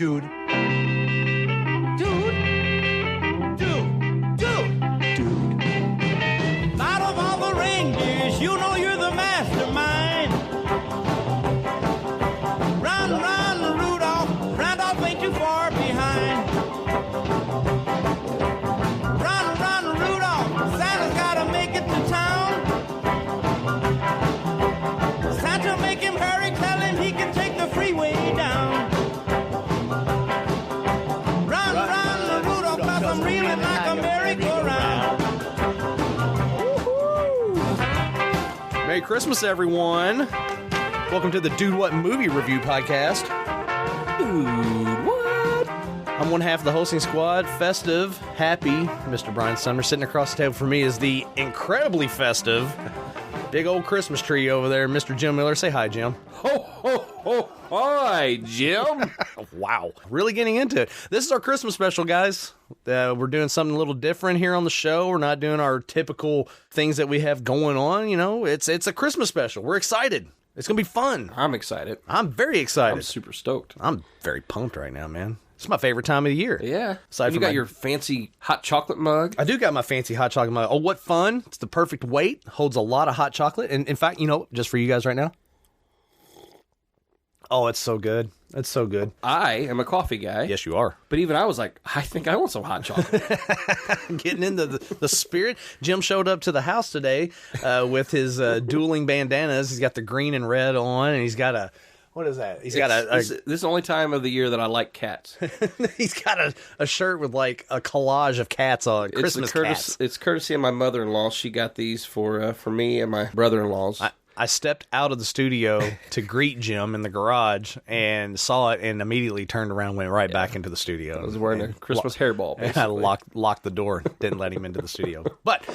Dude. Dude. Dude. Dude. Dude. Out of all the reindeers, you know you're the mastermind. Run, Rudolph. Randolph ain't too far behind. Run, Rudolph. Santa's gotta make it to town. Santa, make him hurry. Tell him he can take the freeway down. Run, Rudolph, 'cause I'm reeling like a merry-go-round. Merry Christmas, everyone. Welcome to the Dude What Movie Review Podcast. Dude What? I'm one half of the hosting squad, festive, happy, Mr. Brian Sumner. Sitting across the table from me is the incredibly festive, big old Christmas tree over there, Mr. Jim Miller. Say hi, Jim. Ho, ho, ho, hi, Jim. Wow. Really getting into it. This is our Christmas special, guys. We're doing something a little different here on the show. We're not doing our typical things that we have going on. You know, it's a Christmas special. We're excited. It's going to be fun. I'm excited. I'm very excited. I'm super stoked. I'm very pumped right now, man. It's my favorite time of the year. Yeah. Aside You from got your fancy hot chocolate mug. I do got my fancy hot chocolate mug. Oh, what fun. It's the perfect weight. Holds a lot of hot chocolate. And in fact, you know, just for you guys right now. Oh, it's so good. It's so good. I am a coffee guy. Yes, you are. But even I was like, I think I want some hot chocolate. Getting into the spirit. Jim showed up to the house today with his dueling bandanas. He's got the green and red on, and he's got a... What is that? He's got This is the only time of the year that I like cats. he's got a shirt with like a collage of cats on Christmas cats. It's courtesy of my mother-in-law. She got these for me and my brother-in-laws. I stepped out of the studio to greet Jim in the garage and saw it and immediately turned around and went right back into the studio. I was wearing a Christmas hairball, basically. I locked the door, didn't let him into the studio. But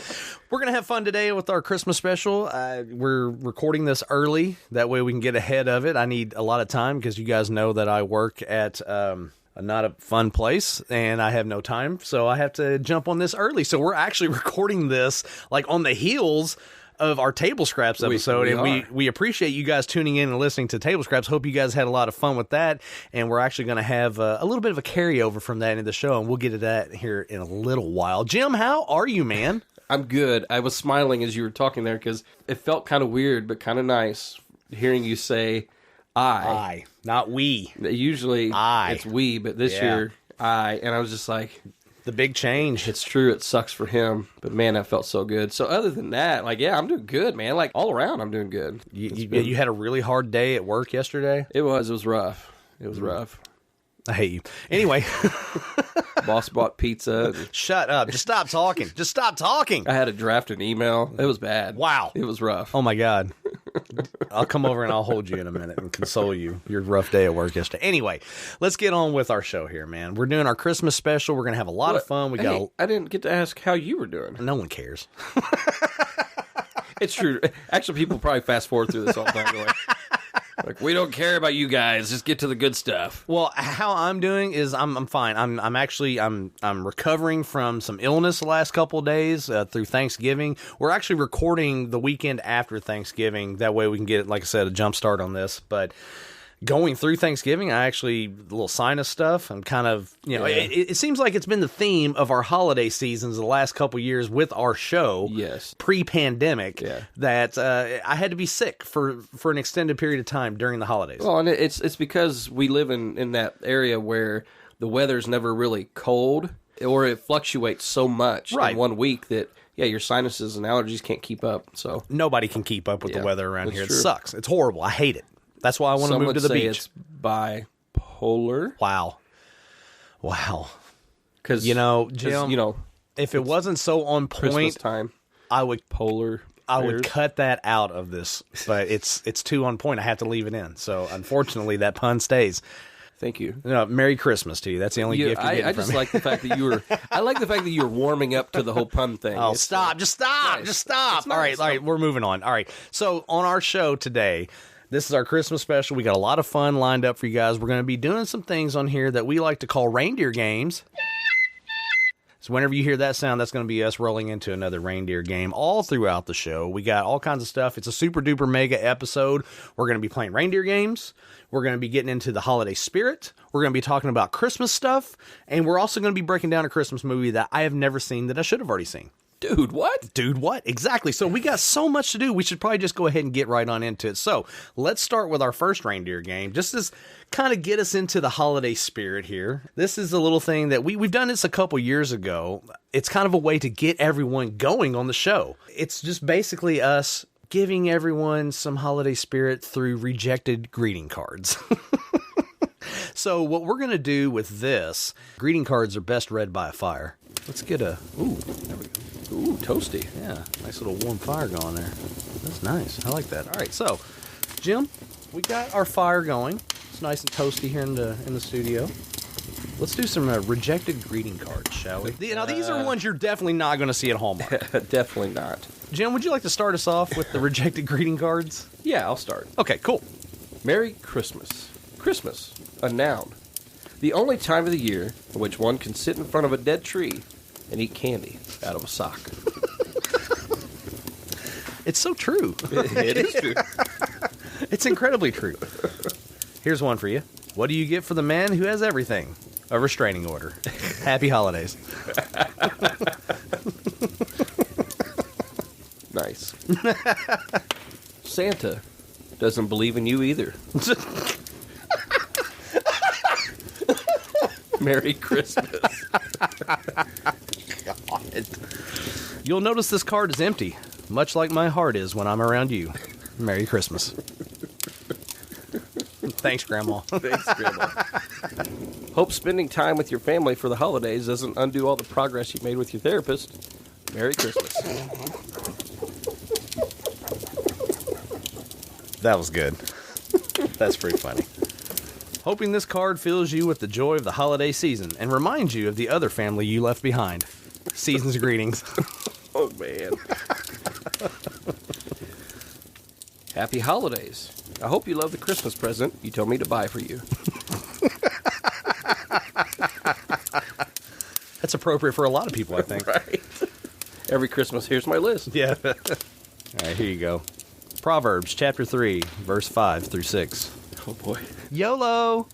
we're going to have fun today with our Christmas special. We're recording this early. That way we can get ahead of it. I need a lot of time because you guys know that I work at... not a fun place, and I have no time, so I have to jump on this early. So we're actually recording this like on the heels of our Table Scraps episode, we appreciate you guys tuning in and listening to Table Scraps. Hope you guys had a lot of fun with that, and we're actually going to have a little bit of a carryover from that into the show, and we'll get to that here in a little while. Jim, how are you, man? I'm good. I was smiling as you were talking there because it felt kind of weird, but kind of nice hearing you say I, not we. Usually it's we, but this year I, and I was just like... The big change. It's true. It sucks for him, but man, that felt so good. So other than that, like, yeah, I'm doing good, man. Like all around, I'm doing good. You had a really hard day at work yesterday? It was rough. It was rough. I hate you. Anyway. Boss bought pizza. Shut up. Just stop talking. Just stop talking. I had to draft an email. It was bad. Wow. It was rough. Oh my God. I'll come over and I'll hold you in a minute and console you. Your rough day at work yesterday. Anyway, let's get on with our show here, man. We're doing our Christmas special. We're going to have a lot of fun. I didn't get to ask how you were doing. No one cares. It's true. Actually, people probably fast forward through this all the time. Anyway. Like, we don't care about you guys. Just get to the good stuff. Well, how I'm doing is I'm fine. I'm recovering from some illness the last couple of days through Thanksgiving. We're actually recording the weekend after Thanksgiving. That way we can get, like I said, a jump start on this. But going through Thanksgiving, a little sinus stuff. I'm kind of, it seems like it's been the theme of our holiday seasons the last couple years with our show. Yes. Pre-pandemic, that I had to be sick for an extended period of time during the holidays. Well, and it's because we live in that area where the weather's never really cold, or it fluctuates so much in 1 week that... Yeah, your sinuses and allergies can't keep up. So nobody can keep up with the weather around here. True. It sucks. It's horrible. I hate it. That's why I want to move to the beach. It's bipolar. Wow. Because Jim, if it wasn't so on point, Christmas time, I would cut that out of this. But it's too on point. I have to leave it in. So unfortunately, that pun stays. Thank you. Merry Christmas to you. That's the only gift you're getting I from just me. like the fact that you were. I like the fact that you were warming up to the whole pun thing. Oh, stop! Just stop! Nice. Just stop! Nice. All right. We're moving on. All right. So on our show today, this is our Christmas special. We got a lot of fun lined up for you guys. We're going to be doing some things on here that we like to call reindeer games. So whenever you hear that sound, that's going to be us rolling into another reindeer game all throughout the show. We got all kinds of stuff. It's a super duper mega episode. We're going to be playing reindeer games. We're going to be getting into the holiday spirit. We're going to be talking about Christmas stuff. And we're also going to be breaking down a Christmas movie that I have never seen that I should have already seen. Dude, what? Dude, what? Exactly. So we got so much to do. We should probably just go ahead and get right on into it. So let's start with our first reindeer game. Just to kind of get us into the holiday spirit here. This is a little thing that we've done this a couple years ago. It's kind of a way to get everyone going on the show. It's just basically us giving everyone some holiday spirit through rejected greeting cards. So what we're going to do with this, greeting cards are best read by a fire. Let's get a... Ooh, there we go. Ooh, toasty. Yeah, nice little warm fire going there. That's nice. I like that. All right, so, Jim, we got our fire going. It's nice and toasty here in the studio. Let's do some rejected greeting cards, shall we? Now, these are ones you're definitely not going to see at Hallmark. Definitely not. Jim, would you like to start us off with the rejected greeting cards? Yeah, I'll start. Okay, cool. Merry Christmas. Christmas, a noun. The only time of the year in which one can sit in front of a dead tree and eat candy out of a sock. It's so true. It is true. It's incredibly true. Here's one for you. What do you get for the man who has everything? A restraining order. Happy holidays. Nice. Santa doesn't believe in you either. Merry Christmas. God. You'll notice this card is empty, much like my heart is when I'm around you. Merry Christmas. Thanks, Grandma. Thanks, Grandma. Hope spending time with your family for the holidays doesn't undo all the progress you made with your therapist. Merry Christmas. That was good. That's pretty funny. Hoping this card fills you with the joy of the holiday season and reminds you of the other family you left behind. Season's greetings. Oh, man. Happy holidays. I hope you love the Christmas present you told me to buy for you. That's appropriate for a lot of people, I think. Right. Every Christmas, here's my list. Yeah. All right, here you go. Proverbs chapter 3, verse 5 through 6. Oh, boy. YOLO!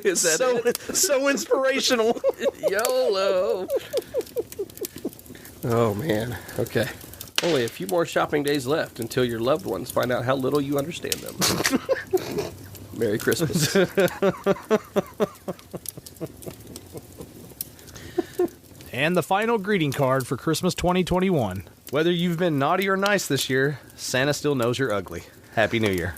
Is that so inspirational. YOLO! Oh, man. Okay. Only a few more shopping days left until your loved ones find out how little you understand them. Merry Christmas. And the final greeting card for Christmas 2021. Whether you've been naughty or nice this year, Santa still knows you're ugly. Happy New Year.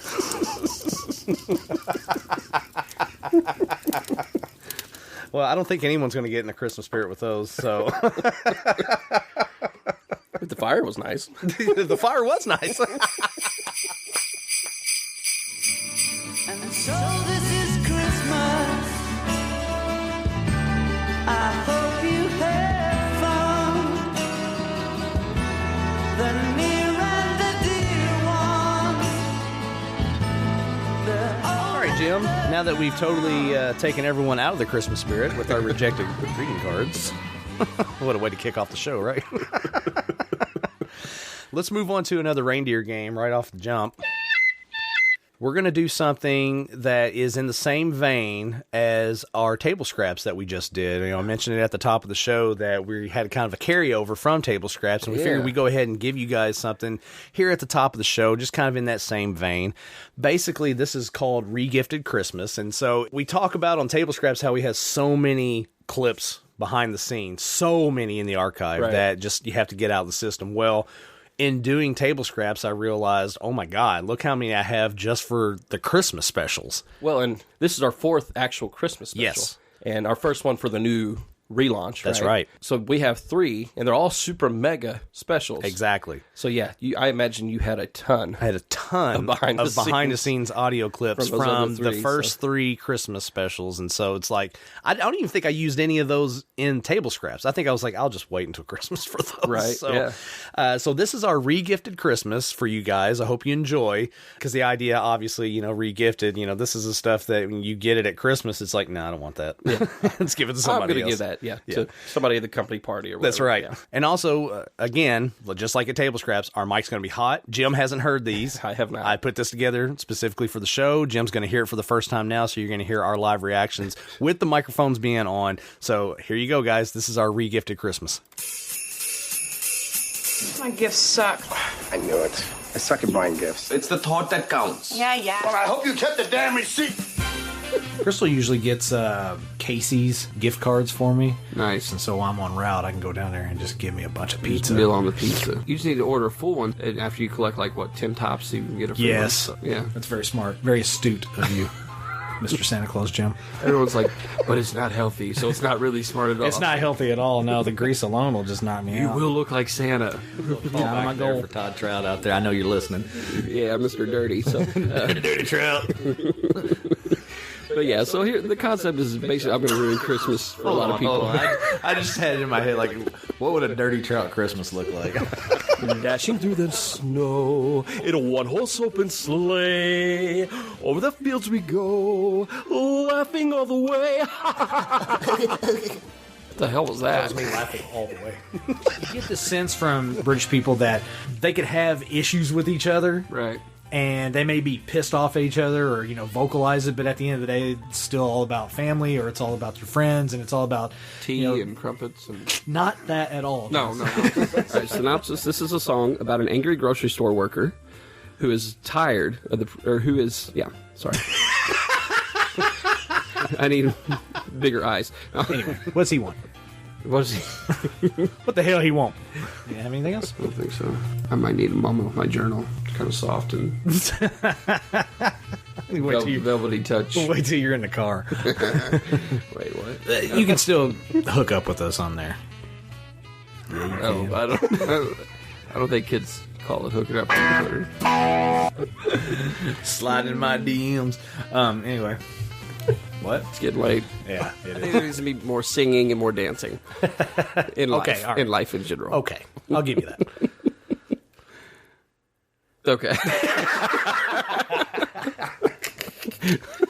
Well, I don't think anyone's going to get in the Christmas spirit with those, so... But the fire was nice. The fire was nice. And so this is Christmas. I hope you have fun. The near and the dear ones. All right, Jim. Now that we've totally taken everyone out of the Christmas spirit with our rejected greeting cards. What a way to kick off the show, right? Let's move on to another reindeer game right off the jump. We're going to do something that is in the same vein as our table scraps that we just did. You know, I mentioned it at the top of the show that we had kind of a carryover from table scraps, and we figured we'd go ahead and give you guys something here at the top of the show, just kind of in that same vein. Basically, this is called Regifted Christmas, and so we talk about on table scraps how we have so many clips behind the scenes, so many in the archive that just you have to get out of the system. Well, in doing table scraps, I realized, oh my God, look how many I have just for the Christmas specials. Well, and this is our fourth actual Christmas special. Yes. And our first one for the new relaunch. That's right. So we have 3, and they're all super mega specials. Exactly. So yeah, I imagine you had a ton. I had a ton of behind the scenes audio clips from the first 3 Christmas specials, and so it's like I don't even think I used any of those in table scraps. I think I was like, I'll just wait until Christmas for those. Right. So, so this is our re-gifted Christmas for you guys. I hope you enjoy, because the idea, obviously, re-gifted. This is the stuff that when you get it at Christmas, it's like, no, I don't want that. Yeah. Let's give it to somebody else. I'm going to give that, to somebody at the company party or whatever. That's right. Yeah. And also, again, just like at table scraps, our mic's going to be hot. Jim hasn't heard these. I have not. I put this together specifically for the show. Jim's going to hear it for the first time now, so you're going to hear our live reactions with the microphones being on. So here you go, guys. This is our re-gifted Christmas. My gifts suck. I knew it. I suck at buying gifts. It's the thought that counts. Yeah. Well, I hope you kept the damn receipt. Crystal usually gets Casey's gift cards for me. Nice. And so while I'm on route, I can go down there and just give me a bunch of pizza. Just bill on the pizza. You just need to order a full one, and after you collect 10 tops, so you can get a full one. Yes. So, yeah. That's very smart. Very astute of you, Mr. Santa Claus Jim. Everyone's like, but it's not healthy, so it's not really smart at all. It's not healthy at all. No, the grease alone will just knock me You out. will look like Santa. Not my goal. For Todd Trout out there, I know you're listening. Yeah, Mr. Dirty. So, Dirty Trout. but yeah, so here the concept is basically I'm going to ruin Christmas for a lot of people. I just had it in my head, like, what would a Dirty Trout Christmas look like? Dashing through the snow in a one-horse open sleigh. Over the fields we go, laughing all the way. What the hell was that? That was me laughing all the way. You get the sense from British people that they could have issues with each other. Right. And they may be pissed off at each other or, vocalize it, but at the end of the day, it's still all about family, or it's all about your friends, and it's all about Tea and crumpets. And... Not that at all. No. All right, synopsis. This is a song about an angry grocery store worker who is tired of sorry. I need bigger eyes. Anyway, what's he want? What is he? What the hell he want? You have anything else? I don't think so. I might need a moment with my journal. It's kind of soft and velvety touch. Wait till you're in the car. Wait, what? You can still hook up with us on there. Yeah, you can. I don't think kids call it hooking up on Twitter. Slide in my DMs. Anyway. What? It's getting late. Yeah, it I is. think there needs to be more singing and more dancing in life. Okay, all right. In life in general. Okay, I'll give you that. Okay.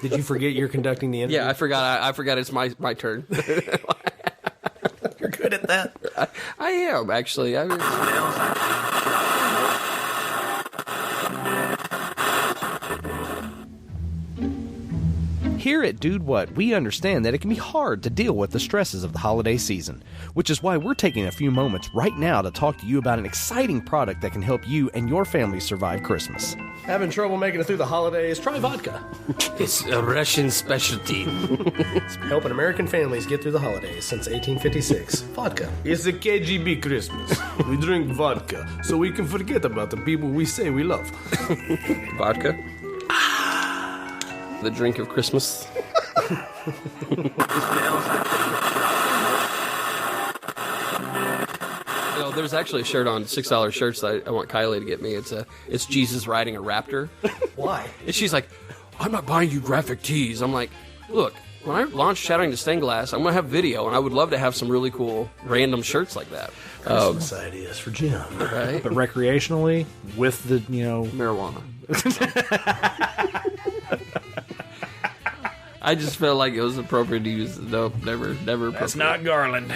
Did you forget you're conducting the interview? Yeah, I forgot it's my turn. You're good at that. I am, actually. Here at Dude What, we understand that it can be hard to deal with the stresses of the holiday season, which is why we're taking a few moments right now to talk to you about an exciting product that can help you and your family survive Christmas. Having trouble making it through the holidays? Try vodka. It's a Russian specialty. It's helping American families get through the holidays since 1856. Vodka. It's a KGB Christmas. We drink vodka so we can forget about the people we say we love. Vodka? The drink of Christmas. There's actually a shirt on $6 shirts that I want Kylie to get me. It's Jesus riding a raptor. Why? And she's like, I'm not buying you graphic tees. I'm like, look, when I launch Shattering to Stained Glass, I'm gonna have video, and I would love to have some really cool random shirts like that. Christmas ideas for Jim. Right? But recreationally, with the Marijuana. I just felt like it was appropriate to use. Nope, never. That's not Garland.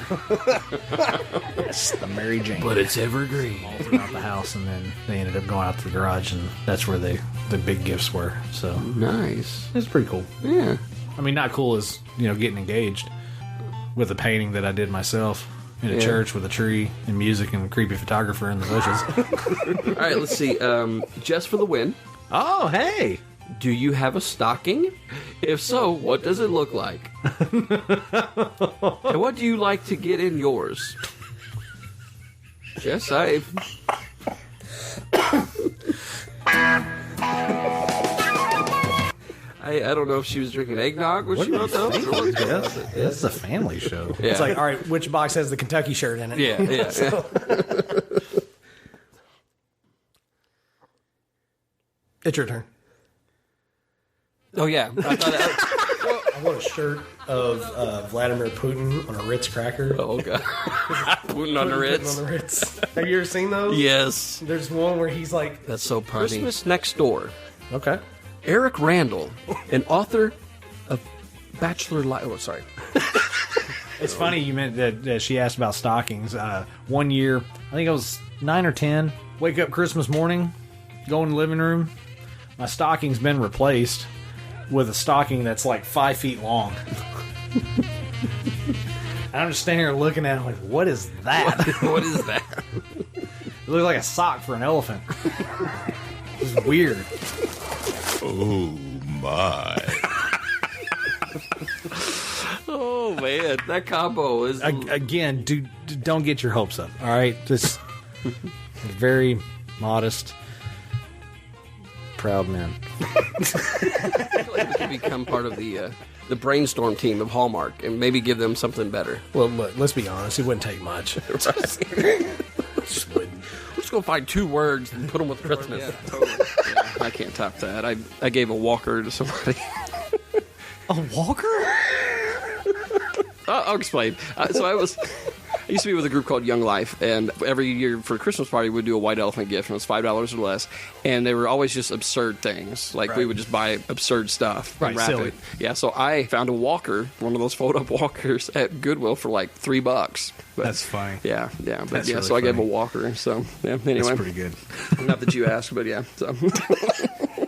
That's the Mary Jane. But it's evergreen. All throughout the house, and then they ended up going out to the garage, and that's where the big gifts were. So Nice. it's pretty cool. Yeah. I mean, not cool as getting engaged with a painting that I did myself in a church with a tree and music and a creepy photographer in the bushes. All right, let's see. Just for the win. Oh, hey! Do you have a stocking? If so, what does it look like? And what do you like to get in yours? Yes, I don't know if she was drinking eggnog when she wrote those. It's a family show. Yeah. It's like, all right, which box has the Kentucky shirt in it? Yeah. It's your turn. Oh, yeah. I want a shirt of Vladimir Putin on a Ritz cracker. Oh, God. Putin on the Ritz. On the Ritz. Have you ever seen those? Yes. There's one where he's like... That's so punny. Christmas Next Door. Okay. Eric Randall, an author of Bachelor Life. Oh, sorry. It's funny you meant that she asked about stockings. One year, I think I was 9 or 10, wake up Christmas morning, go in the living room. My stocking's been replaced with a stocking that's like 5 feet long. And I'm just standing here looking at it like, what is that? What is that? It looks like a sock for an elephant. It's weird. Oh, my. Oh, man. That combo is... Again, don't get your hopes up, all right? Just very modest, proud men. I feel like we could become part of the brainstorm team of Hallmark and maybe give them something better. Well, look, let's be honest. It wouldn't take much. Just wouldn't. Let's go find 2 words and put them with Christmas. Yeah, totally. Yeah, I can't top that. I gave a walker to somebody. A walker? I'll explain. I used to be with a group called Young Life, and every year for a Christmas party, we'd do a white elephant gift, and it was $5 or less, and they were always just absurd things. Like, we would just buy absurd stuff and wrap it. Yeah, so I found a walker, one of those fold-up walkers, at Goodwill for like $3. But, that's funny. Yeah. But that's yeah, really so I gave funny. him a walker, so, yeah, anyway. That's pretty good. Not that you asked, but yeah. So.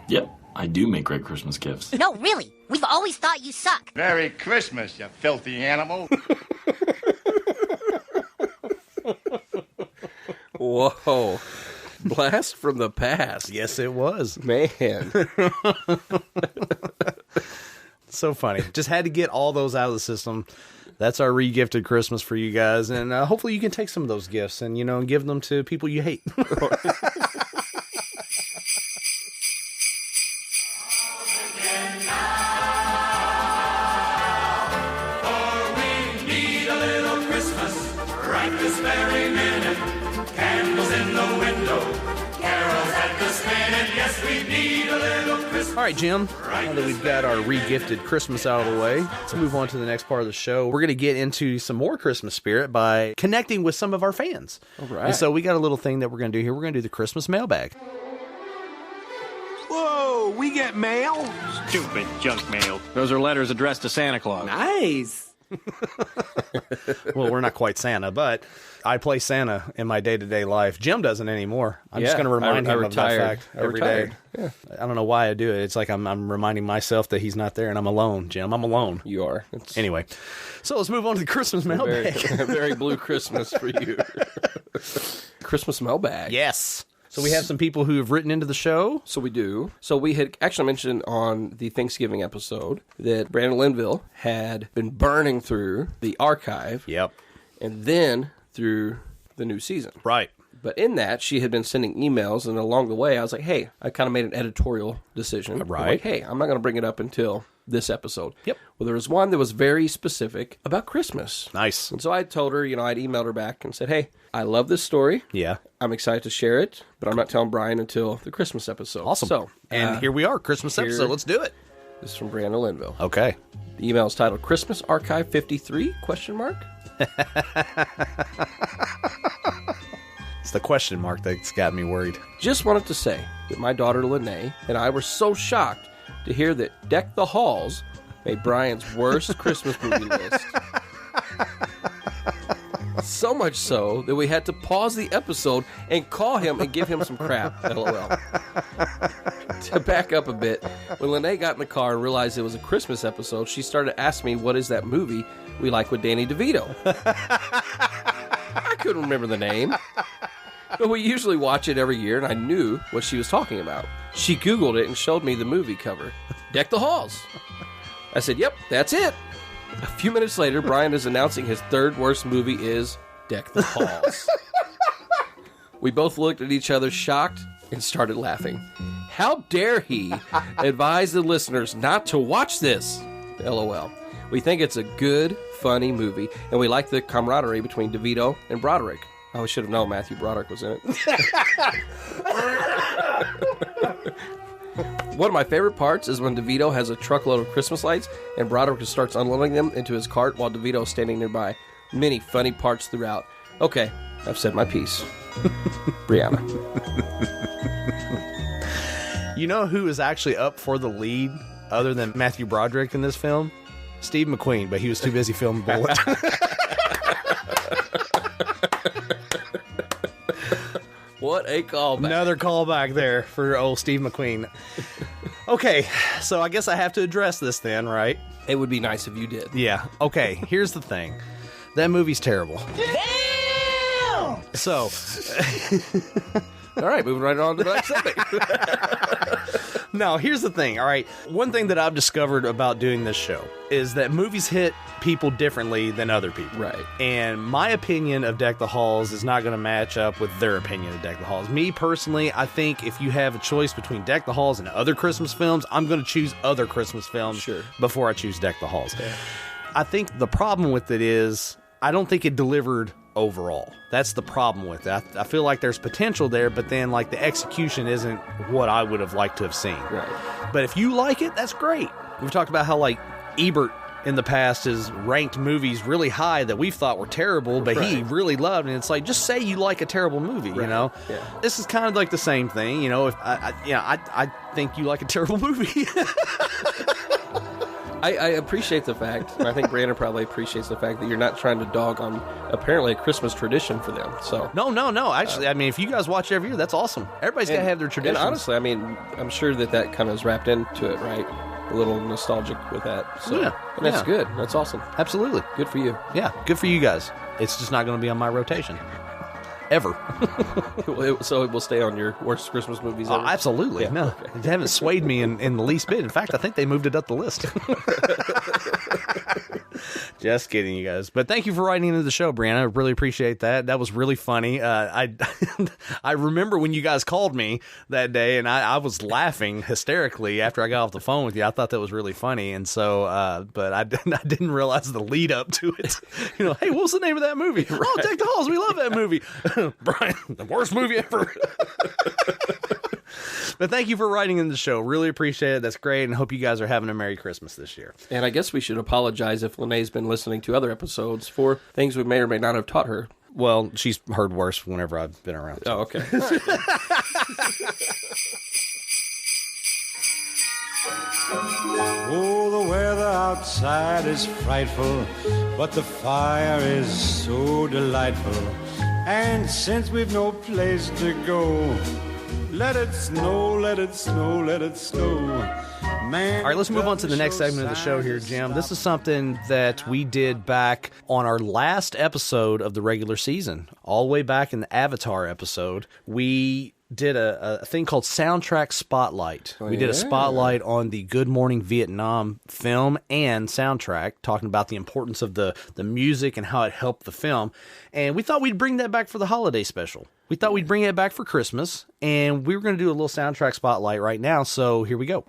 Yep, I do make great Christmas gifts. No, really. We've always thought you suck. Merry Christmas, you filthy animal. Whoa. Blast from the past. Yes, it was. Man. So funny. Just had to get all those out of the system. That's our re-gifted Christmas for you guys. And hopefully you can take some of those gifts and, give them to people you hate. All right, Jim, now that we've got our re-gifted Christmas out of the way, let's move on to the next part of the show. We're going to get into some more Christmas spirit by connecting with some of our fans. All right. And so we got a little thing that we're going to do here. We're going to do the Christmas mailbag. Whoa, we get mail? Stupid junk mail. Those are letters addressed to Santa Claus. Nice. Well, we're not quite Santa, but I play Santa in my day-to-day life. Jim doesn't anymore. I'm just going to remind him of that fact every day. Yeah. I don't know why I do it. It's like I'm reminding myself that he's not there and I'm alone, Jim. I'm alone. You are. Anyway, so let's move on to the Christmas mailbag. Very blue Christmas for you. Christmas mailbag. Yes. So we have some people who have written into the show. So we do. So we had actually mentioned on the Thanksgiving episode that Brandon Linville had been burning through the archive. Yep. And then through the new season. Right. But in that, she had been sending emails, and along the way, I was like, hey, I kind of made an editorial decision. Right. I'm like, hey, I'm not going to bring it up until this episode. Yep. Well, there was one that was very specific about Christmas. Nice. And so I told her, I'd emailed her back and said, hey, I love this story. Yeah. I'm excited to share it, but I'm not telling Brian until the Christmas episode. Awesome. So, and here we are, Christmas episode. Let's do it. This is from Brandon Linville. Okay. The email is titled Christmas Archive 53, ? It's the question mark that's got me worried. Just wanted to say that my daughter Lene and I were so shocked to hear that Deck the Halls made Brian's worst Christmas movie list. So much so that we had to pause the episode and call him and give him some crap. LOL. To back up a bit, when Lene got in the car and realized it was a Christmas episode, she started asking me what is that movie we like with Danny DeVito. I couldn't remember the name. But we usually watch it every year, and I knew what she was talking about. She Googled it and showed me the movie cover. Deck the Halls. I said, yep, that's it. A few minutes later, Brian is announcing his third worst movie is Deck the Halls. We both looked at each other shocked and started laughing. How dare he advise the listeners not to watch this? LOL. We think it's a good, funny movie, and we like the camaraderie between DeVito and Broderick. Oh, we should have known Matthew Broderick was in it. One of my favorite parts is when DeVito has a truckload of Christmas lights and Broderick starts unloading them into his cart while DeVito is standing nearby. Many funny parts throughout. Okay, I've said my piece. Brianna. You know who is actually up for the lead other than Matthew Broderick in this film? Steve McQueen, but he was too busy filming Bullet. What a callback. Another callback there for old Steve McQueen. Okay, so I guess I have to address this then, right? It would be nice if you did. Yeah. Okay, here's the thing. That movie's terrible. Damn! So... All right, moving right on to the next subject. No, here's the thing, all right? One thing that I've discovered about doing this show is that movies hit people differently than other people. Right. And my opinion of Deck the Halls is not going to match up with their opinion of Deck the Halls. Me, personally, I think if you have a choice between Deck the Halls and other Christmas films, I'm going to choose other Christmas films before I choose Deck the Halls. Yeah. I think the problem with it is I don't think it delivered overall. That's the problem with it. I feel like there's potential there, but then like the execution isn't what I would have liked to have seen. Right. But if you like it, that's great. We've talked about how like Ebert in the past has ranked movies really high that we've thought were terrible, but he really loved. And it's like, just say you like a terrible movie, you know? Yeah. This is kind of like the same thing, you know? If I think you like a terrible movie. I appreciate the fact, and I think Brandon probably appreciates the fact that you're not trying to dog on apparently a Christmas tradition for them. So No. Actually, I mean, if you guys watch every year, that's awesome. Everybody's got to have their traditions. And honestly, I mean, I'm sure that kind of is wrapped into it, right? A little nostalgic with that. So, yeah. And that's good. That's awesome. Absolutely. Good for you. Yeah, good for you guys. It's just not going to be on my rotation. Ever. So it will stay on your worst Christmas movies ever? Oh, absolutely. Yeah, no. okay. They haven't swayed me in the least bit. In fact, I think they moved it up the list. Just kidding, you guys. But thank you for writing into the show, Brianna. I really appreciate that. That was really funny. I remember when you guys called me that day, and I was laughing hysterically after I got off the phone with you. I thought that was really funny. And so, but I didn't realize the lead up to it. You know, hey, what's the name of that movie? Right. Oh, Deck the Halls. We love that movie. Brian, the worst movie ever. But thank you for writing in the show. Really appreciate it. That's great, and hope you guys are having a Merry Christmas this year. And I guess we should apologize if Lene's been listening to other episodes for things we may or may not have taught her. Well, she's heard worse whenever I've been around. Oh, okay. Oh, the weather outside is frightful, but the fire is so delightful. And since we've no place to go, let it snow, let it snow, let it snow. Man, all right, let's move on to the next segment of the show here, Jim. This is something that we did back on our last episode of the regular season. All the way back in the Avatar episode, we did a thing called Soundtrack Spotlight. We did a spotlight on the Good Morning Vietnam film and soundtrack, talking about the importance of the music and how it helped the film. And we thought we'd bring that back for the holiday special. We thought we'd bring it back for Christmas, and we were going to do a little soundtrack spotlight right now, so here we go.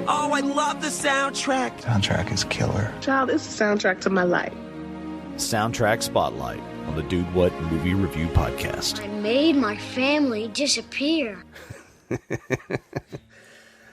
Oh, I love the soundtrack. Soundtrack is killer. Child, it's the soundtrack to my life. Soundtrack Spotlight on the Dude What Movie Review Podcast. I made my family disappear.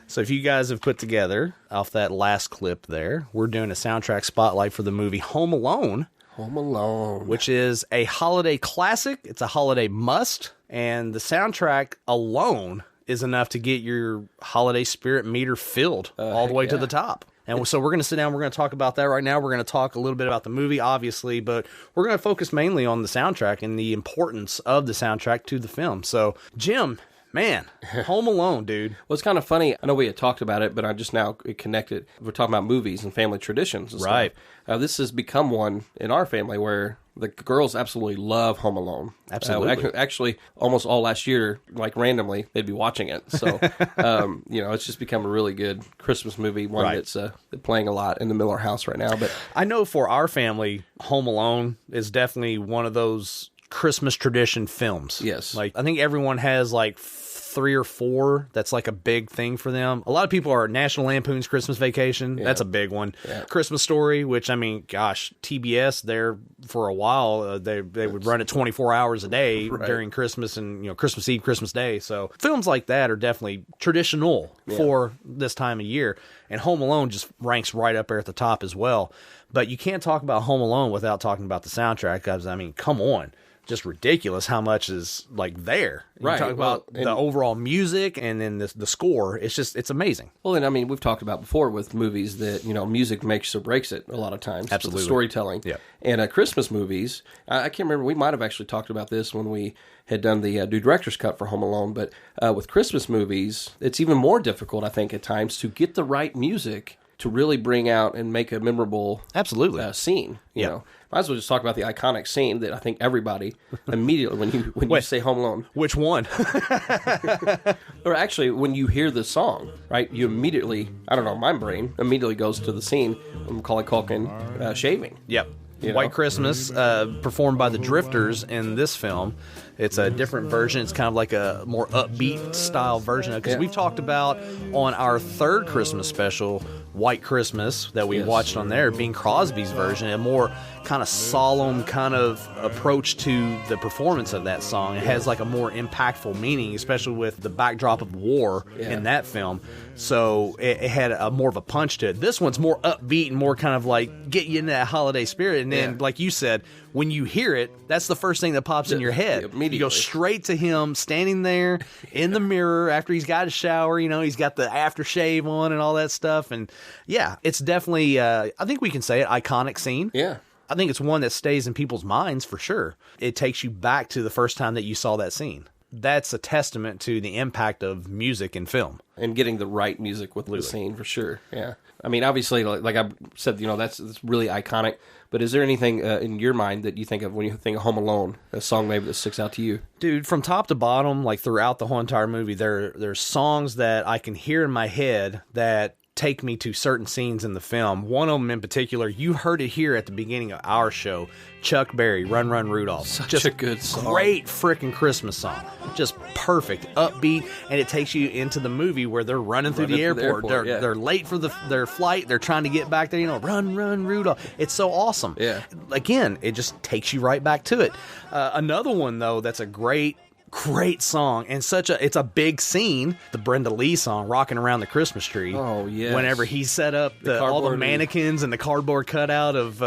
So if you guys have put together off that last clip there, we're doing a soundtrack spotlight for the movie Home Alone. Home Alone. Which is a holiday classic. It's a holiday must. And the soundtrack alone is enough to get your holiday spirit meter filled all the way to the top. And so we're going to sit down. We're going to talk about that right now. We're going to talk a little bit about the movie, obviously, but we're going to focus mainly on the soundtrack and the importance of the soundtrack to the film. So, Jim, man, Home Alone, dude. Well, it's kind of funny. I know we had talked about it, but I just now connected. We're talking about movies and family traditions and right. stuff. This has become one in our family where the girls absolutely love Home Alone. Absolutely. Actually, almost all last year, like randomly, they'd be watching it. So, it's just become a really good Christmas movie, one that's playing a lot in the Miller house right now. But I know for our family, Home Alone is definitely one of those Christmas tradition films. Yes. Like, I think everyone has like 3 or 4 that's like a big thing for them. A lot of people are National Lampoon's Christmas Vacation. Yeah. That's a big one. Yeah. Christmas Story, which, I mean, gosh, TBS there for a while, they would run it 24 hours a day during Christmas and, you know, Christmas Eve, Christmas Day. So films like that are definitely traditional for this time of year. And Home Alone just ranks right up there at the top as well. But you can't talk about Home Alone without talking about the soundtrack, because, I mean, come on. Just ridiculous how much is like there. You talk about the overall music and then the score. It's amazing. Well, and I mean, we've talked about before with movies that, you know, music makes or breaks it a lot of times. Absolutely. The storytelling. Yeah. And Christmas movies, I can't remember, we might have actually talked about this when we had done the new director's cut for Home Alone, but with Christmas movies, it's even more difficult, I think, at times to get the right music to really bring out and make a memorable scene. You know, might as well just talk about the iconic scene that I think everybody immediately when you say Home Alone. Which one? Or actually, when you hear the song, right? You immediately, I don't know, my brain immediately goes to the scene of Macaulay Culkin shaving. Yep. You White know? Christmas, performed by the Drifters in this film. It's a different version. It's kind of like a more upbeat style version of it. Because we've talked about on our third Christmas special, White Christmas, that we watched on there, Bing Crosby's version, a more kind of solemn kind of approach to the performance of that song. It has like a more impactful meaning, especially with the backdrop of war in that film. So it had a more of a punch to it. This one's more upbeat and more kind of like get you into that holiday spirit. And then, like you said, when you hear it, that's the first thing that pops in your head. Immediately. You go straight to him standing there in the mirror after he's got his shower. You know, he's got the aftershave on and all that stuff. And yeah, it's definitely, I think we can say it, iconic scene. Yeah. I think it's one that stays in people's minds for sure. It takes you back to the first time that you saw that scene. That's a testament to the impact of music in film. And getting the right music with the scene, for sure. Yeah. I mean, obviously, like I said, you know, that's really iconic. But is there anything in your mind that you think of when you think of Home Alone, a song maybe that sticks out to you? Dude, from top to bottom, like throughout the whole entire movie, there's songs that I can hear in my head that take me to certain scenes in the film. One of them in particular, you heard it here at the beginning of our show, Chuck Berry, Run Run Rudolph. Such a good song. Great freaking Christmas song. Just perfect, upbeat, and it takes you into the movie where they're running through the airport. They're late for their flight. They're trying to get back there, you know, Run Run Rudolph. It's so awesome. Yeah. Again, it just takes you right back to it. Another one, though, that's a great song, and it's a big scene, the Brenda Lee song, Rocking Around the Christmas Tree. Oh, yes. Whenever he set up all the mannequins and the cardboard cutout of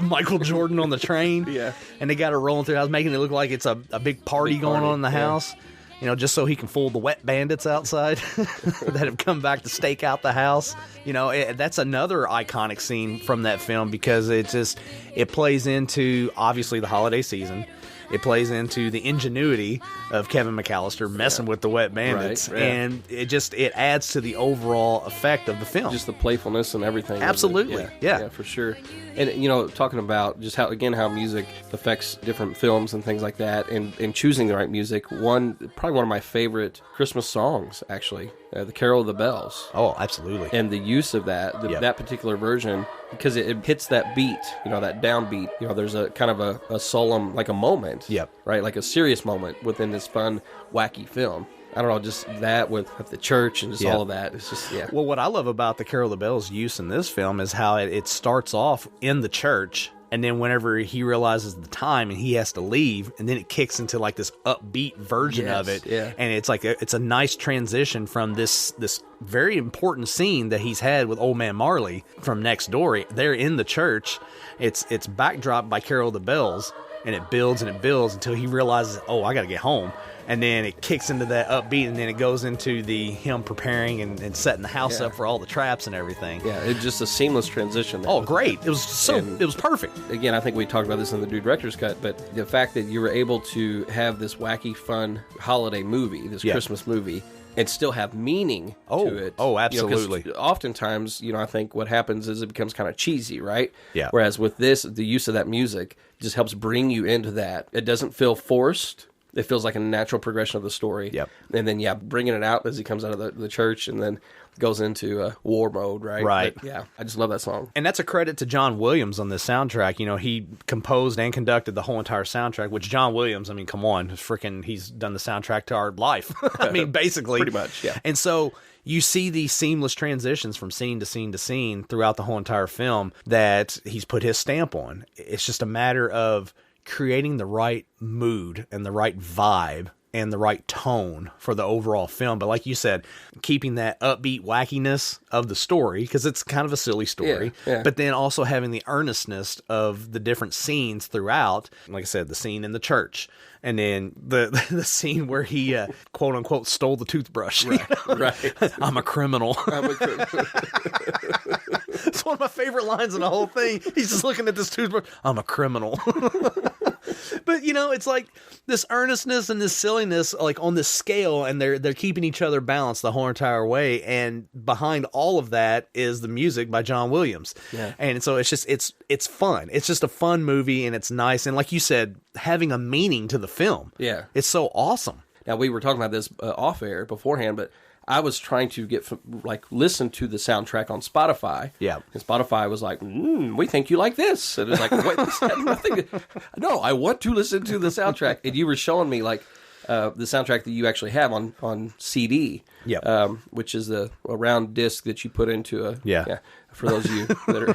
Michael Jordan on the train. Yeah. And they got it rolling through the house, making it look like it's a big party going on in the house. You know, just so he can fool the wet bandits outside that have come back to stake out the house. You know, that's another iconic scene from that film, because it plays into, obviously, the holiday season. It plays into the ingenuity of Kevin McAllister messing with the wet bandits, and it adds to the overall effect of the film. Just the playfulness and everything. Absolutely, yeah, for sure. And you know, talking about just how music affects different films and things like that, and choosing the right music. Probably one of my favorite Christmas songs, actually, the Carol of the Bells. Oh, absolutely. And the use of that particular version, because it hits that beat, you know, that downbeat. You know, there's a kind of a solemn, like a moment. Yep. Right, like a serious moment within this fun, wacky film. I don't know, just that with the church and just all of that. It's just, Well, what I love about the Carol of the Bells use in this film is how it starts off in the church, and then whenever he realizes the time and he has to leave, and then it kicks into like this upbeat version of it. Yeah. And it's like it's a nice transition from this very important scene that he's had with Old Man Marley from next door. They're in the church. It's backdropped by Carol of the Bells, and it builds until he realizes, oh, I got to get home. And then it kicks into that upbeat, and then it goes into him preparing and setting the house up for all the traps and everything. Yeah, it's just a seamless transition. Oh, great. It was perfect. Again, I think we talked about this in the new director's cut, but the fact that you were able to have this wacky, fun holiday movie, this Christmas movie, and still have meaning to it. Oh, absolutely. You know, oftentimes, you know, I think what happens is it becomes kind of cheesy, right? Yeah. Whereas with this, the use of that music just helps bring you into that. It doesn't feel forced. it feels like a natural progression of the story. Yep. And then, bringing it out as he comes out of the church and then goes into war mode, right? Right. But, I just love that song. And that's a credit to John Williams on this soundtrack. You know, he composed and conducted the whole entire soundtrack, which John Williams, I mean, come on, he's done the soundtrack to our life. I mean, basically. Pretty much, yeah. And so you see these seamless transitions from scene to scene to scene throughout the whole entire film that he's put his stamp on. It's just a matter of creating the right mood and the right vibe and the right tone for the overall film. But like you said, keeping that upbeat wackiness of the story, because it's kind of a silly story, but then also having the earnestness of the different scenes throughout. Like I said, the scene in the church, and then the scene where he, quote unquote, stole the toothbrush. Right. I'm a criminal. It's one of my favorite lines in the whole thing. He's just looking at this toothbrush. I'm a criminal. But, you know, it's like this earnestness and this silliness, like on this scale, and they're keeping each other balanced the whole entire way. And behind all of that is the music by John Williams. Yeah. And so it's just, it's fun. It's just a fun movie, and it's nice. And like you said, having a meaning to the film. Yeah. It's so awesome. Now, we were talking about this off air beforehand, but I was trying to listen to the soundtrack on Spotify. Yeah. And Spotify was like, we think you like this. And it was like, wait, this had nothing. No, I want to listen to the soundtrack. And you were showing me the soundtrack that you actually have on CD. Yeah. Which is a round disc that you put into a. Yeah. For those of you that are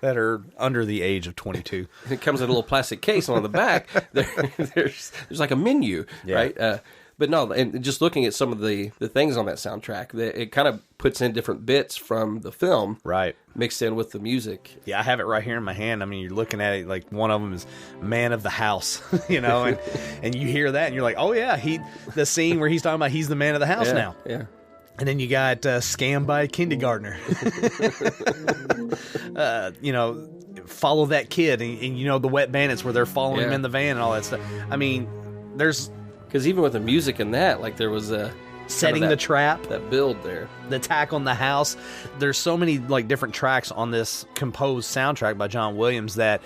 that are under the age of 22. It comes in a little plastic case, and on the back there's like a menu, right? But no, and just looking at some of the things on that soundtrack, it kind of puts in different bits from the film, right, mixed in with the music. Yeah, I have it right here in my hand. I mean, you're looking at it, like one of them is "Man of the House," you know, and you hear that, and you're like, oh yeah, the scene where he's talking about he's the man of the house now. Yeah. And then you got Scammed by a Kindergartner. You know, Follow That Kid, and you know, the Wet Bandits where they're following him in the van and all that stuff. I mean, there's... Because even with the music in that, like there was a... Setting the trap. That build there. The attack on the house. There's so many like different tracks on this composed soundtrack by John Williams that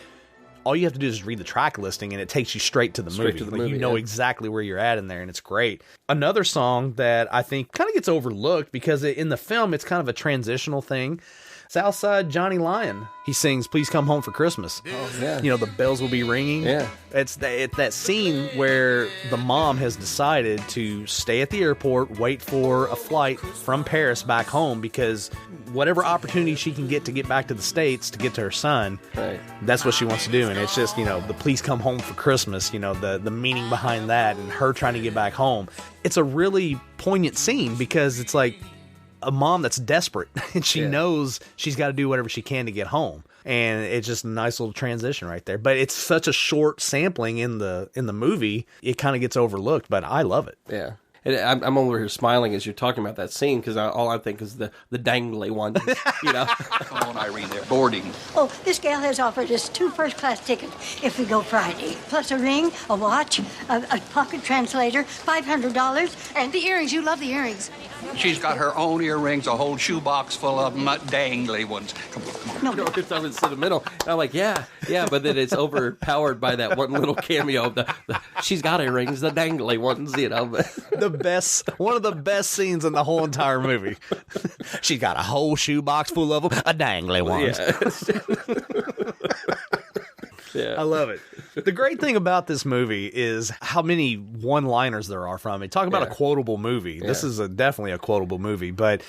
all you have to do is read the track listing, and it takes you straight to the movie. You know exactly where you're at in there, and it's great. Another song that I think kind of gets overlooked because in the film, it's kind of a transitional thing. Southside Johnny Lyon. He sings "Please Come Home for Christmas." Oh, yeah. You know, the bells will be ringing. Yeah. It's that scene where the mom has decided to stay at the airport, wait for a flight from Paris back home, because whatever opportunity she can get to get back to the States to get to her son, right, that's what she wants to do. And it's just, you know, the "Please Come Home for Christmas," you know, the meaning behind that and her trying to get back home. It's a really poignant scene because it's like a mom that's desperate and she knows she's got to do whatever she can to get home, and it's just a nice little transition right there. But it's such a short sampling in the movie, it kind of gets overlooked, but I love it. Yeah. And I'm over here smiling as you're talking about that scene, because all I think is the dangly ones, you know. Come on, Irene, they're boarding. Oh, this gal has offered us 2 first-class tickets if we go Friday, plus a ring, a watch, a pocket translator, $500, and the earrings. You love the earrings. She's got her own earrings, a whole shoebox full of them, dangly ones. Come on. No, it's up in the middle. And I'm like, yeah, but then it's overpowered by that one little cameo of the she's got earrings, the dangly ones, you know. One of the best scenes in the whole entire movie. She's got a whole shoebox full of them, a dangly ones. Yeah. I love it. The great thing about this movie is how many one-liners there are from it. Talk about a quotable movie. Yeah. This is definitely a quotable movie, but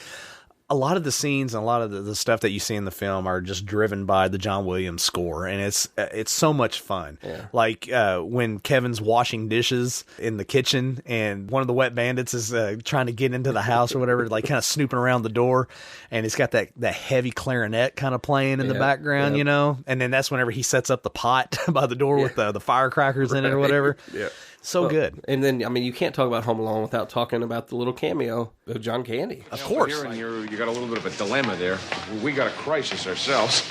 a lot of the scenes and a lot of the stuff that you see in the film are just driven by the John Williams score, and it's so much fun. Yeah. Like when Kevin's washing dishes in the kitchen, and one of the Wet Bandits is trying to get into the house or whatever, like kind of snooping around the door, and it's got that heavy clarinet kind of playing in the background, you know. And then that's whenever he sets up the pot by the door with the firecrackers in it or whatever. Yeah. So good. And then, I mean, you can't talk about Home Alone without talking about the little cameo of John Candy. Of course. You got a little bit of a dilemma there. We got a crisis ourselves.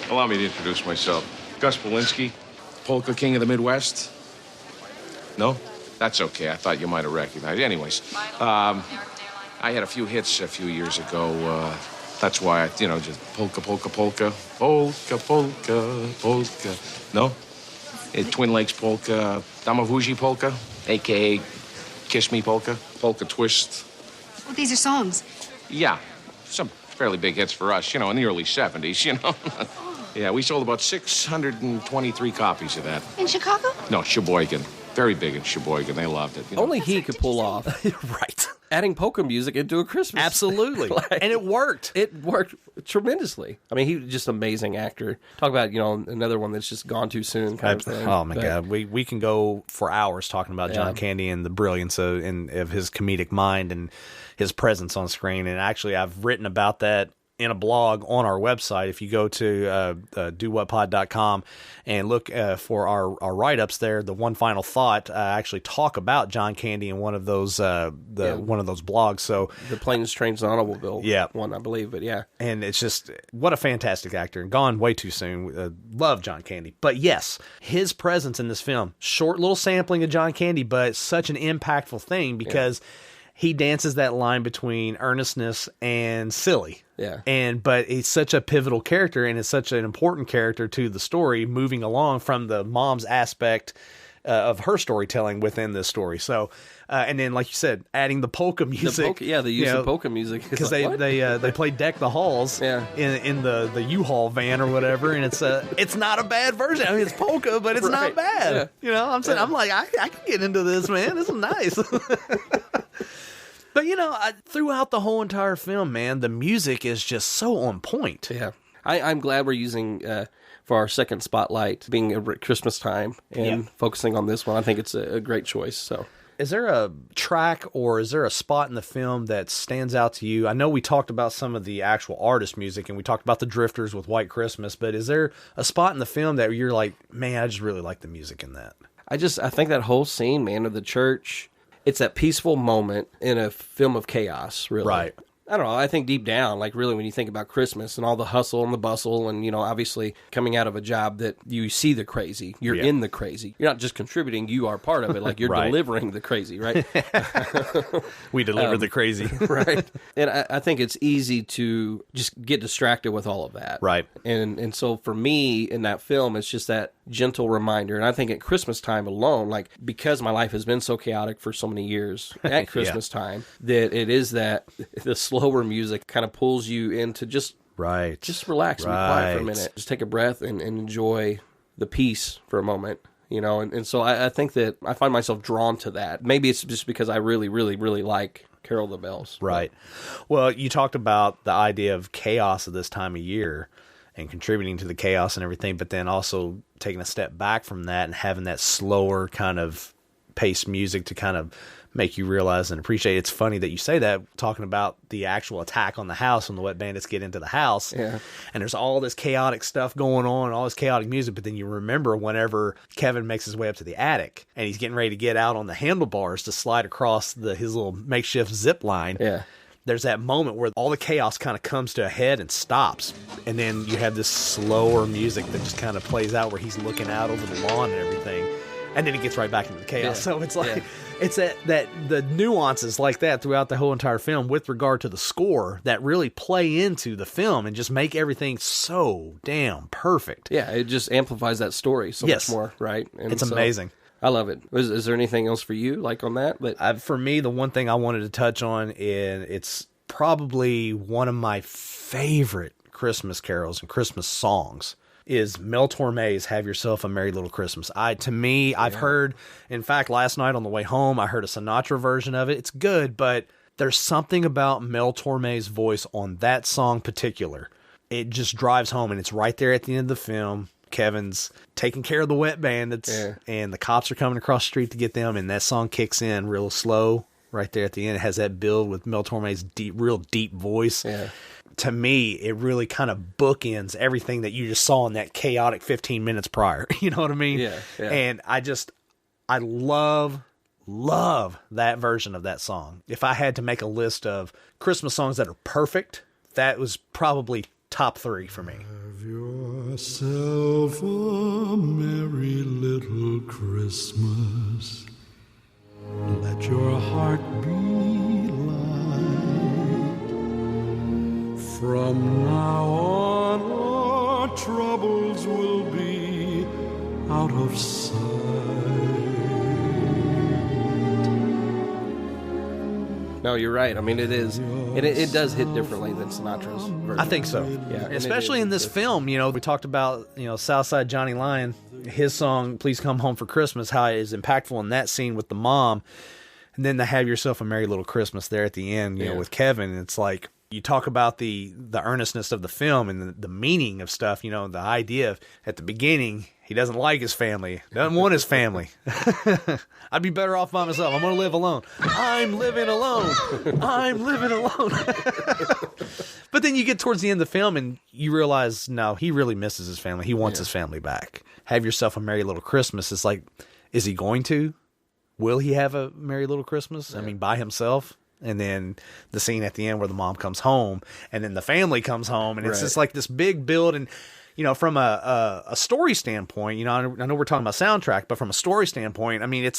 Allow me to introduce myself. Gus Polinski, Polka King of the Midwest. No? That's okay. I thought you might have recognized. Anyways, I had a few hits a few years ago. That's why, just polka, polka, polka. Polka, polka, polka. No? Twin Lakes Polka, Damavuji Polka, a.k.a. Kiss Me Polka, Polka Twist. Oh, these are songs. Yeah, some fairly big hits for us, in the early 70s, Yeah, we sold about 623 copies of that. In Chicago? No, Sheboygan. Very big in Sheboygan. They loved it. Only he could pull off right adding polka music into a Christmas. Absolutely. And it worked. It worked tremendously. I mean, he was just an amazing actor. Talk about, another one that's just gone too soon kind of thing. Oh, my God. We can go for hours talking about John Candy and the brilliance of his comedic mind and his presence on screen. And actually, I've written about that in a blog on our website. If you go to dowhatpod.com and look for our write-ups there, the One Final Thought, I actually talk about John Candy in one of those one of those blogs. So the Planes, Trains, and Automobile one, I believe, but yeah. And it's just, what a fantastic actor. Gone way too soon. Love John Candy. But yes, his presence in this film, short little sampling of John Candy, but such an impactful thing because he dances that line between earnestness and silly. Yeah. But he's such a pivotal character, and it's such an important character to the story, moving along from the mom's aspect of her storytelling within this story. So, and then, like you said, adding the polka music. The use of polka music. Because they play Deck the Halls in the U-Haul van or whatever, and it's not a bad version. I mean, it's polka, but it's not bad. Yeah. I'm saying, I'm like, I can get into this, man. This is nice. But, throughout the whole entire film, man, the music is just so on point. Yeah. I'm glad we're using, for our second spotlight, being at Christmas time and focusing on this one. I think it's a great choice. So, is there a track or is there a spot in the film that stands out to you? I know we talked about some of the actual artist music and we talked about the Drifters with White Christmas, but is there a spot in the film that you're like, man, I just really like the music in that? I think that whole scene, man, of the church, it's that peaceful moment in a film of chaos, really. Right. I don't know. I think deep down, like really when you think about Christmas and all the hustle and the bustle and, obviously coming out of a job that you see the crazy, you're in the crazy. You're not just contributing, you are part of it. Like you're delivering the crazy, right? We deliver the crazy. Right. And I think it's easy to just get distracted with all of that. Right. And so for me in that film, it's just that gentle reminder. And I think at Christmas time alone, like because my life has been so chaotic for so many years at Christmas time, that it is that the slower music kind of pulls you into just relax and be quiet for a minute. Just take a breath and enjoy the peace for a moment, and so I think that I find myself drawn to that. Maybe it's just because I really, really, really like Carol of the Bells. Right. Well, you talked about the idea of chaos at this time of year and contributing to the chaos and everything, but then also taking a step back from that and having that slower kind of paced music to kind of make you realize and appreciate. It's funny that you say that, talking about the actual attack on the house when the Wet Bandits get into the house. Yeah. And there's all this chaotic stuff going on, all this chaotic music, but then you remember whenever Kevin makes his way up to the attic and he's getting ready to get out on the handlebars to slide across his little makeshift zip line. Yeah. There's that moment where all the chaos kind of comes to a head and stops. And then you have this slower music that just kind of plays out where he's looking out over the lawn and everything. And then it gets right back into the chaos. Yeah. So it's like, it's that the nuances like that throughout the whole entire film with regard to the score that really play into the film and just make everything so damn perfect. Yeah, it just amplifies that story so much more, right? And it's amazing. I love it. Is there anything else for you, like on that? For me, the one thing I wanted to touch on, and it's probably one of my favorite Christmas carols and Christmas songs, is Mel Torme's "Have Yourself a Merry Little Christmas." I've heard, in fact, last night on the way home, I heard a Sinatra version of it. It's good, but there's something about Mel Torme's voice on that song particular. It just drives home, and it's right there at the end of the film. Kevin's taking care of the Wet Bandits, and the cops are coming across the street to get them, and that song kicks in real slow right there at the end. It has that build with Mel Torme's real deep voice. Yeah. To me, it really kind of bookends everything that you just saw in that chaotic 15 minutes prior. You know what I mean? Yeah. And I love that version of that song. If I had to make a list of Christmas songs that are perfect, that was probably top 3 for me. Have yourself a merry little Christmas. Let your heart be light. From now on, our troubles will be out of sight. No, you're right. I mean, it is. It does hit differently than Sinatra's version. I think so. Yeah. Especially in this film, you know, we talked about, you know, Southside Johnny Lyon, his song, Please Come Home for Christmas, how it is impactful in that scene with the mom. And then to have yourself a Merry Little Christmas there at the end, you know, with Kevin, it's like, you talk about the earnestness of the film and the meaning of stuff, you know, the idea of at the beginning, he doesn't like his family, doesn't want his family. I'd be better off by myself. I'm going to live alone. I'm living alone. I'm living alone. But then you get towards the end of the film and you realize, no, he really misses his family. He wants his family back. Have yourself a Merry Little Christmas. It's like, is he going to? Will he have a Merry Little Christmas? I mean, by himself? And then the scene at the end where the mom comes home and then the family comes home and it's just like this big build. And, you know, from a story standpoint, you know, I know we're talking about soundtrack, but from a story standpoint, I mean,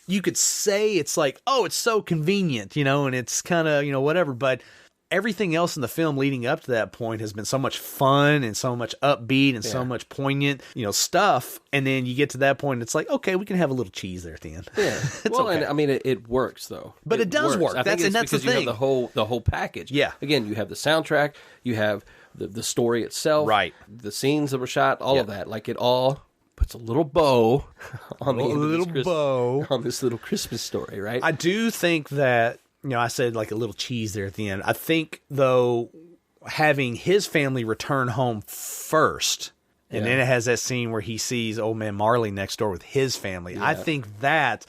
you could say it's like, oh, it's so convenient, you know, and it's kind of, you know, whatever, but everything else in the film leading up to that point has been so much fun and so much upbeat and so much poignant, you know, stuff. And then you get to that point, and it's like, okay, we can have a little cheese there at the end. Yeah. Well, okay. And I mean, it works though. But it does work. That's the thing. You have the whole package. Yeah. Again, you have the soundtrack, you have the story itself, right? The scenes that were shot, all of that. Like it all puts a little bow on this little Christmas story, right? I do think that. You know, I said like a little cheese there at the end. I think, though, having his family return home first, and then it has that scene where he sees old man Marley next door with his family. I think that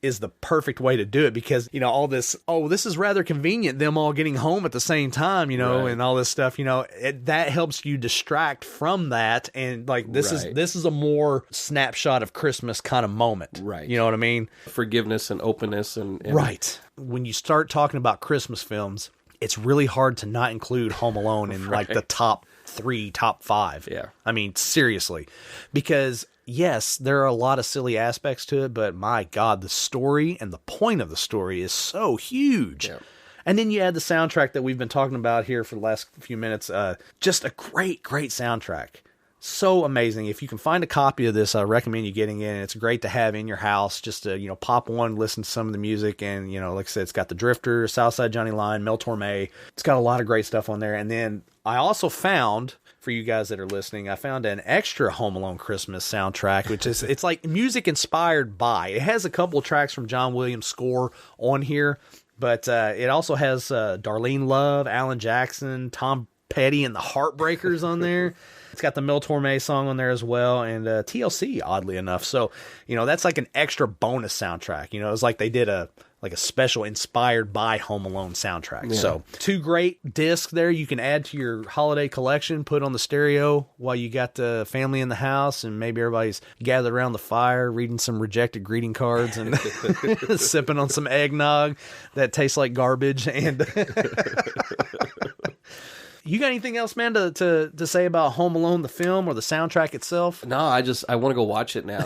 is the perfect way to do it because, you know, all this, this is rather convenient, them all getting home at the same time, you know, and all this stuff, you know, that helps you distract from that. And like, this is a more snapshot of Christmas kind of moment. Right. You know what I mean? Forgiveness and openness and right. When you start talking about Christmas films, it's really hard to not include Home Alone in like the top 3, top 5. Yeah. I mean, seriously, because yes, there are a lot of silly aspects to it, but my God, the story and the point of the story is so huge. Yeah. And then you add the soundtrack that we've been talking about here for the last few minutes. Just a great, great soundtrack. So amazing. If you can find a copy of this, I recommend you getting it. It's great to have in your house just to, you know, pop one, listen to some of the music. And, you know, like I said, it's got the Drifter, Southside Johnny Lyon, Mel Torme. It's got a lot of great stuff on there. And then I also found, for you guys that are listening, I found an extra Home Alone Christmas soundtrack, which is, it's like music inspired by. It has a couple of tracks from John Williams' score on here, but it also has Darlene Love, Alan Jackson, Tom Petty, and the Heartbreakers on there. It's got the Mel Torme song on there as well, and TLC, oddly enough. So, you know, that's like an extra bonus soundtrack. You know, it's like they did a special inspired by Home Alone soundtrack. Yeah. So 2 great discs there you can add to your holiday collection, put on the stereo while you got the family in the house and maybe everybody's gathered around the fire reading some rejected greeting cards and sipping on some eggnog that tastes like garbage. And you got anything else, man, to say about Home Alone, the film, or the soundtrack itself? No, I want to go watch it now.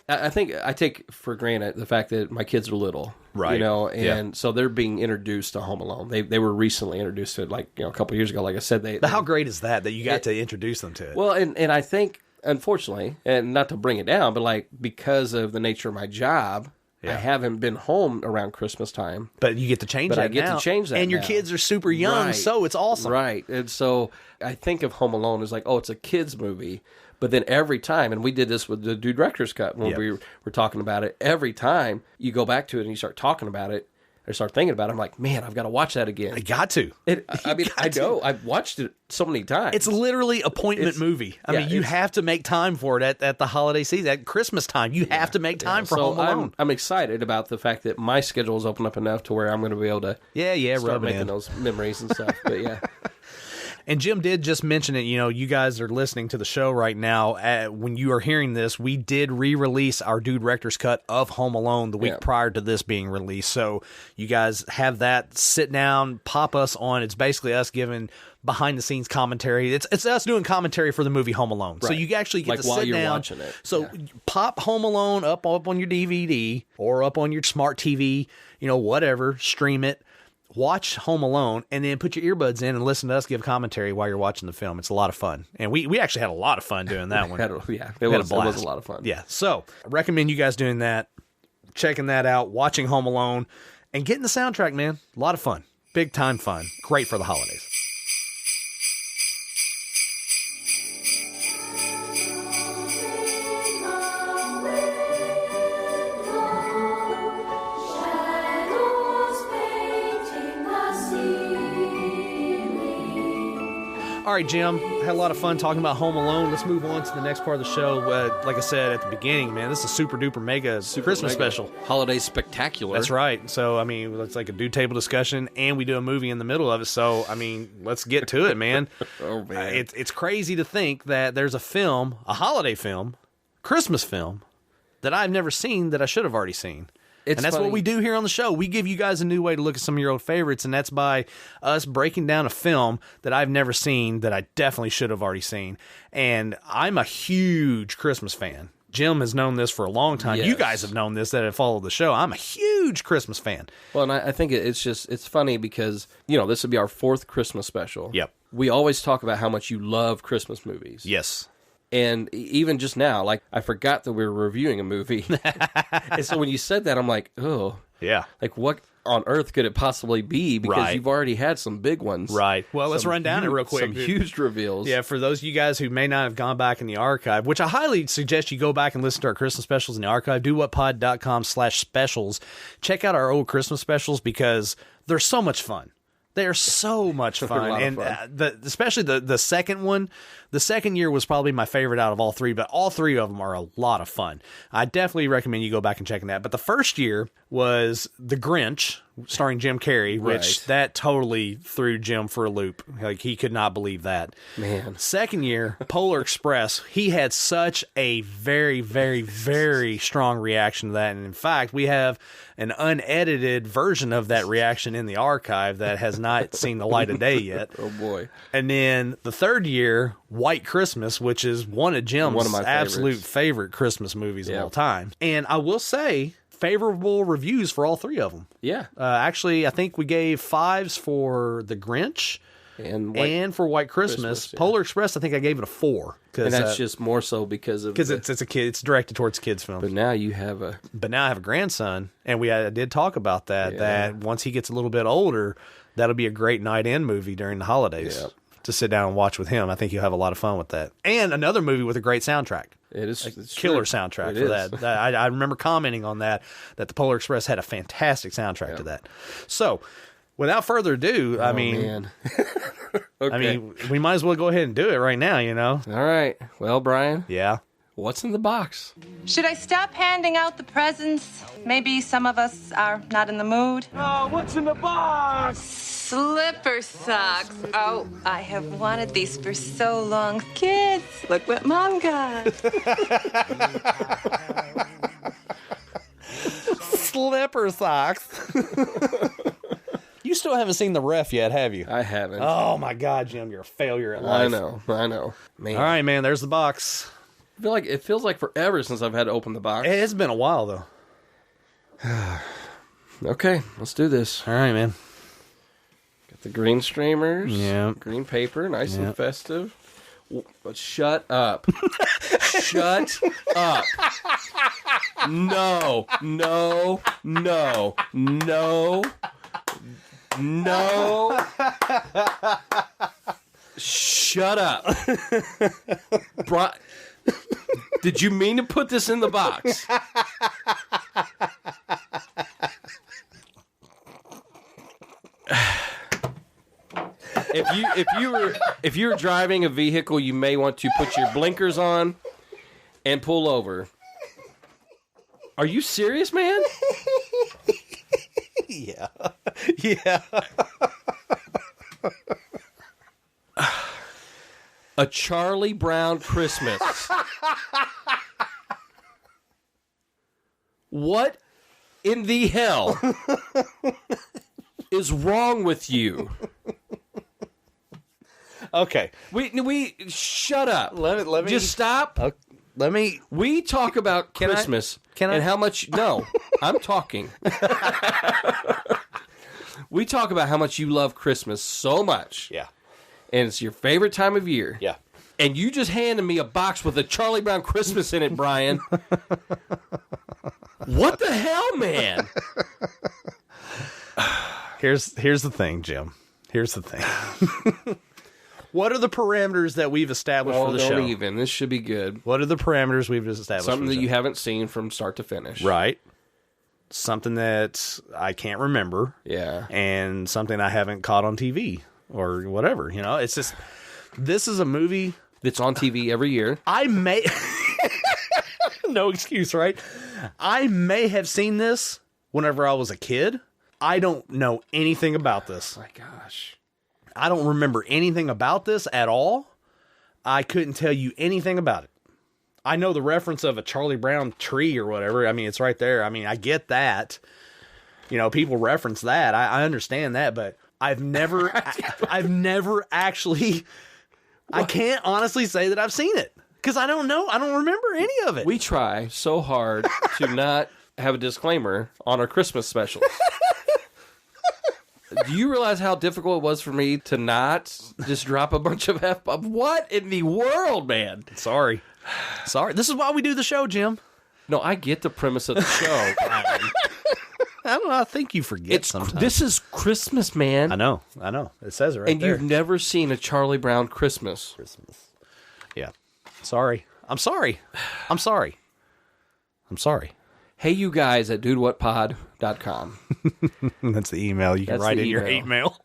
I think I take for granted the fact that my kids are little, right? You know, and so they're being introduced to Home Alone. They were recently introduced to it, like, you know, a couple years ago. Like I said, But how great is that you got to introduce them to it? Well, and I think, unfortunately, and not to bring it down, but like because of the nature of my job. Yeah. I haven't been home around Christmas time. But you get to change that now. I get to change that and your kids are super young, so it's awesome. Right. And so I think of Home Alone as like, oh, it's a kid's movie. But then every time, and we did this with the Director's Cut when we were talking about it, every time you go back to it and you start talking about it, or start thinking about it, I'm like, man, I've got to watch that again. I got to. I know. I've watched it so many times. It's literally appointment movie. I mean, you have to make time for it at the holiday season. At Christmas time, you have to make time for Home Alone. I'm excited about the fact that my schedule is open up enough to where I'm going to be able to start making those memories and stuff. But yeah. And Jim did just mention it. You know, you guys are listening to the show right now. When you are hearing this, we did re-release our Director's Cut of Home Alone the week prior to this being released. So you guys have that. Sit down, pop us on. It's basically us giving behind-the-scenes commentary. It's us doing commentary for the movie Home Alone. Right. So you actually get to sit down. Watching it. So pop Home Alone up on your DVD or up on your smart TV, you know, whatever, stream it. Watch Home Alone, and then put your earbuds in and listen to us give commentary while you're watching the film. It's a lot of fun. And we actually had a lot of fun doing that one. It was a lot of fun. Yeah, so I recommend you guys doing that, checking that out, watching Home Alone. And getting the soundtrack, man, a lot of fun. Big time fun. Great for the holidays. All right, Jim, had a lot of fun talking about Home Alone. Let's move on to the next part of the show. Like I said at the beginning, man, this is a super duper mega Christmas special. Holiday spectacular. That's right. So, I mean, it's like a DudeTable discussion, and we do a movie in the middle of it. So, I mean, let's get to it, man. Oh, man. It's crazy to think that there's a film, a holiday film, Christmas film, that I've never seen that I should have already seen. And that's funny. What we do here on the show. We give you guys a new way to look at some of your old favorites, and that's by us breaking down a film that I've never seen that I definitely should have already seen. And I'm a huge Christmas fan. Jim has known this for a long time. Yes. You guys have known this that have followed the show. I'm a huge Christmas fan. Well, and I think it's funny because, this would be our 4th Christmas special. Yep. We always talk about how much you love Christmas movies. Yes. And even just now, like, I forgot that we were reviewing a movie. And so when you said that, I'm like, oh. Yeah. Like, what on earth could it possibly be? Because right. You've already had some big ones. Right. Well, let's run down it real quick. Some huge reveals. Yeah, for those of you guys who may not have gone back in the archive, which I highly suggest you go back and listen to our Christmas specials in the archive, dowhatpod.com/specials. Check out our old Christmas specials because they're so much fun. They are so much fun, and especially the second one. The second year was probably my favorite out of all three, but all three of them are a lot of fun. I definitely recommend you go back and check that. But the first year was The Grinch, starring Jim Carrey, which that totally threw Jim for a loop. Like, he could not believe that. Man. Second year, Polar Express. He had such a very, very, very strong reaction to that. And in fact, we have an unedited version of that reaction in the archive that has not seen the light of day yet. Oh, boy. And then the third year, White Christmas, which is one of Jim's my absolute favorite Christmas movies of all time. And I will say, favorable reviews for all three of them. Yeah. Actually, I think we gave 5s for The Grinch and for White Christmas. Polar Express, I think I gave it a 4. And that's just more so because it's a kid. It's directed towards kids' films. But now you have now I have a grandson, and I did talk about that. Yeah. That once he gets a little bit older, that'll be a great night-in movie during the holidays. Yeah. To sit down and watch with him. I think you'll have a lot of fun with that. And another movie with a great soundtrack. It is a killer soundtrack for that. I remember commenting on that the Polar Express had a fantastic soundtrack to that. So, without further ado, man. Okay. I mean, we might as well go ahead and do it right now, All right. Well, Brian. Yeah. What's in the box? Should I stop handing out the presents? Maybe some of us are not in the mood. Oh, what's in the box? Slipper socks. Oh, I have wanted these for so long. Kids, look what Mom got. Slipper socks. You still haven't seen The Ref yet, have you? I haven't. Oh, my God, Jim, you're a failure at life. I know. Man. All right, man, there's the box. It feels like forever since I've had to open the box. It's been a while, though. Okay, let's do this. All right, man. Got the green streamers. Yeah. Green paper, nice and festive. But shut up. Shut up. No. Shut up. Did you mean to put this in the box? If you were driving a vehicle, you may want to put your blinkers on and pull over. Are you serious, man? Yeah. A Charlie Brown Christmas. What in the hell is wrong with you? Okay. We shut up. Let me just stop. We talk about Christmas and how much. No, I'm talking. We talk about how much you love Christmas so much. Yeah. And it's your favorite time of year. Yeah. And you just handed me a box with a Charlie Brown Christmas in it, Brian. What the hell, man? Here's the thing, Jim. Here's the thing. What are the parameters that we've established for the show? Don't even. This should be good. What are the parameters we've established? Something for the that show? you haven't seen from start to finish. Right. Something that I can't remember. Yeah. And something I haven't caught on TV or whatever. You know, it's just, this is a movie that's on TV every year. I may, no excuse, right? I may have seen this whenever I was a kid. I don't know anything about this. Oh my gosh. I don't remember anything about this at all. I couldn't tell you anything about it. I know the reference of a Charlie Brown tree or whatever. I mean, it's right there. I mean, I get that. You know, people reference that. I understand that, but I've never actually, I can't honestly say that I've seen it because I don't know. I don't remember any of it. We try so hard to not have a disclaimer on our Christmas specials. Do you realize how difficult it was for me to not just drop a bunch of F-bombs? What in the world, man? Sorry. This is why we do the show, Jim. No, I get the premise of the show. I don't know. I think you forget sometimes. This is Christmas, man. I know. It says it right and there. You've never seen a Charlie Brown Christmas. Yeah. Sorry. I'm sorry. Hey, you guys at DudeWhatPod.com. That's the email. You can write in your hate mail.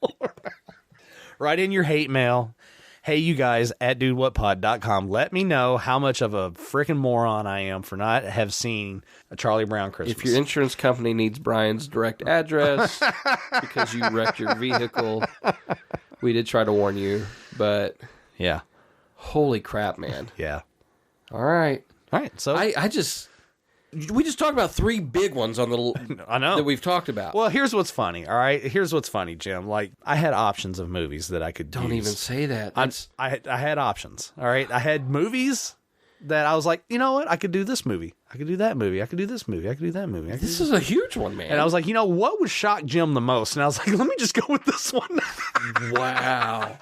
Write in your hate mail. Hey, you guys at DudeWhatPod.com. Let me know how much of a freaking moron I am for not have seen a Charlie Brown Christmas. If your insurance company needs Brian's direct address because you wrecked your vehicle, we did try to warn you, but yeah, holy crap, man. Yeah. All right. So we just talked about 3 big ones on the I know that we've talked about. Well, here's what's funny. All right, here's what's funny, Jim. Like I had options of movies that I could Don't use. even say that. I had options. All right, I had movies that I was like, you know what? I could do this movie. I could do that movie. I could do this movie. I could do that movie. This is a huge one, man. And I was like, you know what would shock Jim the most? And I was like, let me just go with this one. Wow.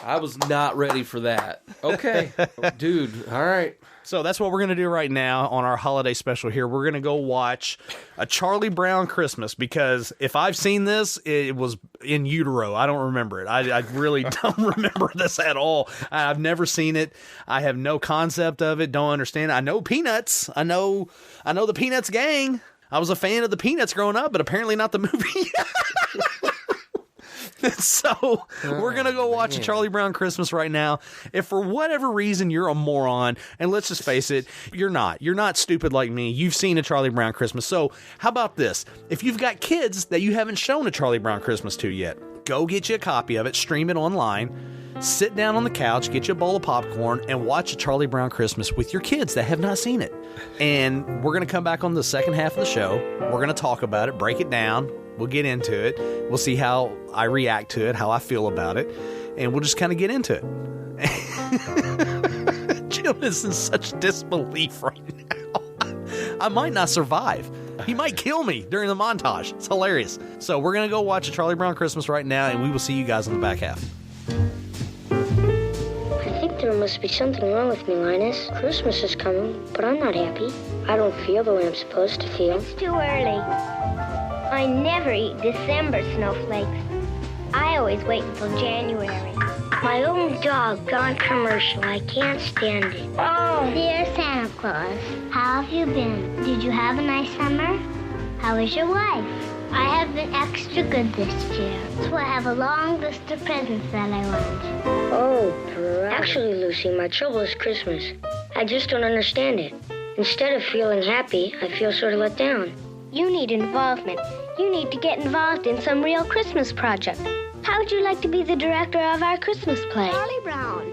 I was not ready for that. Okay, dude. All right. So that's what we're going to do right now on our holiday special here. We're going to go watch a Charlie Brown Christmas because if I've seen this, it was in utero. I don't remember it. I really don't remember this at all. I've never seen it. I have no concept of it. Don't understand it. I know Peanuts. I know the Peanuts gang. I was a fan of the Peanuts growing up, but apparently not the movie. So we're going to go watch a Charlie Brown Christmas right now. If for whatever reason you're a moron, and let's just face it, you're not stupid like me. You've seen a Charlie Brown Christmas. So how about this? If you've got kids that you haven't shown a Charlie Brown Christmas to yet, go get you a copy of it, stream it online, sit down on the couch, get you a bowl of popcorn, and watch a Charlie Brown Christmas with your kids that have not seen it. And we're going to come back on the second half of the show. We're going to talk about it, break it down. We'll get into it. We'll see how I react to it, how I feel about it, and we'll just kind of get into it. Jim is in such disbelief right now. I might not survive. He might kill me during the montage. It's hilarious. So we're going to go watch a Charlie Brown Christmas right now, and we will see you guys in the back half. I think there must be something wrong with me, Linus. Christmas is coming, but I'm not happy. I don't feel the way I'm supposed to feel. It's too early. I never eat December snowflakes. I always wait until January. My own dog gone commercial. I can't stand it. Oh, dear Santa Claus, how have you been? Did you have a nice summer? How is your wife? I have been extra good this year, so I have a long list of presents that I want. Oh, actually, Lucy, my trouble is Christmas. I just don't understand it. Instead of feeling happy, I feel sort of let down. You need involvement. You need to get involved in some real Christmas project. How would you like to be the director of our Christmas play? Charlie Brown,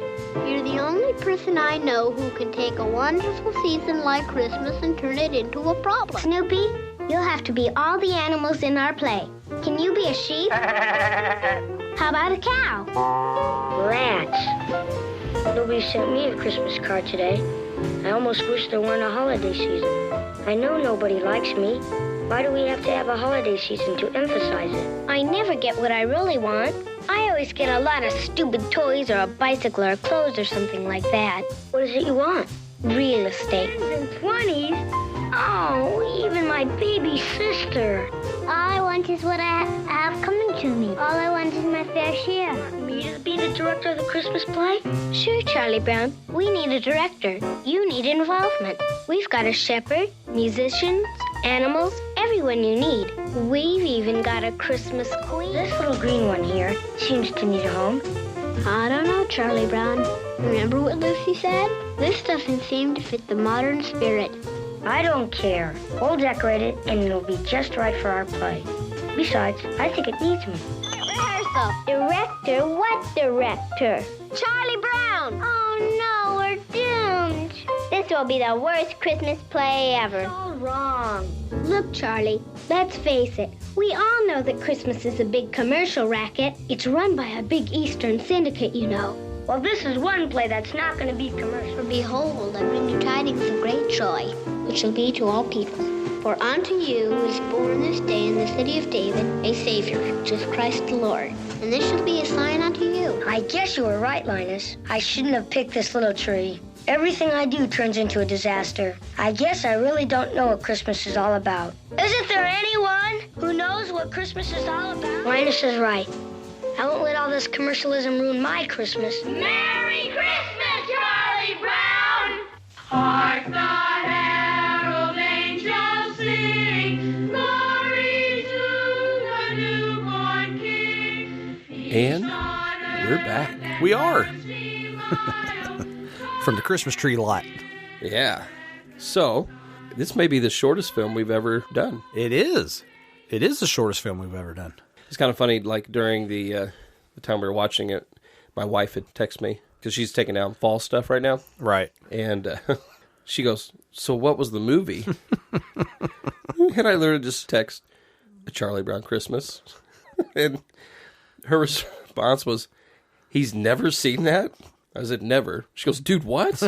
you're the only person I know who can take a wonderful season like Christmas and turn it into a problem. Snoopy, you'll have to be all the animals in our play. Can you be a sheep? How about a cow? Rats. Nobody sent me a Christmas card today. I almost wish there weren't a holiday season. I know nobody likes me. Why do we have to have a holiday season to emphasize it? I never get what I really want. I always get a lot of stupid toys or a bicycle or clothes or something like that. What is it you want? Real estate. And 20s? Oh, even my baby sister. All I want is what I have coming to me. All I want is my fair share. Me to be the director of the Christmas play? Sure, Charlie Brown. We need a director. You need involvement. We've got a shepherd, musicians, animals, everyone you need. We've even got a Christmas queen. This little green one here seems to need a home. I don't know, Charlie Brown. Remember what Lucy said? This doesn't seem to fit the modern spirit. I don't care. We'll decorate it, and it'll be just right for our play. Besides, I think it needs me. Rehearsal. Director? What director? Charlie Brown. Oh no, we're doomed. This will be the worst Christmas play ever. So wrong. Look, Charlie, let's face it. We all know that Christmas is a big commercial racket. It's run by a big Eastern syndicate, you know. Well, this is one play that's not going to be commercial. For behold, I bring you tidings of great joy, which shall be to all people. For unto you is born this day in the city of David a Savior, which is Christ the Lord. And this shall be a sign unto you. I guess you were right, Linus. I shouldn't have picked this little tree. Everything I do turns into a disaster. I guess I really don't know what Christmas is all about. Isn't there anyone who knows what Christmas is all about? Linus is right. I won't let all this commercialism ruin my Christmas. Merry Christmas, Charlie Brown! Hark the herald angels sing, glory to the newborn King. And we're back. We are. From the Christmas tree lot. Yeah. So, this may be the shortest film we've ever done. It is. It is the shortest film we've ever done. It's kind of funny, like during the time we were watching it, my wife had texted me, because she's taking down fall stuff right now. Right. And she goes, so what was the movie? And I literally just text, A Charlie Brown Christmas. And her response was, he's never seen that? I said, never. She goes, dude, what?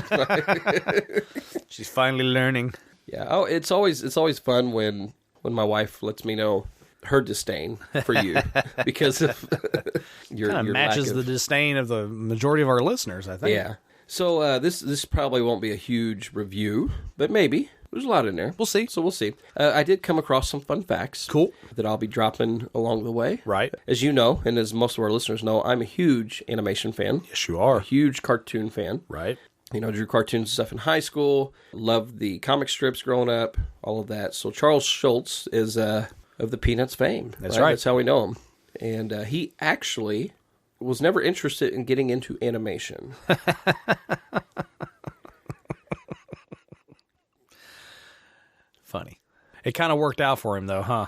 She's finally learning. Yeah. Oh, it's always fun when my wife lets me know her disdain for you because of your matches the disdain of the majority of our listeners, I think. Yeah. So this probably won't be a huge review, but maybe. There's a lot in there. We'll see. So we'll see. I did come across some fun facts. Cool. That I'll be dropping along the way. Right. As you know, and as most of our listeners know, I'm a huge animation fan. Yes, you are. A huge cartoon fan. Right. You know, drew cartoons and stuff in high school. Loved the comic strips growing up. All of that. So Charles Schulz is of the Peanuts fame. That's right. That's how we know him. And he actually was never interested in getting into animation. Funny. It kind of worked out for him, though, huh?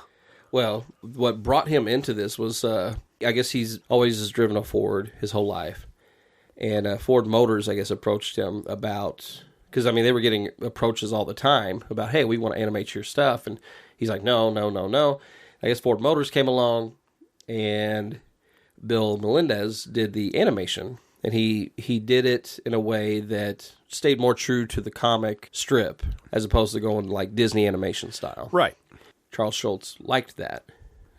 Well, what brought him into this was, I guess he's always driven a Ford his whole life. And Ford Motors, I guess, approached him about, because, I mean, they were getting approaches all the time about, hey, we want to animate your stuff. And he's like, no. I guess Ford Motors came along, and Bill Melendez did the animation. And he did it in a way that stayed more true to the comic strip as opposed to going like Disney animation style. Right. Charles Schulz liked that.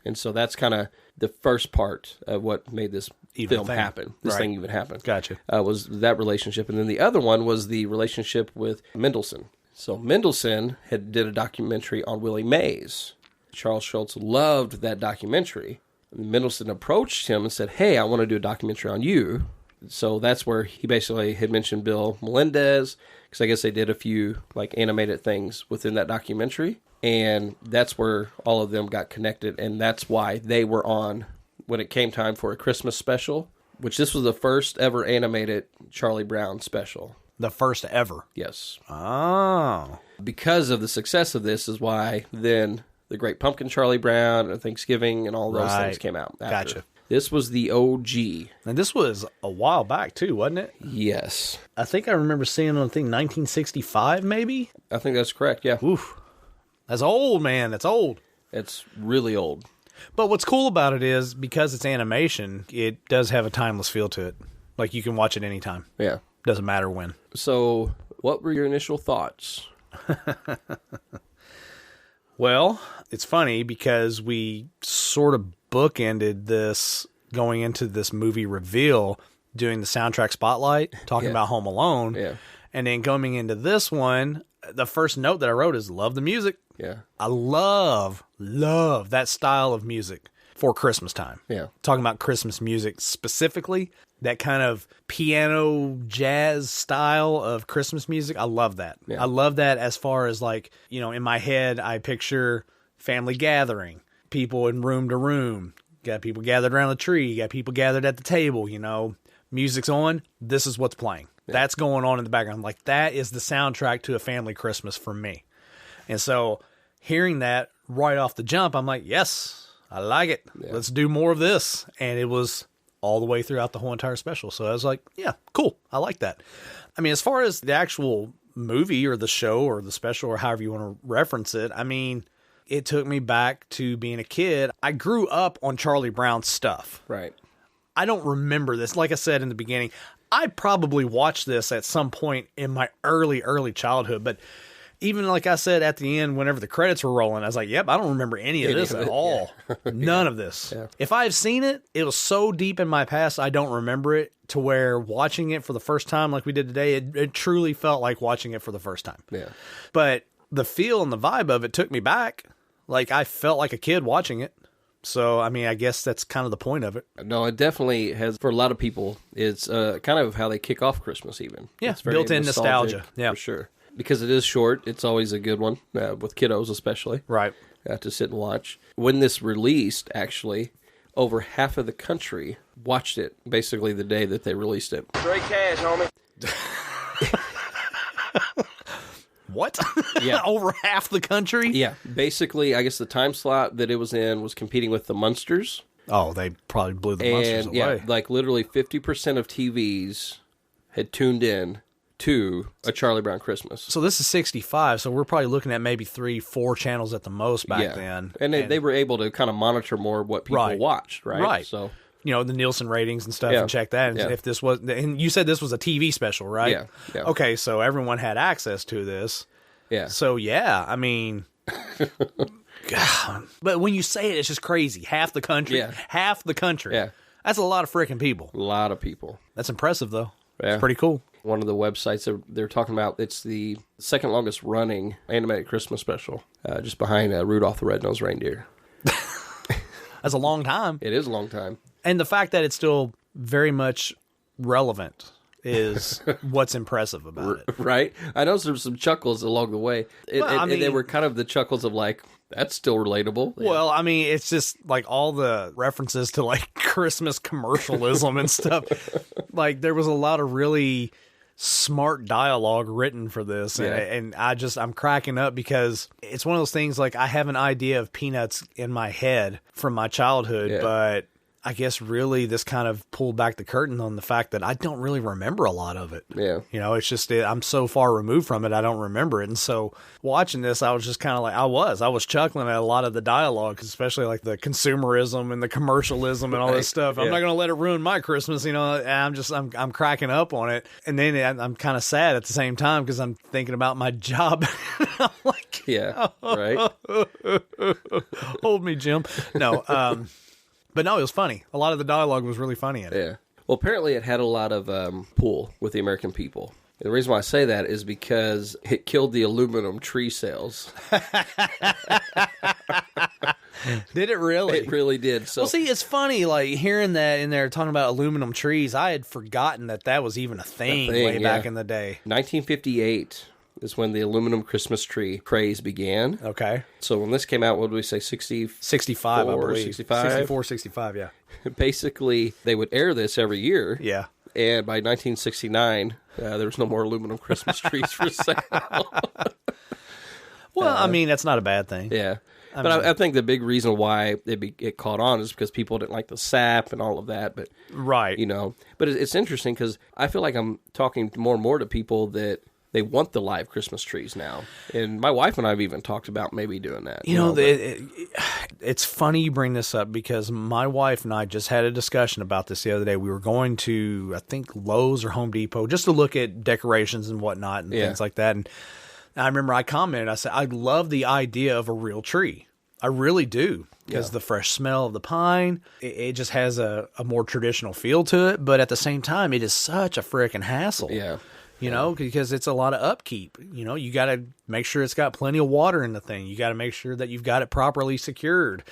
And so that's kind of the first part of what made this film happen. This thing even happen. Gotcha. Was that relationship. And then the other one was the relationship with Mendelsohn. So Mendelsohn did a documentary on Willie Mays. Charles Schulz loved that documentary. Mendelsohn approached him and said, hey, I want to do a documentary on you. So that's where he basically had mentioned Bill Melendez, because I guess they did a few like animated things within that documentary. And that's where all of them got connected. And that's why they were on when it came time for a Christmas special, which this was the first ever animated Charlie Brown special. The first ever? Yes. Oh. Because of the success of this is why then The Great Pumpkin Charlie Brown and Thanksgiving and all those things came out after. Gotcha. This was the OG. And this was a while back, too, wasn't it? Yes. I think I remember seeing it on, 1965, maybe? I think that's correct, yeah. Oof. That's old, man. That's old. It's really old. But what's cool about it is, because it's animation, it does have a timeless feel to it. Like, you can watch it anytime. Yeah. Doesn't matter when. So, what were your initial thoughts? Well, it's funny because we sort of bookended this going into this movie reveal, doing the soundtrack spotlight, talking about Home Alone. Yeah. And then coming into this one, the first note that I wrote is love the music. Yeah. I love that style of music for Christmas time. Yeah. Talking about Christmas music specifically, that kind of piano jazz style of Christmas music. I love that. Yeah. I love that as far as like, you know, in my head, I picture family gathering, people in room to room, got people gathered around the tree, got people gathered at the table, you know, music's on. This is what's playing. Yeah. That's going on in the background. Like that is the soundtrack to a family Christmas for me. And so hearing that right off the jump, I'm like, yes, I like it. Yeah. Let's do more of this. And it was all the way throughout the whole entire special. So I was like, yeah, cool. I like that. I mean, as far as the actual movie or the show or the special or however you want to reference it, I mean, it took me back to being a kid. I grew up on Charlie Brown stuff. Right. I don't remember this. Like I said in the beginning, I probably watched this at some point in my early childhood, but even like I said at the end, whenever the credits were rolling, I was like, yep, I don't remember any of this at all. Yeah. None of this. Yeah. If I've seen it, it was so deep in my past, I don't remember it, to where watching it for the first time like we did today, it truly felt like watching it for the first time. Yeah. But the feel and the vibe of it took me back. Like I felt like a kid watching it. So, I mean, I guess that's kind of the point of it. No, it definitely has, for a lot of people, it's kind of how they kick off Christmas even. Yeah, it's very built-in nostalgia. Yeah, for sure. Because it is short, it's always a good one, with kiddos especially. Right. To sit and watch. When this released, actually, over half of the country watched it basically the day that they released it. Straight cash, homie. What? Yeah. Over half the country? Yeah. Basically, I guess the time slot that it was in was competing with the Munsters. Oh, they probably blew the Munsters away. Yeah, like literally 50% of TVs had tuned in to A Charlie Brown Christmas. So this is 65, so we're probably looking at maybe 3-4 channels at the most back then. And they were able to kind of monitor more what people watched, right? Right. So, you know, the Nielsen ratings and stuff, and check that. And if this was, and you said this was a TV special, right? Yeah. Yeah. Okay, so everyone had access to this. Yeah. So yeah, I mean, God. But when you say it, it's just crazy. Half the country. Yeah. Half the country. Yeah. That's a lot of freaking people. A lot of people. That's impressive, though. Yeah. It's pretty cool. One of the websites they're talking about, it's the second longest running animated Christmas special, just behind Rudolph the Red-Nosed Reindeer. That's a long time. It is a long time. And the fact that it's still very much relevant is what's impressive about it. Right? I know there were some chuckles along the way. And they were kind of the chuckles of like, that's still relatable. Well, I mean, it's just like all the references to like Christmas commercialism and stuff. Like there was a lot of really smart dialogue written for this. And I'm cracking up because it's one of those things like I have an idea of Peanuts in my head from my childhood, but I guess really this kind of pulled back the curtain on the fact that I don't really remember a lot of it. Yeah. You know, it's just, I'm so far removed from it, I don't remember it. And so watching this, I was just kind of like, I was chuckling at a lot of the dialogue, especially like the consumerism and the commercialism and all this stuff. I'm not going to let it ruin my Christmas, you know, and I'm cracking up on it. And then I'm kind of sad at the same time because I'm thinking about my job. I'm like, right. Hold me, Jim. No, but no, it was funny. A lot of the dialogue was really funny in it. Yeah. Well, apparently it had a lot of pull with the American people. The reason why I say that is because it killed the aluminum tree sales. Did it really? It really did. So, well, see, it's funny, like, hearing that in there talking about aluminum trees. I had forgotten that was even a thing way back in the day. 1958 is when the aluminum Christmas tree craze began. Okay. So when this came out, what did we say, 65, I believe. 65? 64, 65, yeah. Basically, they would air this every year. Yeah. And by 1969, there was no more aluminum Christmas trees for sale. Well, I mean, that's not a bad thing. Yeah. I think the big reason why it caught on is because people didn't like the sap and all of that. But right. You know, but it's interesting because I feel like I'm talking more and more to people that they want the live Christmas trees now. And my wife and I have even talked about maybe doing that. You know, it's funny you bring this up because my wife and I just had a discussion about this the other day. We were going to, I think, Lowe's or Home Depot just to look at decorations and whatnot and things like that. And I remember I commented, I said, I love the idea of a real tree. I really do. Because the fresh smell of the pine, it just has a more traditional feel to it. But at the same time, it is such a freaking hassle. Yeah. you know, because it's a lot of upkeep. You know, you got to make sure it's got plenty of water in the thing. You got to make sure that you've got it properly secured.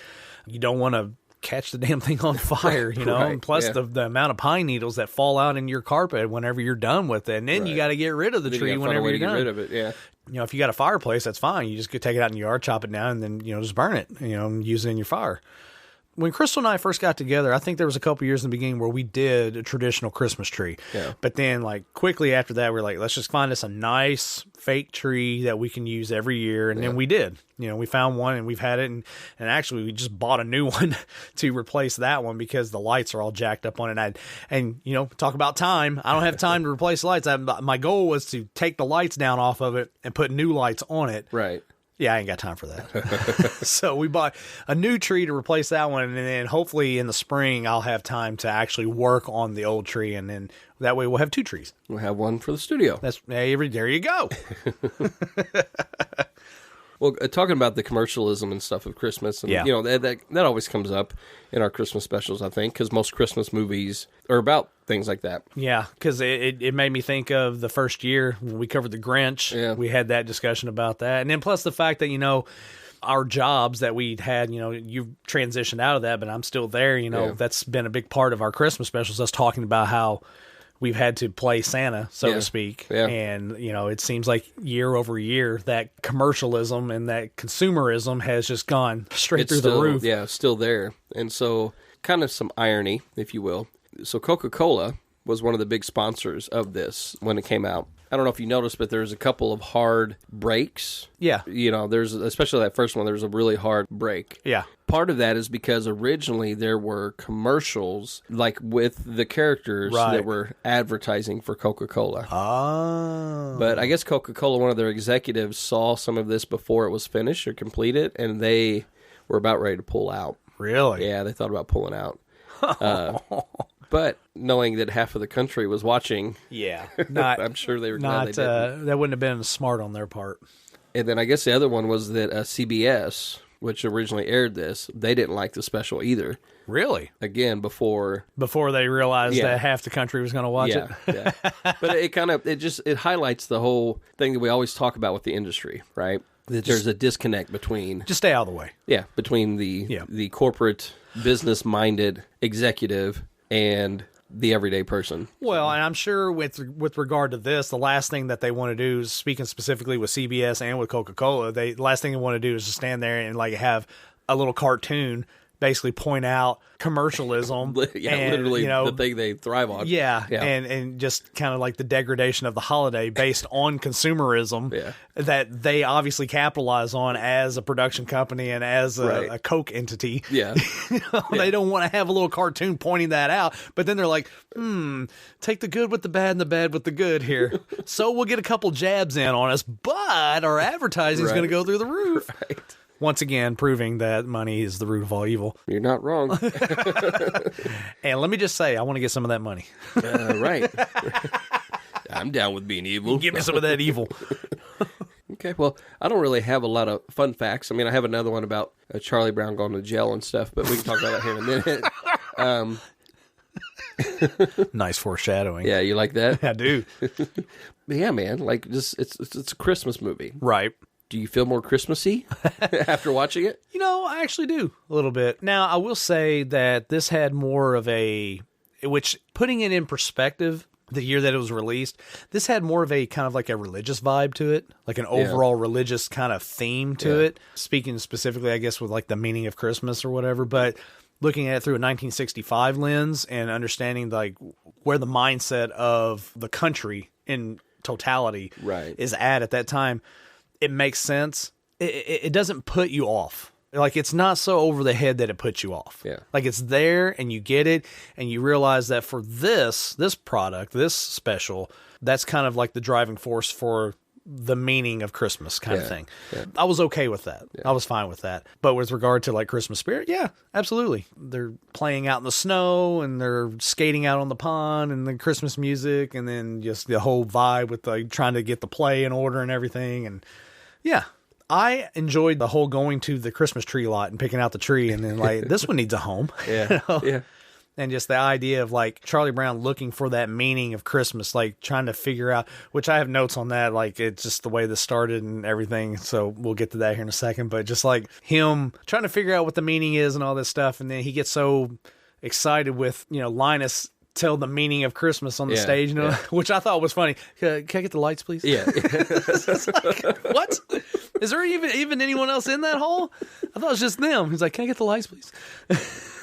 You don't want to catch the damn thing on fire, you know, Right, and plus yeah. the amount of pine needles that fall out in your carpet whenever you're done with it. And then you got to get rid of the Then you tree gotta find a whenever way you're to get done. rid of it, yeah. You know, if you got a fireplace, that's fine. You just could take it out in your yard, chop it down, and then, you know, just burn it, you know, and use it in your fire. When Crystal and I first got together, I think there was a couple years in the beginning where we did a traditional Christmas tree. Yeah. But then, like, quickly after that, we were like, let's just find us a nice fake tree that we can use every year. And then we did. You know, we found one and we've had it. And actually, we just bought a new one to replace that one because the lights are all jacked up on it. And you know, talk about time. I don't have time to replace lights. My goal was to take the lights down off of it and put new lights on it. Right. Yeah, I ain't got time for that. So we bought a new tree to replace that one, and then hopefully in the spring I'll have time to actually work on the old tree, and then that way we'll have two trees. We'll have one for the studio. There you go. Well, talking about the commercialism and stuff of Christmas, and you know, that always comes up in our Christmas specials, I think, because most Christmas movies are about things like that. Yeah, because it made me think of the first year when we covered the Grinch. Yeah. We had that discussion about that. And then plus the fact that, you know, our jobs that we'd had, you know, you've transitioned out of that, but I'm still there, you know, Yeah. that's been a big part of our Christmas specials, us talking about how we've had to play Santa, so to speak. Yeah. And, you know, it seems like year over year that commercialism and that consumerism has just gone straight through the roof. Yeah, still there. And so kind of some irony, if you will. So Coca-Cola was one of the big sponsors of this when it came out. I don't know if you noticed, but there's a couple of hard breaks. Yeah. You know, there's, especially that first one, there's a really hard break. Yeah. Part of that is because originally there were commercials, like with the characters that were advertising for Coca-Cola. Oh. But I guess Coca-Cola, one of their executives, saw some of this before it was finished or completed, and they were about ready to pull out. Really? Yeah, they thought about pulling out. But knowing that half of the country was watching, I'm sure they were glad they didn't. That wouldn't have been smart on their part. And then I guess the other one was that CBS, which originally aired this, they didn't like the special either. Really? Again, before they realized that half the country was going to watch it. Yeah. But it highlights the whole thing that we always talk about with the industry, right? That there's a disconnect between... Just stay out of the way. Yeah, between the corporate, business-minded executive and the everyday person. Well, and I'm sure with regard to this, the last thing that they want to do is, speaking specifically with CBS and with Coca-Cola, the last thing they want to do is just stand there and like have a little cartoon basically point out commercialism. And, literally, you know, the thing they thrive on. Yeah. And just kind of like the degradation of the holiday based on consumerism that they obviously capitalize on as a production company and as a Coke entity. Yeah. They don't want to have a little cartoon pointing that out, but then they're like, take the good with the bad and the bad with the good here. So we'll get a couple jabs in on us, but our advertising is going to go through the roof. Right. Once again, proving that money is the root of all evil. You're not wrong. And let me just say, I want to get some of that money. Right. I'm down with being evil. Give me some of that evil. Okay, well, I don't really have a lot of fun facts. I mean, I have another one about Charlie Brown going to jail and stuff, but we can talk about that here in a minute. Nice foreshadowing. Yeah, you like that? I do. Yeah, man. Like, just it's a Christmas movie. Right. Do you feel more Christmassy after watching it? You know, I actually do a little bit. Now, I will say that this had more of which putting it in perspective, the year that it was released, this had more of a kind of like a religious vibe to it, like an overall religious kind of theme to it. Speaking specifically, I guess, with like the meaning of Christmas or whatever, but looking at it through a 1965 lens and understanding like where the mindset of the country in totality is at that time, it makes sense. It doesn't put you off. Like, it's not so over the head that it puts you off. Yeah. Like, it's there and you get it and you realize that for this product, this special, that's kind of like the driving force for the meaning of Christmas kind of thing. Yeah. I was okay with that. Yeah. I was fine with that. But with regard to like Christmas spirit, yeah, absolutely. They're playing out in the snow and they're skating out on the pond and the Christmas music and then just the whole vibe with like trying to get the play in order and everything. And yeah, I enjoyed the whole going to the Christmas tree lot and picking out the tree and then like, this one needs a home. Yeah. You know? Yeah. And just the idea of like Charlie Brown looking for that meaning of Christmas, like trying to figure out, which I have notes on that, like it's just the way this started and everything. So we'll get to that here in a second. But just like him trying to figure out what the meaning is and all this stuff. And then he gets so excited with, Linus tell the meaning of Christmas on the stage, which I thought was funny. Can I get the lights, please? Yeah. Like, what? Is there even anyone else in that hall? I thought it was just them. He's like, can I get the lights, please?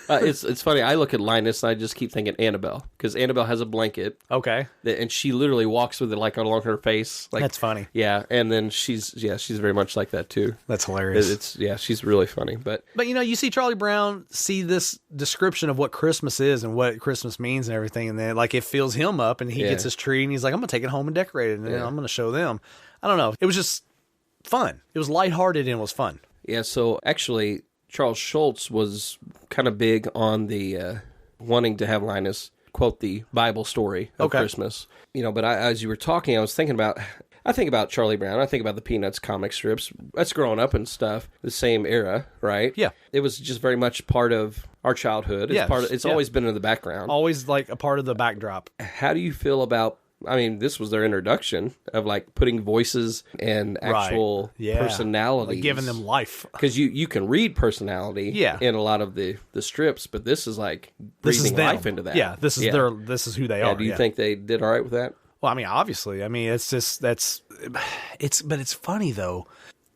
It's funny. I look at Linus and I just keep thinking Annabelle, because Annabelle has a blanket. Okay. And she literally walks with it like along her face. Like, that's funny. Yeah. And then she's very much like that too. That's hilarious. She's really funny. But you see Charlie Brown see this description of what Christmas is and what Christmas means and everything. And then like it fills him up and he gets his tree and he's like, I'm going to take it home and decorate it. And then I'm going to show them. I don't know. It was just fun. It was lighthearted and it was fun. Yeah. So actually, Charles Schulz was kind of big on the wanting to have Linus quote the Bible story of Christmas. But as you were talking, I think about Charlie Brown. I think about the Peanuts comic strips. That's growing up and stuff, the same era, right? Yeah. It was just very much part of our childhood. It's always been in the background. Always like a part of the backdrop. How do you feel about, this was their introduction of like putting voices and actual personalities. Like giving them life. Because you can read personality in a lot of the strips, but this is like breathing life into that. Yeah, this is who they are. Do you think they did all right with that? Well, obviously. It's just, but it's funny though.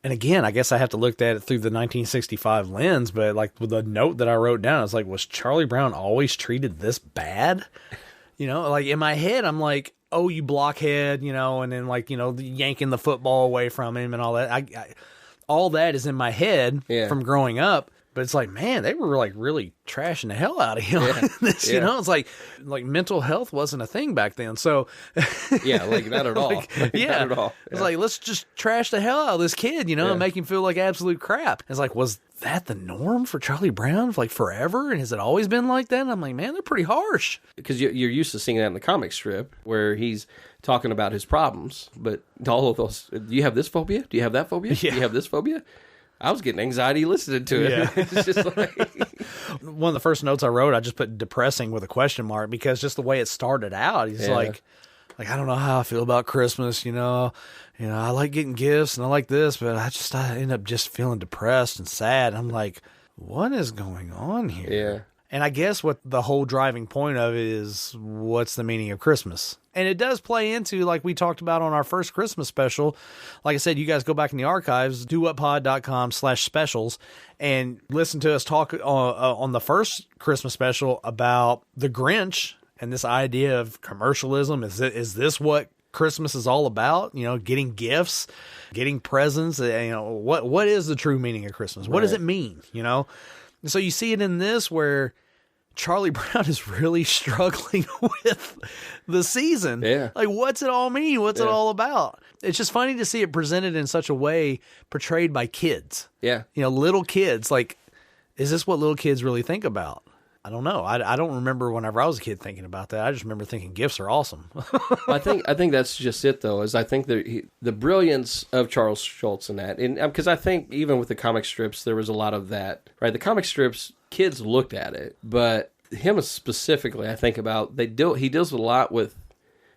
And again, I guess I have to look at it through the 1965 lens, but like with the note that I wrote down, it's like, was Charlie Brown always treated this bad? Like in my head, I'm like, oh, you blockhead, and then like, yanking the football away from him and all that. All that is in my head from growing up. But it's like, man, they were like really trashing the hell out of him. It's like mental health wasn't a thing back then. So like not at all. Not at all. It's like, let's just trash the hell out of this kid, and make him feel like absolute crap. It's like, was that the norm for Charlie Brown like forever? And has it always been like that? And I'm like, man, they're pretty harsh. Because you're used to seeing that in the comic strip where he's talking about his problems. But all of those, do you have this phobia? Do you have that phobia? Yeah. Do you have this phobia? I was getting anxiety listening to it. Yeah. It's just like... One of the first notes I wrote, I just put depressing with a question mark because just the way it started out, he's like, I don't know how I feel about Christmas, I like getting gifts and I like this, but I end up just feeling depressed and sad. I'm like, what is going on here? Yeah. And I guess what the whole driving point of it is, what's the meaning of Christmas? And it does play into, like we talked about on our first Christmas special. Like I said, you guys go back in the archives, dowhatpod.com/specials, and listen to us talk on the first Christmas special about the Grinch and this idea of commercialism. Is this what Christmas is all about? Getting gifts, getting presents. What is the true meaning of Christmas? What does it mean? So you see it in this where Charlie Brown is really struggling with the season. Yeah. Like, what's it all mean? What's it all about? It's just funny to see it presented in such a way, portrayed by kids. Yeah. Little kids. Like, is this what little kids really think about? I don't know. I don't remember whenever I was a kid thinking about that. I just remember thinking gifts are awesome. I think that's just it, though, is I think the brilliance of Charles Schulz in that. And because I think even with the comic strips, there was a lot of that, right? The comic strips, kids looked at it, but him specifically, I think about, he deals with a lot with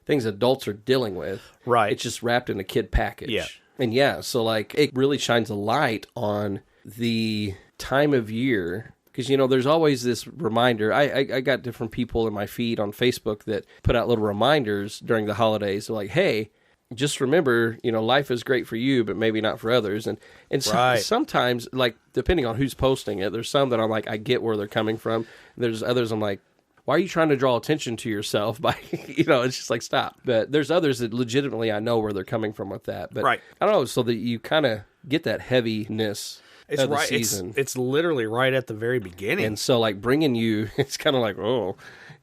things adults are dealing with. Right. It's just wrapped in a kid package. Yeah. And so like it really shines a light on the time of year. Because, there's always this reminder. I got different people in my feed on Facebook that put out little reminders during the holidays. They're like, hey, just remember, life is great for you, but maybe not for others. And sometimes, like, depending on who's posting it, there's some that I'm like, I get where they're coming from. There's others I'm like, why are you trying to draw attention to yourself by, it's just like, stop. But there's others that legitimately I know where they're coming from with that. But I don't know, so that you kind of get that heaviness. It's right. Season. It's literally right at the very beginning. And so, like, bringing you, it's kind of like,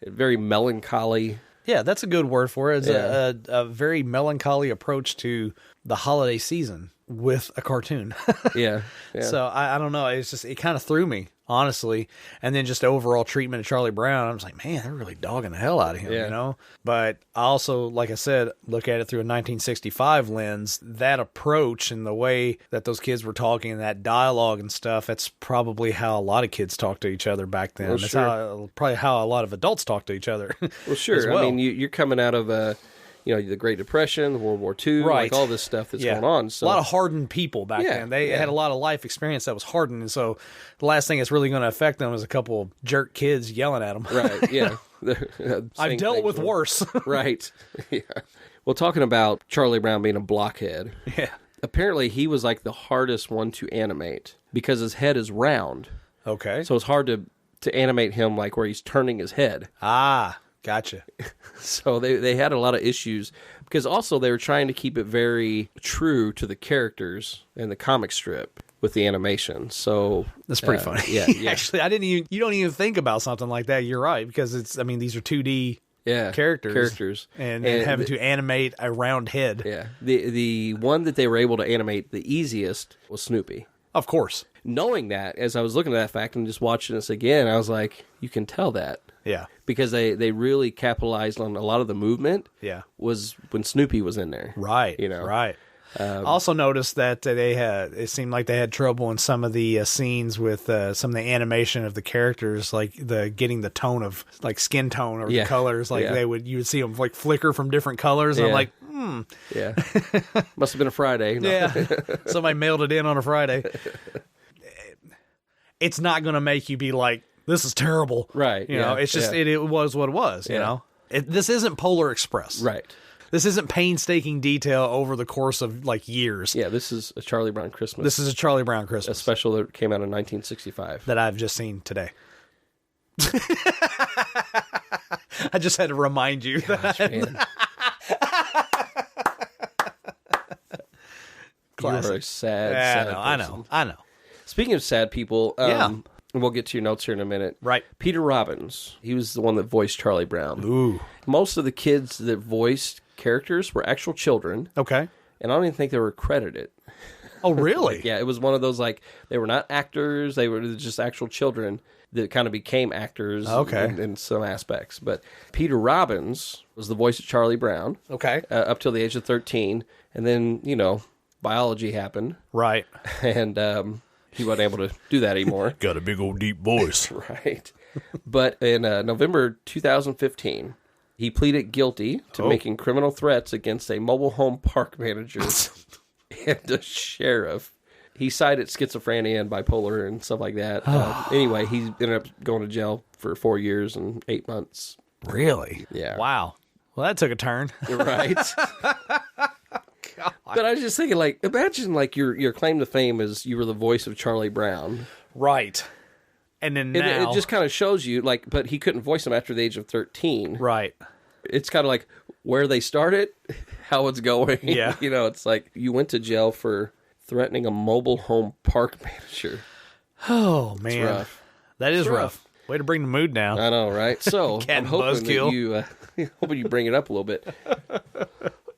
very melancholy. Yeah, that's a good word for it. It's a very melancholy approach to the holiday season with a cartoon. Yeah. So I don't know. It's just, it kind of threw me honestly. And then just the overall treatment of Charlie Brown, I was like, man, they're really dogging the hell out of him, you know? But I also, like I said, look at it through a 1965 lens. That approach and the way that those kids were talking and that dialogue and stuff, that's probably how a lot of kids talk to each other back then. Well, That's sure. probably how a lot of adults talk to each other. Well, sure. as well. I mean, you're coming out of the Great Depression, World War II, Right. like all this stuff that's going on. So a lot of hardened people back then. They had a lot of life experience that was hardened, and so the last thing that's really going to affect them is a couple of jerk kids yelling at them. Right, yeah. I've dealt with worse. Right. Yeah. Well, talking about Charlie Brown being a blockhead. Yeah. Apparently, he was like the hardest one to animate because his head is round. Okay. So it's hard to animate him like where he's turning his head. Ah, gotcha. So they had a lot of issues because also they were trying to keep it very true to the characters in the comic strip with the animation. So that's pretty funny. Yeah. Actually, you don't even think about something like that. You're right, because these are 2D characters. And having to animate a round head. Yeah. The one that they were able to animate the easiest was Snoopy. Of course. Knowing that, as I was looking at that fact and just watching this again, I was like, you can tell that. Yeah. Because they really capitalized on a lot of the movement. Yeah. Was when Snoopy was in there. Right. You know. Right. Also noticed that it seemed like they had trouble in some of the scenes with some of the animation of the characters, like getting the tone of like skin tone or the colors. Like you would see them like flicker from different colors. And I'm like, Yeah. Must have been a Friday. No. Yeah. Somebody mailed it in on a Friday. It's not going to make you be like, this is terrible. Right. You know, it's just, it was what it was, you know? This isn't Polar Express. Right. This isn't painstaking detail over the course of like years. Yeah, this is a Charlie Brown Christmas. This is a Charlie Brown Christmas. A special that came out in 1965. That I've just seen today. I just had to remind you. Gosh, man. You are a sad person. I know. Speaking of sad people, we'll get to your notes here in a minute. Right. Peter Robbins, he was the one that voiced Charlie Brown. Ooh. Most of the kids that voiced characters were actual children. Okay. And I don't even think they were credited. Oh, really? Yeah, it was one of those, like, they were not actors, they were just actual children that kind of became actors in some aspects. But Peter Robbins was the voice of Charlie Brown. Okay. Up till the age of 13. And then, biology happened. Right. And he wasn't able to do that anymore. Got a big old deep voice. Right. But in November 2015, he pleaded guilty to making criminal threats against a mobile home park manager and a sheriff. He cited schizophrenia and bipolar and stuff like that. Anyway, he ended up going to jail for 4 years and 8 months. Really? Yeah. Wow. Well, that took a turn. Right. But I was just thinking, like, imagine, like, your claim to fame is you were the voice of Charlie Brown. Right. And then now... It just kind of shows you, like, but he couldn't voice him after the age of 13. Right. It's kind of like where they started, how it's going. Yeah. It's like you went to jail for threatening a mobile home park manager. Oh, man. It's rough. That is rough. Way to bring the mood down. I know, right? So I'm hoping that you bring it up a little bit.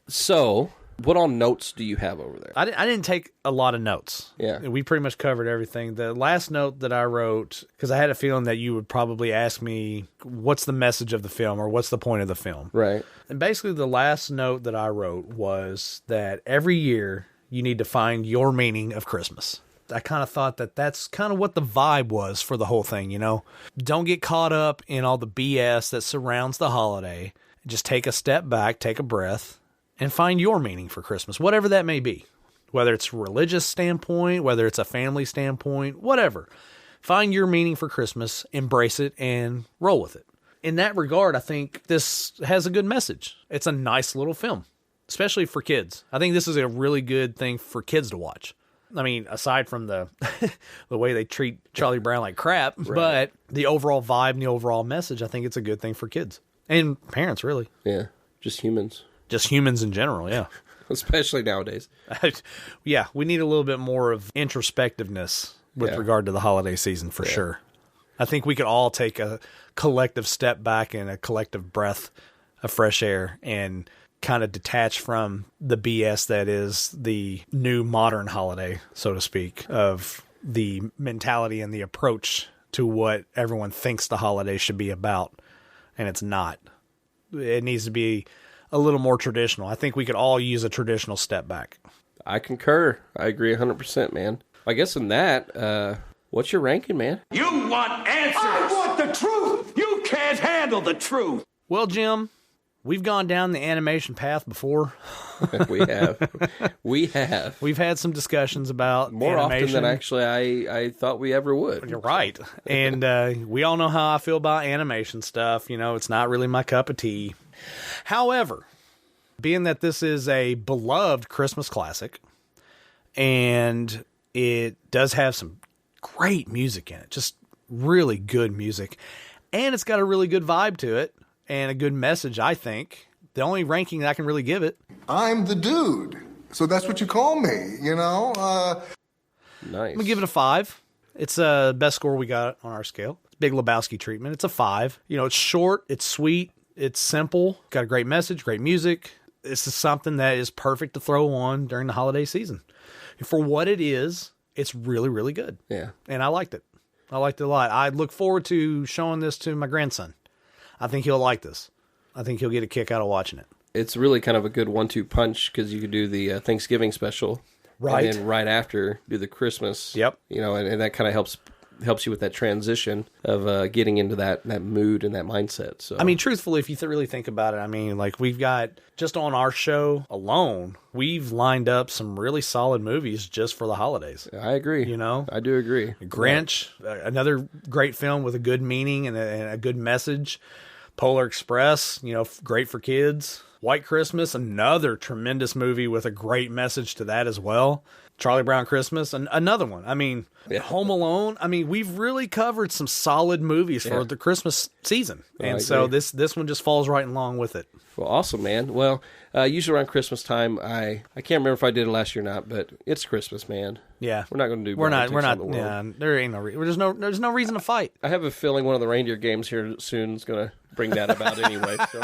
So... what all notes do you have over there? I didn't take a lot of notes. Yeah. We pretty much covered everything. The last note that I wrote, because I had a feeling that you would probably ask me, what's the message of the film or what's the point of the film? Right. And basically the last note that I wrote was that every year you need to find your meaning of Christmas. I kind of thought that that's kind of what the vibe was for the whole thing, Don't get caught up in all the BS that surrounds the holiday. Just take a step back, take a breath, and find your meaning for Christmas, whatever that may be. Whether it's a religious standpoint, whether it's a family standpoint, whatever. Find your meaning for Christmas, embrace it, and roll with it. In that regard, I think this has a good message. It's a nice little film, especially for kids. I think this is a really good thing for kids to watch. I mean, aside from the the way they treat Charlie Brown like crap, but the overall vibe and the overall message, I think it's a good thing for kids. And parents, really. Yeah, just humans. Just humans in general, yeah. Especially nowadays. Yeah, we need a little bit more of introspectiveness with regard to the holiday season, for sure. I think we could all take a collective step back and a collective breath of fresh air and kind of detach from the BS that is the new modern holiday, so to speak, of the mentality and the approach to what everyone thinks the holiday should be about, and it's not. It needs to be a little more traditional. I think we could all use a traditional step back. I concur. I agree 100%, man. I guess in that, what's your ranking, man? You want answers! I want the truth! You can't handle the truth! Well, Jim, we've gone down the animation path before. We have. We have. We've had some discussions about more animation. often than actually I thought we ever would. You're right. And we all know how I feel about animation stuff. You know, it's not really my cup of tea. However, being that this is a beloved Christmas classic, and it does have some great music in it, just really good music, and it's got a really good vibe to it and a good message, I think. The only ranking that I can really give it, I'm the dude, so that's what you call me, you know? Nice. I'm gonna give it a 5. It's the best score we got on our scale. It's Big Lebowski treatment. It's a 5. You know, it's short, it's sweet, it's simple, got a great message, great music. This is something that is perfect to throw on during the holiday season. For what it is, it's really, really good. Yeah. And I liked it. I liked it a lot. I look forward to showing this to my grandson. I think he'll like this. I think he'll get a kick out of watching it. It's really kind of a good 1-2 punch because you could do the Thanksgiving special. Right. And then right after, do the Christmas. Yep. You know, and that kind of helps you with that transition of getting into that mood and that mindset. So I mean, truthfully, if you really think about it, I mean, like we've got, just on our show alone, we've lined up some really solid movies just for the holidays. I agree. You know? I do agree. Grinch, another great film with a good meaning and a good message. Polar Express, you know, great for kids. White Christmas, another tremendous movie with a great message to that as well. Charlie Brown Christmas, another one. I mean, Home Alone. I mean, we've really covered some solid movies for the Christmas season. And so this one just falls right along with it. Well, awesome, man. Well, usually around Christmas time, I can't remember if I did it last year or not, but it's Christmas, man. Yeah. We're not going to do We're not, the yeah, there ain't no there's no reason to fight. I have a feeling one of the reindeer games here soon is going to bring that about anyway. So.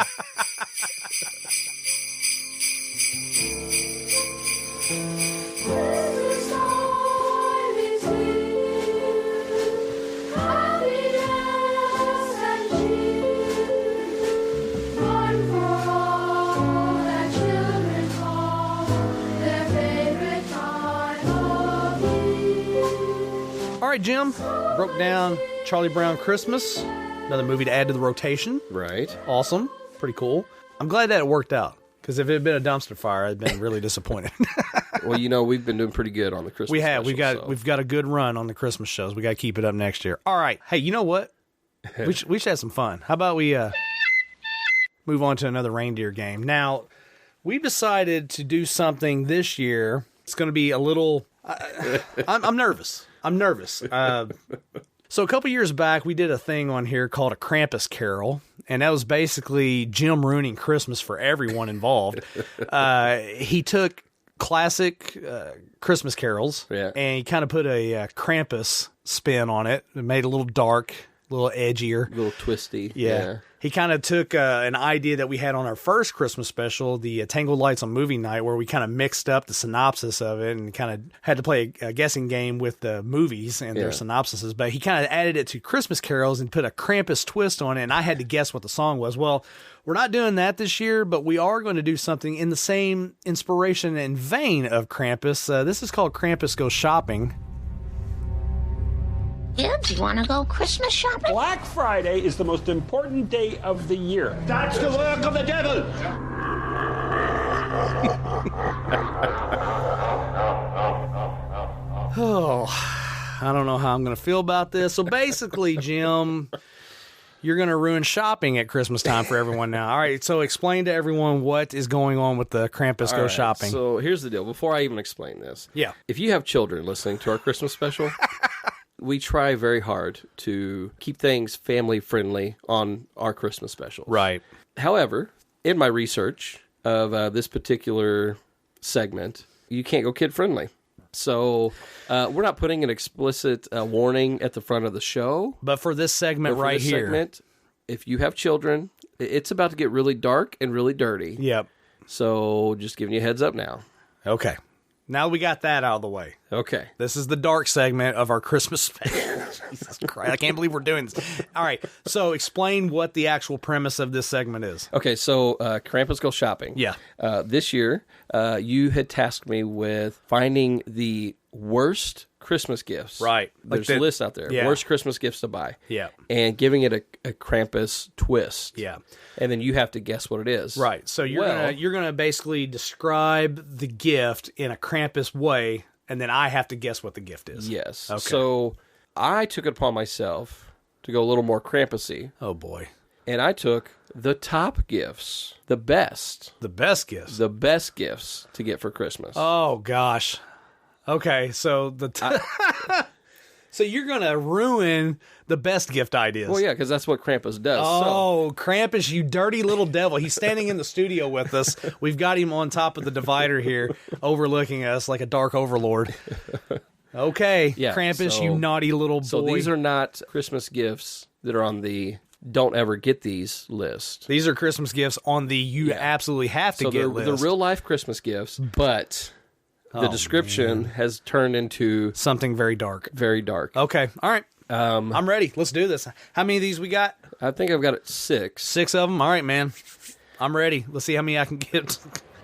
All right, Jim, broke down Charlie Brown Christmas, another movie to add to the rotation. Right. Awesome. Pretty cool. I'm glad that it worked out, because if it had been a dumpster fire, I'd been really disappointed. Well, you know, we've been doing pretty good on the Christmas special, special, we've got a good run on the Christmas shows. We got to keep it up next year. All right. Hey, you know what? we should have some fun. How about we move on to another reindeer game? Now, we've decided to do something this year. It's going to be a little... I'm nervous. So a couple years back, we did a thing on here called a Krampus Carol, and that was basically Jim ruining Christmas for everyone involved. He took classic Christmas carols, and he kind of put a Krampus spin on it. It made it a little dark, a little edgier. A little twisty. Yeah. He kind of took an idea that we had on our first Christmas special, the Tangled Lights on Movie Night, where we kind of mixed up the synopsis of it and kind of had to play a guessing game with the movies and their synopsises. But he kind of added it to Christmas carols and put a Krampus twist on it, and I had to guess what the song was. Well, we're not doing that this year, but we are going to do something in the same inspiration and vein of Krampus. This is called Krampus Goes Shopping. Kids, you want to go Christmas shopping? Black Friday is the most important day of the year. That's the work of the devil! Oh, I don't know how I'm going to feel about this. So basically, Jim, you're going to ruin shopping at Christmas time for everyone now. All right, so explain to everyone what is going on with the Krampus Go Shopping. So here's the deal. Before I even explain this, if you have children listening to our Christmas special, we try very hard to keep things family friendly on our Christmas special. Right. However, in my research of this particular segment, you can't go kid friendly. So we're not putting an explicit warning at the front of the show. But for this segment right here, if you have children, it's about to get really dark and really dirty. Yep. So just giving you a heads up now. Okay. Now we got that out of the way. Okay. This is the dark segment of our Christmas special. Jesus Christ, I can't believe we're doing this. All right, so explain what the actual premise of this segment is. Okay, so Krampus Go Shopping. Yeah. This year, you had tasked me with finding the worst Christmas gifts. Right. There's a list out there. Yeah. Worst Christmas gifts to buy. Yeah. And giving it a Krampus twist. Yeah. And then you have to guess what it is. Right. So you're gonna basically describe the gift in a Krampus way, and then I have to guess what the gift is. Yes. Okay. So I took it upon myself to go a little more Krampus-y. Oh boy. And I took the top gifts, the best gifts to get for Christmas. Oh gosh. Okay, so so you're gonna ruin the best gift ideas. Well, yeah, because that's what Krampus does. Oh, Krampus, you dirty little devil! He's standing in the studio with us. We've got him on top of the divider here, overlooking us like a dark overlord. Okay, Yeah, Krampus, you naughty little boy. So these are not Christmas gifts that are on the don't ever get these list. These are Christmas gifts on the you absolutely have to get list. They're real life Christmas gifts, but the description has turned into something very dark. Very dark. Okay, all right. I'm ready. Let's do this. How many of these we got? I think I've got 6. 6 of them? All right, man. I'm ready. Let's see how many I can get.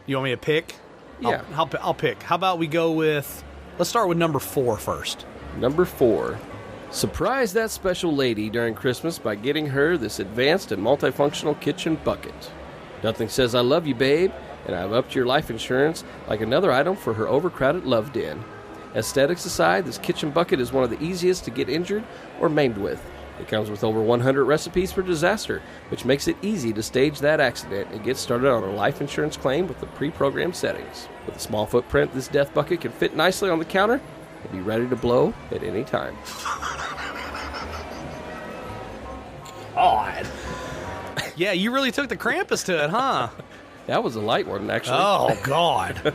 You want me to pick? Yeah. I'll pick. How about we go with... Let's start with number 4 first. Number 4. Surprise that special lady during Christmas by getting her this advanced and multifunctional kitchen bucket. Nothing says I love you, babe, and I've upped your life insurance like another item for her overcrowded love den. Aesthetics aside, this kitchen bucket is one of the easiest to get injured or maimed with. It comes with over 100 recipes for disaster, which makes it easy to stage that accident and get started on a life insurance claim with the pre-programmed settings. With a small footprint, this death bucket can fit nicely on the counter and be ready to blow at any time. God. Yeah, you really took the Krampus to it, huh? That was a light one, actually. Oh, God.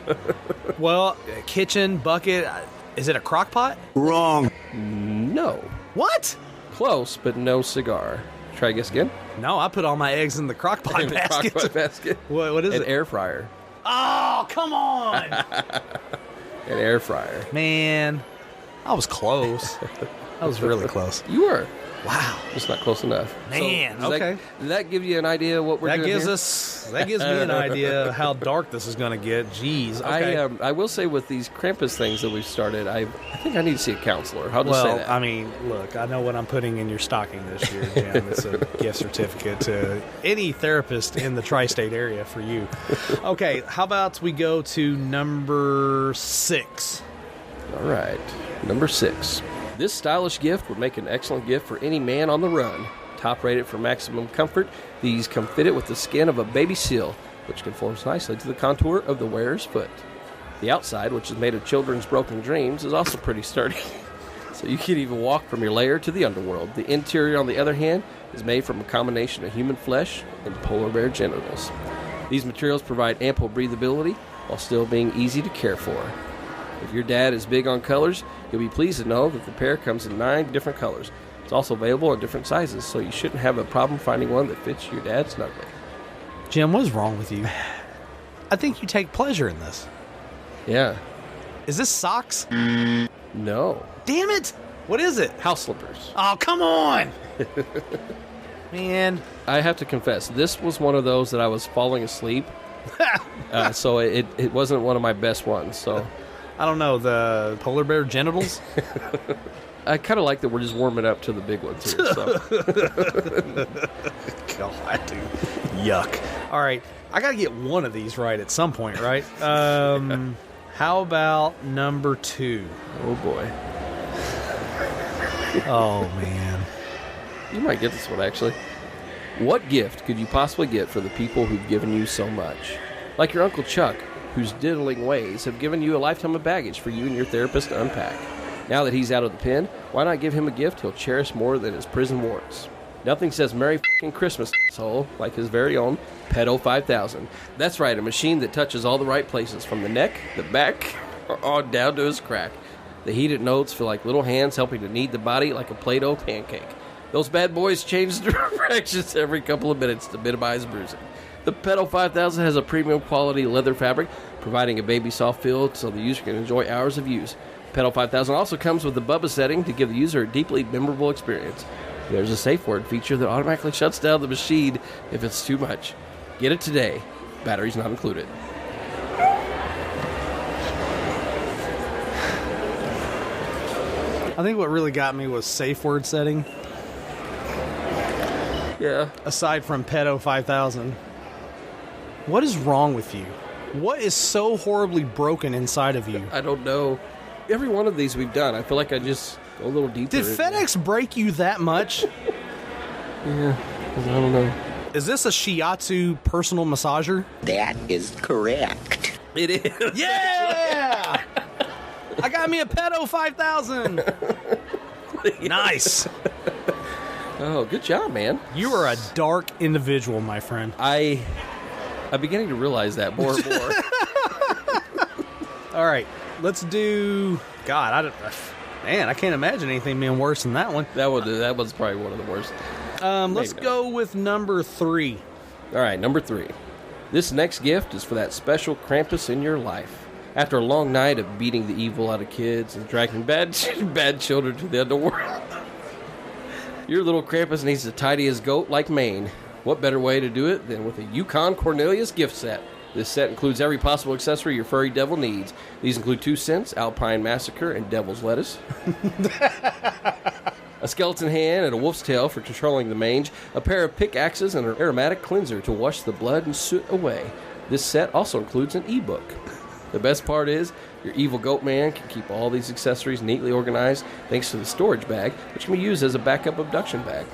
Well, kitchen, bucket, is it a crock pot? Wrong. No. What? Close, but no cigar. Try guess again? No, I put all my eggs in the crock pot In the basket. crock pot basket. What is An it? air fryer. Oh, come on. An air fryer. Man, I was close. I was really close. You were. Wow. Just not close enough. Man, So, okay. Does that give you an idea of what we're That doing gives here? that gives me an idea of how dark this is going to get. Jeez. Okay. I will say with these Krampus things that we've started, I think I need to see a counselor. I'll just say that. I mean, look, I know what I'm putting in your stocking this year, Jim. It's a gift certificate to any therapist in the tri-state area for you. Okay, how about we go to number 6? All right. Number 6. This stylish gift would make an excellent gift for any man on the run. Top rated for maximum comfort, these come fitted with the skin of a baby seal, which conforms nicely to the contour of the wearer's foot. The outside, which is made of children's broken dreams, is also pretty sturdy. So you can even walk from your lair to the underworld. The interior, on the other hand, is made from a combination of human flesh and polar bear genitals. These materials provide ample breathability while still being easy to care for. If your dad is big on colors, you'll be pleased to know that the pair comes in 9 different colors. It's also available in different sizes, so you shouldn't have a problem finding one that fits your dad snugly. Jim, what is wrong with you? I think you take pleasure in this. Yeah. Is this socks? No. Damn it! What is it? House slippers. Oh, come on! Man. I have to confess, this was one of those that I was falling asleep. So it wasn't one of my best ones, so... I don't know, the polar bear genitals? I kind of like that we're just warming up to the big ones here. So. God, dude. Yuck. All right, I got to get one of these right at some point, right? How about number 2? Oh, boy. Oh, man. You might get this one, actually. What gift could you possibly get for the people who've given you so much? Like your Uncle Chuck, whose diddling ways have given you a lifetime of baggage for you and your therapist to unpack. Now that he's out of the pen, why not give him a gift he'll cherish more than his prison warrants? Nothing says Merry f***ing Christmas, asshole, like his very own Pedo 5000. That's right, a machine that touches all the right places, from the neck, the back, on down to his crack. The heated notes feel like little hands helping to knead the body like a Play-Doh pancake. Those bad boys change directions every couple of minutes to minimize bruising. The Pedo 5000 has a premium quality leather fabric, providing a baby soft feel so the user can enjoy hours of use. Pedal 5000 also comes with the Bubba setting to give the user a deeply memorable experience. There's a safe word feature that automatically shuts down the machine if it's too much. Get it today. Batteries not included. I think what really got me was safe word setting. Yeah. Aside from Pedo 5000. What is wrong with you? What is so horribly broken inside of you? I don't know. Every one of these we've done, I feel like I just go a little deeper. Did FedEx break you that much? Yeah, I don't know. Is this a shiatsu personal massager? That is correct. It is. Yeah! I got me a Pedo 5000. Nice. Oh, good job, man. You are a dark individual, my friend. I'm beginning to realize that more and more. All right, let's do... God, I can't imagine anything being worse than that one. That was probably one of the worst. Let's go with number 3. All right, number 3. This next gift is for that special Krampus in your life. After a long night of beating the evil out of kids and dragging bad children to the underworld, your little Krampus needs to tidy his goat like Maine. What better way to do it than with a Yukon Cornelius gift set? This set includes every possible accessory your furry devil needs. These include 2 cents, Alpine Massacre, and Devil's Lettuce. A skeleton hand and a wolf's tail for controlling the mange. A pair of pickaxes and an aromatic cleanser to wash the blood and soot away. This set also includes an ebook. The best part is, your evil goat man can keep all these accessories neatly organized thanks to the storage bag, which can be used as a backup abduction bag.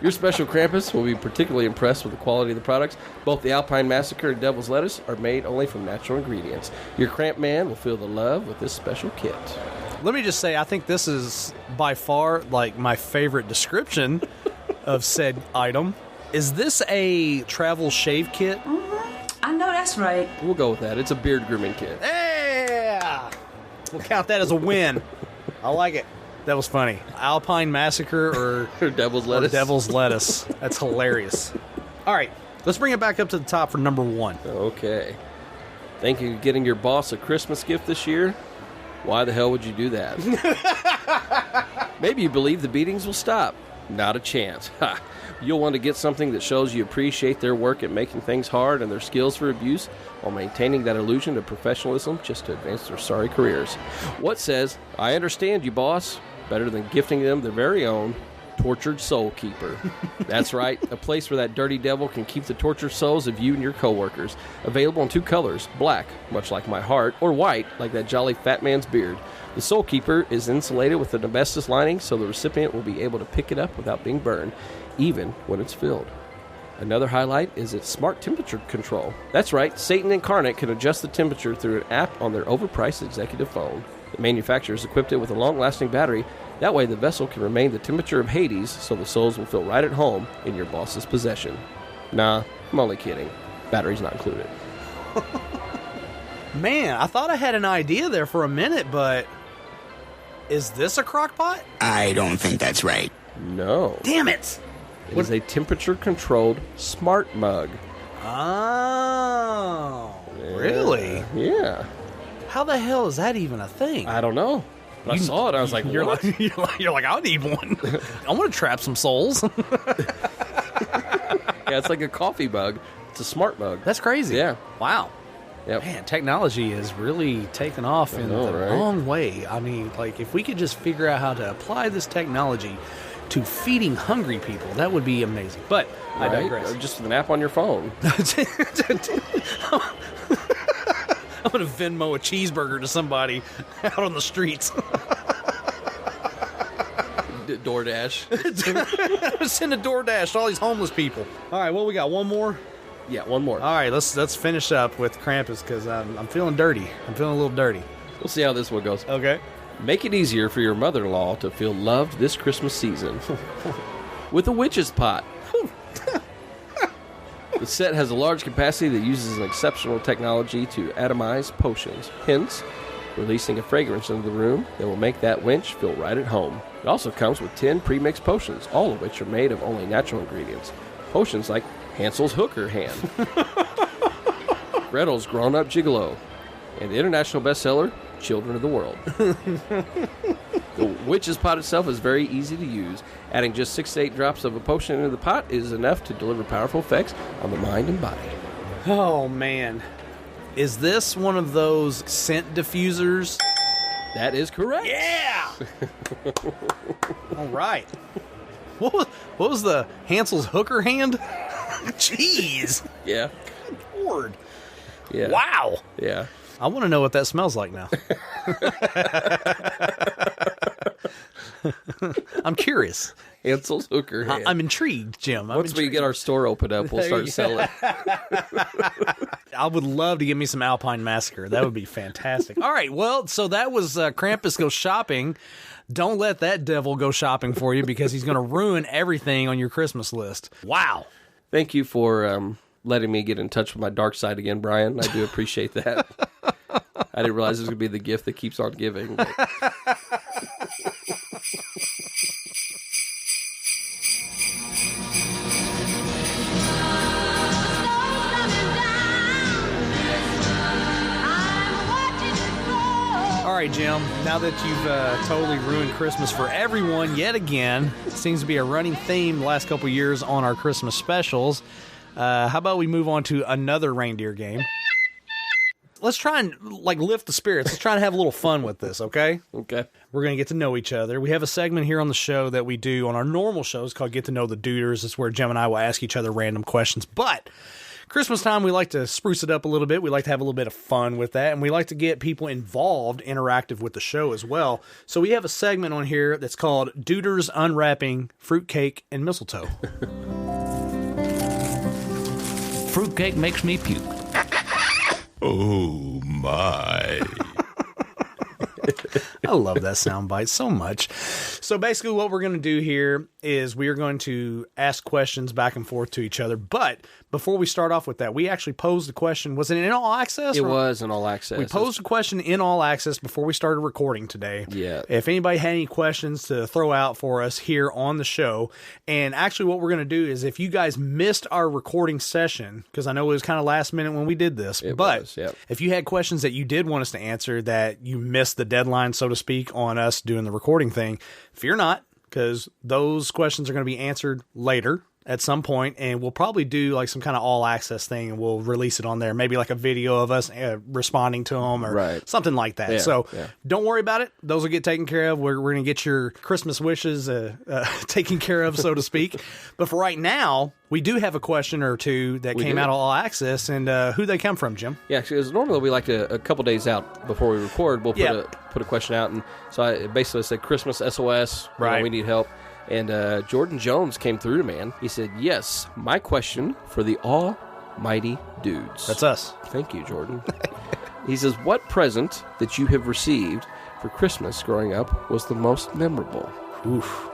Your special Krampus will be particularly impressed with the quality of the products. Both the Alpine Massacre and Devil's Lettuce are made only from natural ingredients. Your Cramp Man will feel the love with this special kit. Let me just say, I think this is by far like my favorite description of said item. Is this a travel shave kit? I know that's right. We'll go with that. It's a beard grooming kit. Yeah! We'll count that as a win. I like it. That was funny. Alpine Massacre or Devil's Lettuce. Devil's Lettuce. That's hilarious. All right, let's bring it back up to the top for number 1. Okay. Thinking of getting your boss a Christmas gift this year? Why the hell would you do that? Maybe you believe the beatings will stop. Not a chance. Ha! You'll want to get something that shows you appreciate their work at making things hard and their skills for abuse while maintaining that illusion of professionalism just to advance their sorry careers. What says, I understand you, boss, better than gifting them their very own tortured soul keeper. That's right, a place where that dirty devil can keep the tortured souls of you and your coworkers. Available in 2 colors, black, much like my heart, or white, like that jolly fat man's beard. The Soul Keeper is insulated with an asbestos lining so the recipient will be able to pick it up without being burned, even when it's filled. Another highlight is its smart temperature control. That's right, Satan Incarnate can adjust the temperature through an app on their overpriced executive phone. The manufacturers equipped it with a long-lasting battery. That way the vessel can remain the temperature of Hades so the souls will feel right at home in your boss's possession. Nah, I'm only kidding. Batteries not included. Man, I thought I had an idea there for a minute, but is this a crock pot? I don't think that's right. No. Damn it! It is a temperature-controlled smart mug. Oh, Yeah. really? Yeah. How the hell is that even a thing? I don't know. But I saw it, I was like, you're what? You're like, I need one. I want to trap some souls. Yeah, it's like a coffee mug. It's a smart mug. That's crazy. Yeah. Wow. Yep. Man, technology is really taken off in the wrong way. I mean, like, if we could just figure out how to apply this technology to feeding hungry people, that would be amazing. But I digress. Or just an app on your phone. I'm going to Venmo a cheeseburger to somebody out on the streets. DoorDash. Send a DoorDash to all these homeless people. All right, well, we got one more. Yeah, one more. All right, let's finish up with Krampus because I'm feeling dirty. I'm feeling a little dirty. We'll see how this one goes. Okay. Make it easier for your mother-in-law to feel loved this Christmas season with a witch's pot. The set has a large capacity that uses an exceptional technology to atomize potions, hence releasing a fragrance into the room that will make that wench feel right at home. It also comes with 10 pre-mixed potions, all of which are made of only natural ingredients. Potions like Hansel's hooker hand, Gretel's grown-up gigolo, and the international bestseller, Children of the World. The witch's pot itself is very easy to use. Adding just 6 to 8 drops of a potion into the pot is enough to deliver powerful effects on the mind and body. Oh, man. Is this one of those scent diffusers? That is correct. Yeah! All right. What was the Hansel's hooker hand? Jeez. Yeah. Good Lord. Yeah. Wow. Yeah. I want to know what that smells like now. I'm curious. Hansel's hooker hand. I'm intrigued, Jim. Once we get our store opened up, we'll start selling. I would love to get me some Alpine Massacre. That would be fantastic. All right, well, so that was Krampus Goes Shopping. Don't let that devil go shopping for you because he's going to ruin everything on your Christmas list. Wow. Thank you for letting me get in touch with my dark side again, Brian. I do appreciate that. I didn't realize it was going to be the gift that keeps on giving. But... All right, Jim, now that you've totally ruined Christmas for everyone yet again, it seems to be a running theme the last couple years on our Christmas specials. How about we move on to another reindeer game? Let's try and lift the spirits. Let's try and have a little fun with this, okay? Okay. We're going to get to know each other. We have a segment here on the show that we do on our normal shows called Get to Know the Duders. It's where Jim and I will ask each other random questions. But Christmas time, we like to spruce it up a little bit. We like to have a little bit of fun with that. And we like to get people involved, interactive with the show as well. So we have a segment on here that's called Duders Unwrapping Fruitcake and Mistletoe. Fruitcake makes me puke. Oh, my. I love that soundbite so much. So basically what we're going to do here is we are going to ask questions back and forth to each other. But before we start off with that, we actually posed a question. Was it in all access? It was in all access. We posed a question in all access before we started recording today. Yeah. If anybody had any questions to throw out for us here on the show, and actually what we're going to do is if you guys missed our recording session, because I know it was kind of last minute when we did this, if you had questions that you did want us to answer that you missed the deadline, so to speak, on us doing the recording thing, fear not, because those questions are going to be answered later at some point, and we'll probably do some kind of all access thing, and we'll release it on there, maybe like a video of us responding to them or something like that. Yeah, so don't worry about it. Those will get taken care of. We're going to get your Christmas wishes taken care of, so to speak. But for right now, we do have a question or two that came out of all access, and who they come from, Jim? Yeah, because normally we like to, a couple days out before we record, we'll put a question out, and so I basically said Christmas SOS, we need help. And Jordan Jones came through to man. He said, yes, my question for the almighty dudes. That's us. Thank you, Jordan. He says, what present that you have received for Christmas growing up was the most memorable? Oof.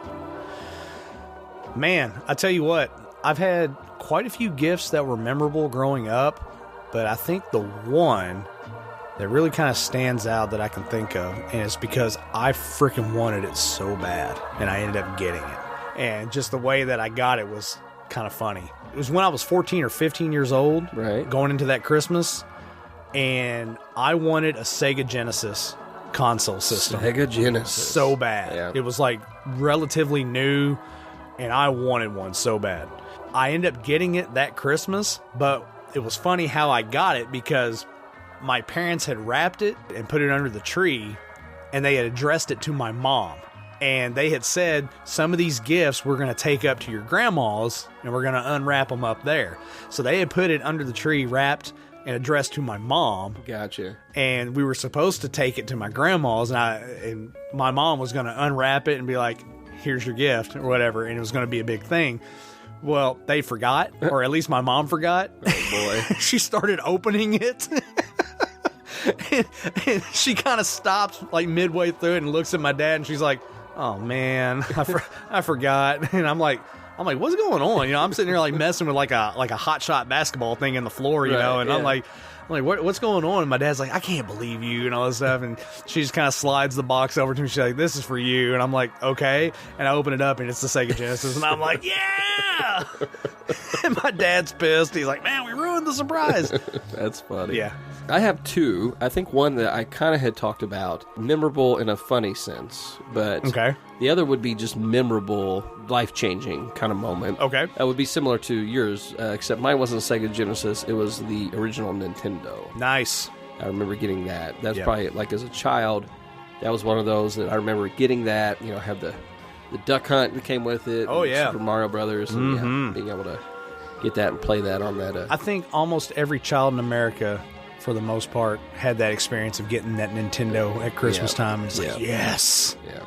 Man, I tell you what, I've had quite a few gifts that were memorable growing up, but I think the one that really kind of stands out that I can think of, and it's because I freaking wanted it so bad, and I ended up getting it. And just the way that I got it was kind of funny. It was when I was 14 or 15 years old, going into that Christmas, and I wanted a Sega Genesis console system. Sega Genesis. So bad. Yeah. It was relatively new, and I wanted one so bad. I ended up getting it that Christmas, but it was funny how I got it because my parents had wrapped it and put it under the tree, and they had addressed it to my mom. And they had said, some of these gifts we're going to take up to your grandma's, and we're going to unwrap them up there. So they had put it under the tree, wrapped, and addressed to my mom. Gotcha. And we were supposed to take it to my grandma's, and my mom was going to unwrap it and be like, here's your gift, or whatever, and it was going to be a big thing. Well, they forgot, or at least my mom forgot. Oh, boy. She started opening it. and she kind of stops midway through it and looks at my dad, and she's like, oh man, I forgot. And I'm like, what's going on? I'm sitting here messing with a hot shot basketball thing in the floor, and I'm like, what's going on? And my dad's like, I can't believe you, and all this stuff. And she just kind of slides the box over to me. She's like, this is for you. And I'm like, okay. And I open it up, and it's the Sega Genesis. And I'm like, yeah. And my dad's pissed. He's like, man, we ruined the surprise. That's funny. Yeah. I have two. I think one that I kind of had talked about, memorable in a funny sense, but the other would be just memorable, life-changing kind of moment. Okay. That would be similar to yours, except mine wasn't Sega Genesis. It was the original Nintendo. Nice. I remember getting that. That's probably, like, as a child, that was one of those that I remember getting that, you know, have the Duck Hunt that came with it. Oh, yeah. Super Mario Brothers. And, being able to get that and play that on that. I think almost every child in America, for the most part, had that experience of getting that Nintendo at Christmas time. And it's like, yes. Yeah.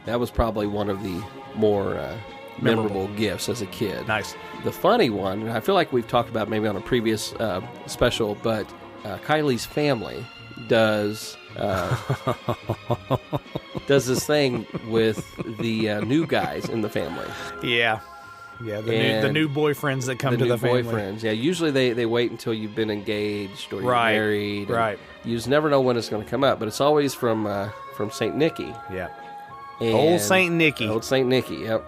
That was probably one of the more memorable gifts as a kid. Nice. The funny one, and I feel like we've talked about maybe on a previous special, but Kylie's family does this thing with the new guys in the family. Yeah. Yeah, the new boyfriends that come to the family. Boyfriends, yeah. Usually they wait until you've been engaged or you're married. Right. You just never know when it's going to come up, but it's always from St. Nicky. Yeah. And Old St. Nicky. Old St. Nicky, yep.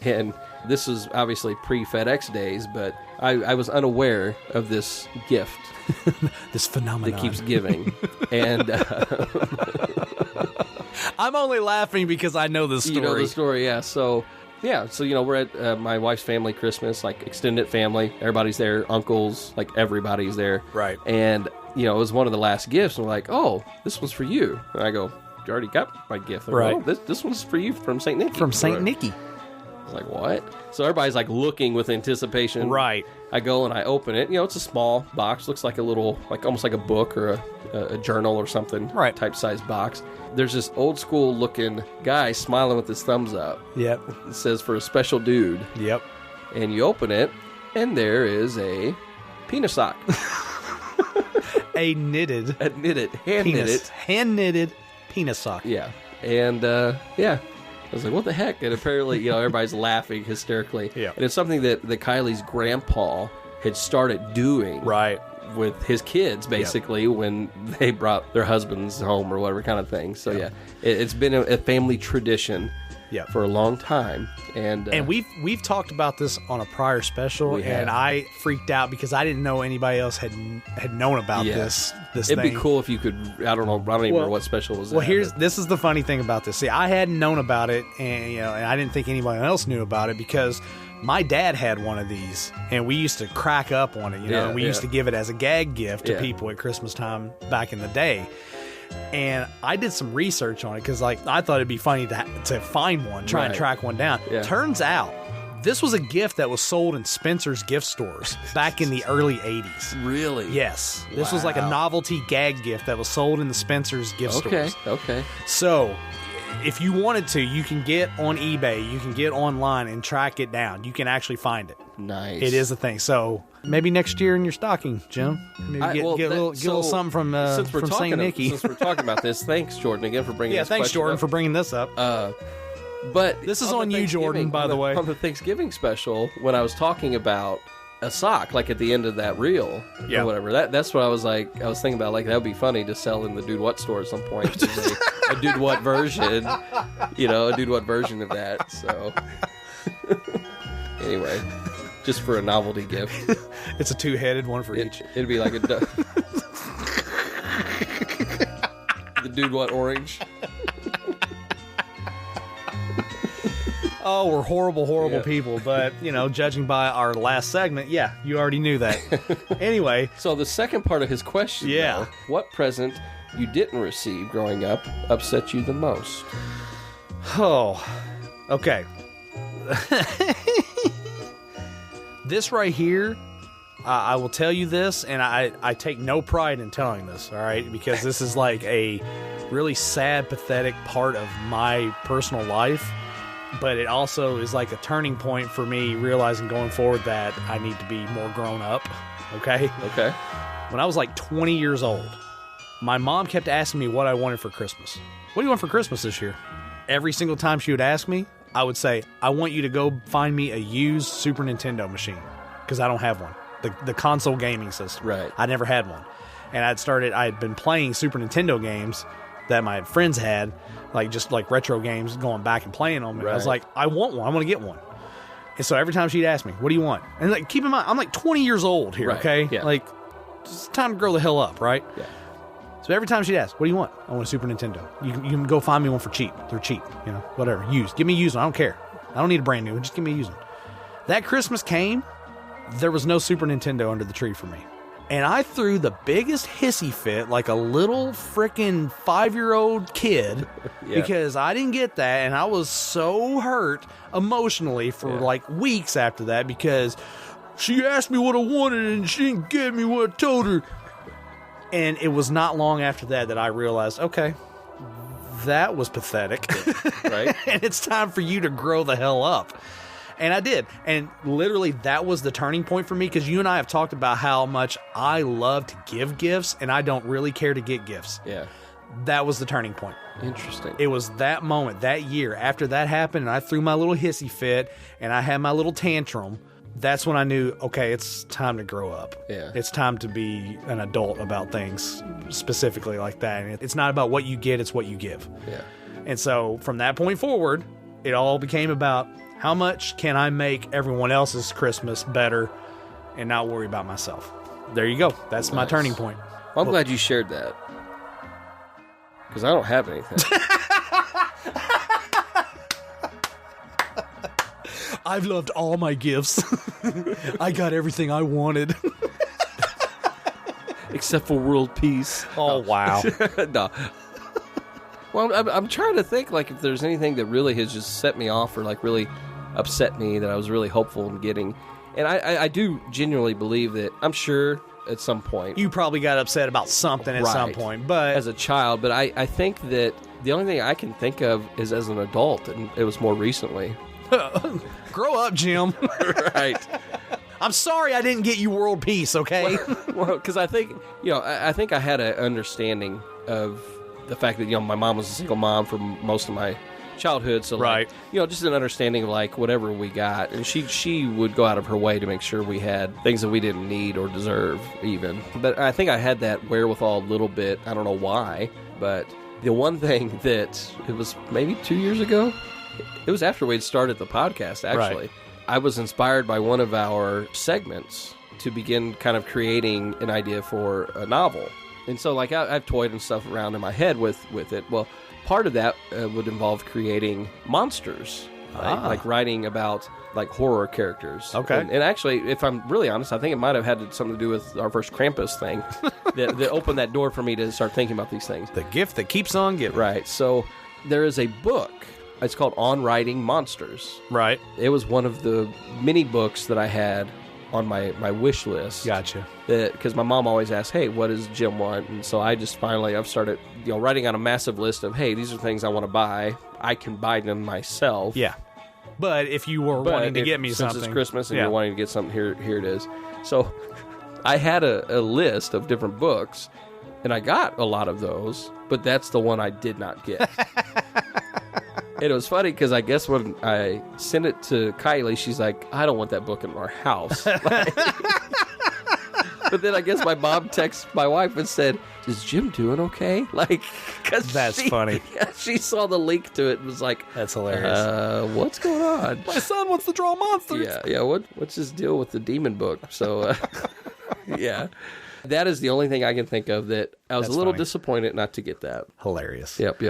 And this was obviously pre-FedEx days, but I was unaware of this gift. This phenomenon. That keeps giving. And I'm only laughing because I know the story. You know the story, yeah. So, you know, we're at my wife's family Christmas, like extended family. Everybody's there, uncles, like everybody's there. Right. And, you know, it was one of the last gifts. And we're like, oh, this one's for you. And I go, you already got my gift. Right. Like, oh, this one's for you from St. Nicky. From St. Nicky. I was like, what? So everybody's like looking with anticipation. Right. I go and I open it. You know, it's a small box. Looks like a little, like almost like a book or a journal or something. Right. Type size box. There's this old school looking guy smiling with his thumbs up. Yep. It says for a special dude. Yep. And you open it, and there is a penis sock. hand knitted penis sock. Yeah. And I was like, what the heck? And apparently, you know, everybody's laughing hysterically. Yeah. And it's something that Kylie's grandpa had started doing. Right. With his kids, basically, when they brought their husbands home or whatever kind of thing. So, it's been a family tradition for a long time. And we've talked about this on a prior special, and I freaked out because I didn't know anybody else had known about this It'd thing. be cool if you could, I don't even remember what special was Well, this is the funny thing about this. See, I hadn't known about it, and I didn't think anybody else knew about it because my dad had one of these, and we used to crack up on it, and we used to give it as a gag gift to people at Christmas time back in the day. And I did some research on it because, like, I thought it'd be funny to find one, try and track one down. Yeah. Turns out, this was a gift that was sold in Spencer's gift stores back in the early 80s. Really? Yes. This was like a novelty gag gift that was sold in the Spencer's gift stores. Okay. So, if you wanted to, you can get on eBay, you can get online and track it down. You can actually find it. Nice. It is a thing. So maybe next year in your stocking, Jim. Maybe get a little something from St. Nicky. Since we're talking about this, thanks, Jordan, again for bringing this thanks, Jordan, up. for bringing this up. But this is on you, Jordan, by the way. On the Thanksgiving special, when I was talking about a sock, like at the end of that reel or whatever, that's what I was like. I was thinking about, like, that would be funny to sell in the Dude What store at some point. a Dude What version, a Dude What version of that. So anyway, just for a novelty gift. It's a two-headed one for each. It'd be like the Dude What orange. Oh, we're horrible people. But, judging by our last segment, you already knew that. Anyway. So the second part of his question, though, what present you didn't receive growing up upset you the most? Oh, okay. This right here, I will tell you this, and I take no pride in telling this, all right? Because this is like a really sad, pathetic part of my personal life. But it also is like a turning point for me realizing going forward that I need to be more grown up, okay? Okay. When I was like 20 years old, my mom kept asking me what I wanted for Christmas. What do you want for Christmas this year? Every single time she would ask me, I would say, I want you to go find me a used Super Nintendo machine, because I don't have one. The console gaming system. Right. I never had one. And I had been playing Super Nintendo games that my friends had, just retro games, going back and playing them. And I was like, I want one. I want to get one. And so every time she'd ask me, what do you want? And keep in mind, I'm like 20 years old here, okay? Yeah. it's time to grow the hell up, right? Yeah. So every time she'd ask, what do you want? I want a Super Nintendo. You can go find me one for cheap. They're cheap, whatever. Used. Give me a used one. I don't care. I don't need a brand new one. Just give me a used one. That Christmas came, there was no Super Nintendo under the tree for me. And I threw the biggest hissy fit like a little freaking 5-year-old kid because I didn't get that. And I was so hurt emotionally for like weeks after that because she asked me what I wanted and she didn't give me what I told her. And it was not long after that I realized, okay, that was pathetic. Right. And it's time for you to grow the hell up. And I did. And literally that was the turning point for me because you and I have talked about how much I love to give gifts and I don't really care to get gifts. Yeah. That was the turning point. Interesting. It was that moment, that year, after that happened and I threw my little hissy fit and I had my little tantrum. That's when I knew, okay, it's time to grow up. Yeah. It's time to be an adult about things specifically like that. And it's not about what you get, it's what you give. Yeah. And so from that point forward, it all became about how much can I make everyone else's Christmas better and not worry about myself? There you go. That's my turning point. Well, I'm glad you shared that. Because I don't have anything. I've loved all my gifts. I got everything I wanted. Except for world peace. Oh, wow. No. Well, I'm trying to think like if there's anything that really has just set me off or like really upset me that I was really hopeful in getting. And I do genuinely believe that I'm sure at some point. You probably got upset about something at some point, but as a child. But I think that the only thing I can think of is as an adult, and it was more recently. Grow up, Jim. Right. I'm sorry I didn't get you world peace, okay? Well, because I think, I think I had an understanding of the fact that, my mom was a single mom for most of my childhood. So, right. Like, just an understanding of, like, whatever we got. And she would go out of her way to make sure we had things that we didn't need or deserve, even. But I think I had that wherewithal a little bit. I don't know why. But the one thing that, it was maybe 2 years ago, it was after we'd started the podcast, actually. Right. I was inspired by one of our segments to begin kind of creating an idea for a novel. And so, like, I've toyed and stuff around in my head with it. Well, part of that would involve creating monsters, right? Like writing about, like, horror characters. Okay. And actually, if I'm really honest, I think it might have had something to do with our first Krampus thing that opened that door for me to start thinking about these things. The gift that keeps on giving. Right. So there is a book. It's called On Writing Monsters. Right. It was one of the mini books that I had on my wish list. Gotcha. Because my mom always asked, hey, what does Jim want? And so I just I've started writing out a massive list of, hey, these are things I want to buy. I can buy them myself. Yeah. But if you were wanting to get me since something. Since it's Christmas and you're wanting to get something, here it is. So I had a list of different books, and I got a lot of those, but that's the one I did not get. It was funny because I guess when I sent it to Kylie, she's like, I don't want that book in our house. But then I guess my mom texted my wife and said, is Jim doing okay? Like, cause that's funny. She saw the link to it and was like, that's hilarious. What's going on? My son wants to draw monsters. Yeah. What's his deal with the demon book? So, yeah. That is the only thing I can think of that I was a little disappointed not to get that. Hilarious. Yep.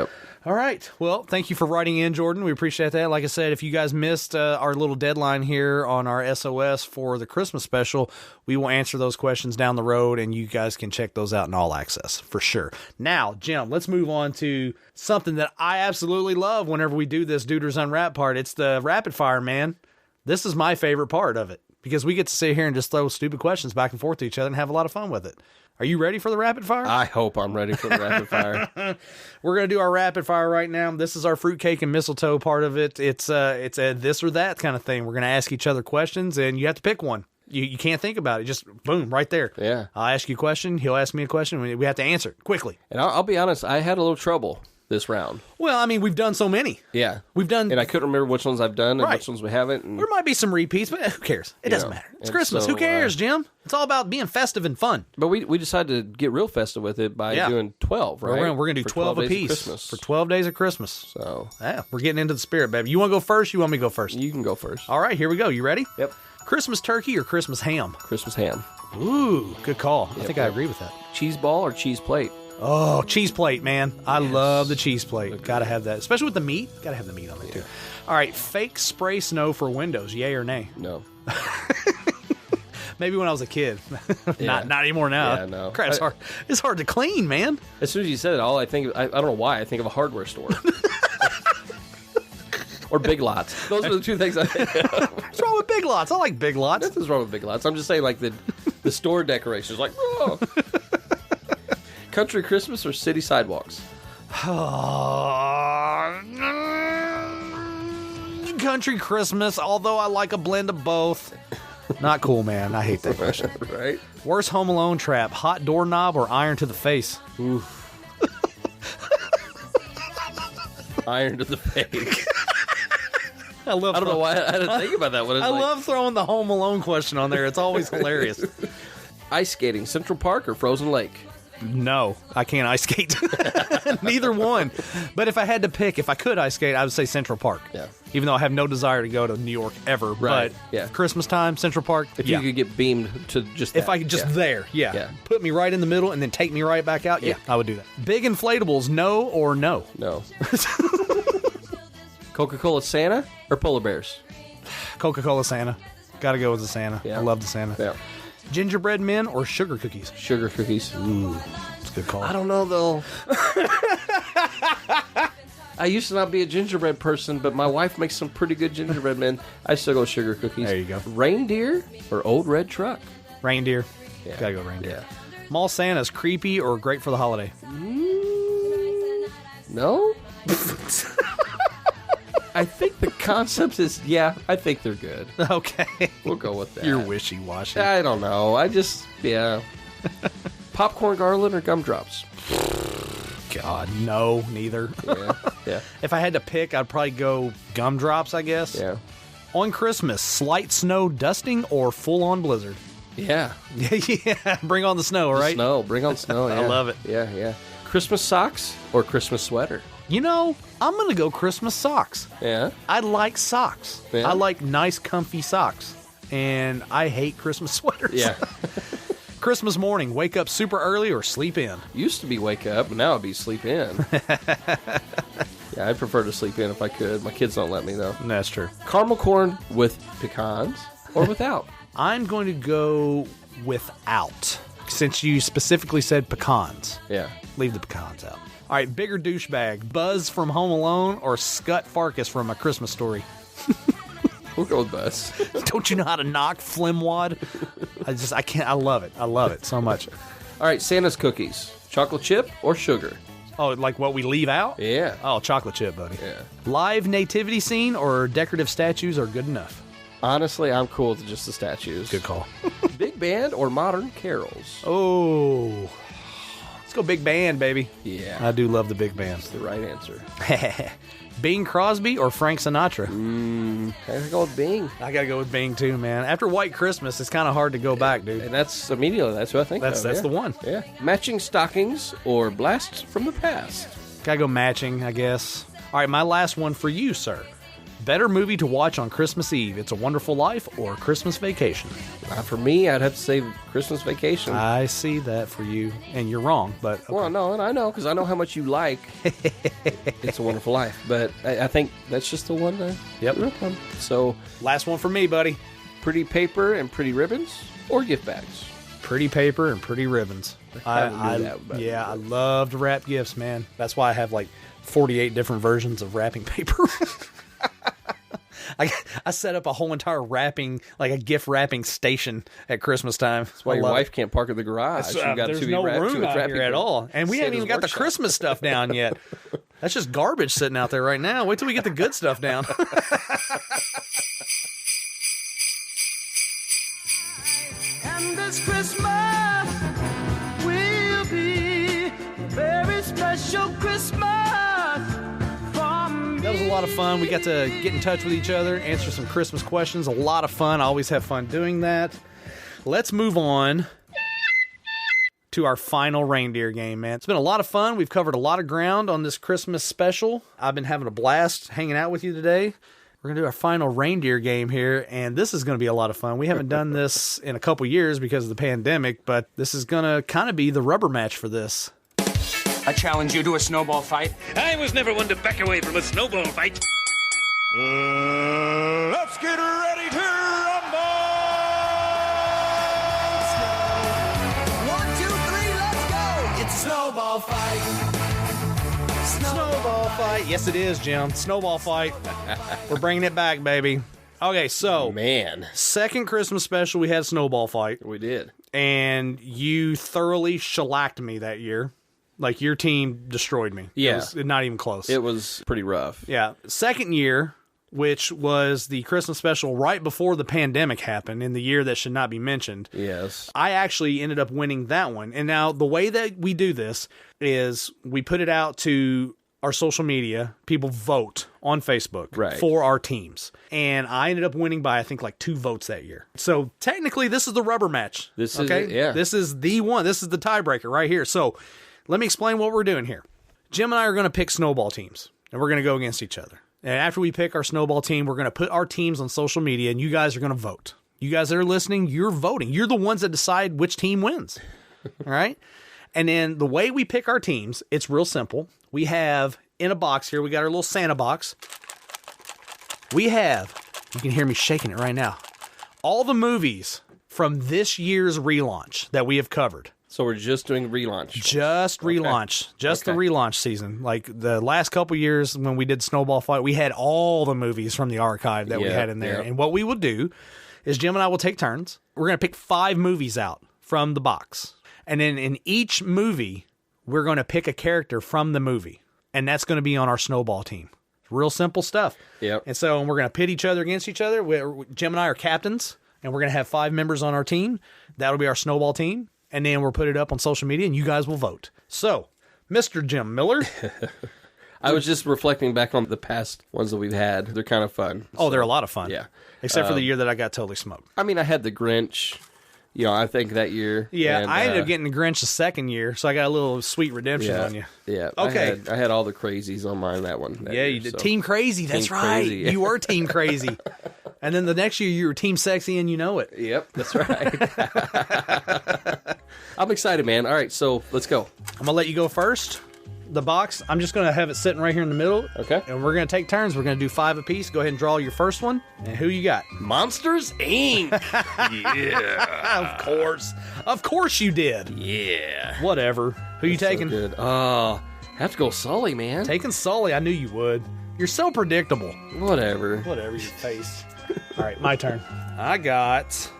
All right. Well, thank you for writing in, Jordan. We appreciate that. Like I said, if you guys missed our little deadline here on our SOS for the Christmas special, we will answer those questions down the road, and you guys can check those out in All Access for sure. Now, Jim, let's move on to something that I absolutely love whenever we do this Duders Unwrapped part. It's the rapid fire, man. This is my favorite part of it because we get to sit here and just throw stupid questions back and forth to each other and have a lot of fun with it. Are you ready for the rapid fire? I hope I'm ready for the rapid fire. We're going to do our rapid fire right now. This is our fruitcake and mistletoe part of it. It's a this or that kind of thing. We're going to ask each other questions, and you have to pick one. You can't think about it. Just boom, right there. Yeah. I'll ask you a question. He'll ask me a question. We have to answer it quickly. And I'll be honest, I had a little trouble this round. Well, I mean, we've done so many. Yeah. We've done... And I couldn't remember which ones I've done and which ones we haven't. And, there might be some repeats, but who cares? It doesn't matter. It's Christmas. So, who cares, Jim? It's all about being festive and fun. But we decided to get real festive with it by doing 12, right? We're going to do 12 apiece for 12 days of Christmas. So, yeah, we're getting into the spirit, baby. You want to go first? You want me to go first? You can go first. All right, here we go. You ready? Yep. Christmas turkey or Christmas ham? Christmas ham. Ooh, good call. I think I agree with that. Cheese ball or cheese plate? Oh, cheese plate, man. I love the cheese plate. Gotta have that. Especially with the meat. Gotta have the meat on there, too. All right, fake spray snow for windows, yay or nay? No. Maybe when I was a kid. Not anymore now. Yeah, no. Crap, it's hard to clean, man. As soon as you said it, I don't know why, I think of a hardware store. Or Big Lots. Those are the two things I think of. What's wrong with Big Lots? I like Big Lots. Nothing's wrong with Big Lots. I'm just saying, like, the store decorations. Like, oh. Country Christmas or city sidewalks? Country Christmas, although I like a blend of both. Not cool, man. I hate that question. Right? Worst Home Alone trap, hot doorknob or iron to the face? Oof. Iron to the face. I don't know why I had to think about that one. I love throwing the Home Alone question on there. It's always hilarious. Ice skating, Central Park or Frozen Lake? No, I can't ice skate. Neither one. But if I had to pick, if I could ice skate, I would say Central Park. Yeah. Even though I have no desire to go to New York ever. Right. But Christmas time, Central Park. If you could get beamed to just that. If I could just there, put me right in the middle and then take me right back out, I would do that. Big inflatables, no or no? No. Coca-Cola Santa or polar bears? Coca-Cola Santa. Gotta go with the Santa. Yeah. I love the Santa. Yeah. Gingerbread men or sugar cookies? Sugar cookies. Ooh, that's a good call. I don't know, though. I used to not be a gingerbread person, but my wife makes some pretty good gingerbread men. I still go sugar cookies. There you go. Reindeer or old red truck? Reindeer. Yeah. Gotta go reindeer. Yeah. Mall Santa's creepy or great for the holiday? No? I think the concept is, I think they're good. Okay. We'll go with that. You're wishy-washy. I don't know. Popcorn garland or gumdrops? God, no, neither. Yeah. If I had to pick, I'd probably go gumdrops, I guess. Yeah. On Christmas, slight snow dusting or full-on blizzard? Yeah. Yeah, bring on the snow, right? Snow, bring on snow, yeah. I love it. Yeah. Christmas socks or Christmas sweater? You know, I'm going to go Christmas socks. Yeah? I like socks. Yeah. I like nice, comfy socks. And I hate Christmas sweaters. Yeah. Christmas morning, wake up super early or sleep in? Used to be wake up, but now it'd be sleep in. Yeah, I'd prefer to sleep in if I could. My kids don't let me, though. That's true. Caramel corn with pecans or without? I'm going to go without, since you specifically said pecans. Yeah. Leave the pecans out. All right, bigger douchebag, Buzz from Home Alone or Scut Farkas from A Christmas Story? We'll go with Buzz. Don't you know how to knock, flimwad? I can't. I love it. I love it so much. All right, Santa's cookies, chocolate chip or sugar? Oh, like what we leave out? Yeah. Oh, chocolate chip, buddy. Yeah. Live nativity scene or decorative statues are good enough? Honestly, I'm cool with just the statues. Good call. Big band or modern carols? Oh, let's go big band, baby. Yeah. I do love the big band. That's the right answer. Bing Crosby or Frank Sinatra? I gotta go with Bing. I gotta go with Bing too, man. After White Christmas, it's kind of hard to go back, dude. And that's immediately, that's what I think That's of, the one. Yeah. Matching stockings or blasts from the past? Gotta go matching, I guess. All right, my last one for you, sir. Better movie to watch on Christmas Eve, It's a Wonderful Life or Christmas Vacation? For me, I'd have to say Christmas Vacation. I see that for you, and you're wrong, but... Okay. Well, no, and I know, because I know how much you like It's a Wonderful Life, but I think that's just the one to rip on. So, last one for me, buddy. Pretty paper and pretty ribbons or gift bags? Pretty paper and pretty ribbons. I love to wrap gifts, man. That's why I have like 48 different versions of wrapping paper. I set up a whole entire wrapping, like a gift wrapping station at Christmas time. That's why your wife can't park in the garage. There's no room out here at all. And we haven't even got the Christmas stuff down yet. That's just garbage sitting out there right now. Wait till we get the good stuff down. And this Christmas will be a very special Christmas. That was a lot of fun. We got to get in touch with each other, answer some Christmas questions. A lot of fun. I always have fun doing that. Let's move on to our final reindeer game, man. It's been a lot of fun. We've covered a lot of ground on this Christmas special. I've been having a blast hanging out with you today. We're going to do our final reindeer game here, and this is going to be a lot of fun. We haven't done this in a couple years because of the pandemic, but this is going to kind of be the rubber match for this. I challenge you to a snowball fight. I was never one to back away from a snowball fight. Let's get ready to rumble! 1, 2, 3, let's go! It's a snowball fight. Snowball fight. Yes, it is, Jim. Snowball fight. We're bringing it back, baby. Okay, so second Christmas special, we had snowball fight. We did. And you thoroughly shellacked me that year. Like, your team destroyed me. Yeah. It was not even close. It was pretty rough. Yeah. Second year, which was the Christmas special right before the pandemic happened, in the year that should not be mentioned. Yes. I actually ended up winning that one. And now the way that we do this is we put it out to our social media. People vote on Facebook for our teams. And I ended up winning by, I think, like 2 votes that year. So technically, this is the rubber match. This is it, yeah. This is the one. This is the tiebreaker right here. So let me explain what we're doing here. Jim and I are going to pick snowball teams, and we're going to go against each other. And after we pick our snowball team, we're going to put our teams on social media, and you guys are going to vote. You guys that are listening, you're voting. You're the ones that decide which team wins. All right? And then the way we pick our teams, it's real simple. We have, in a box here, we got our little Santa box. We have, you can hear me shaking it right now, all the movies from this year's relaunch that we have covered. So we're just doing relaunch. Just relaunch. Just the relaunch season. Like the last couple years when we did Snowball Fight, we had all the movies from the archive that we had in there. And what we will do is Jim and I will take turns. We're going to pick 5 movies out from the box. And then in each movie, we're going to pick a character from the movie. And that's going to be on our Snowball team. Real simple stuff. Yep. And so we're going to pit each other against each other. Jim and I are captains, and we're going to have 5 members on our team. That'll be our Snowball team. And then we'll put it up on social media, and you guys will vote. So, Mr. Jim Miller. I was just reflecting back on the past ones that we've had. They're kind of fun. Oh, they're a lot of fun. Yeah. Except for the year that I got totally smoked. I mean, I had the Grinch, I think that year. Yeah, and, I ended up getting the Grinch the second year, so I got a little sweet redemption on you. Yeah. Okay. I had all the crazies on mine that one. That year, you did. Team Crazy. That's right. Crazy, yeah. You were Team Crazy. And then the next year, you were Team Sexy, and you know it. Yep, that's right. I'm excited, man. All right, so let's go. I'm going to let you go first. The box, I'm just going to have it sitting right here in the middle. Okay. And we're going to take turns. We're going to do 5 apiece. Go ahead and draw your first one. And who you got? Monsters, Inc. Yeah. Of course. Of course you did. Yeah. Whatever. Who you taking? So good. I have to go Sulley, man. Taking Sulley. I knew you would. You're so predictable. Whatever, your face. All right, my turn. I got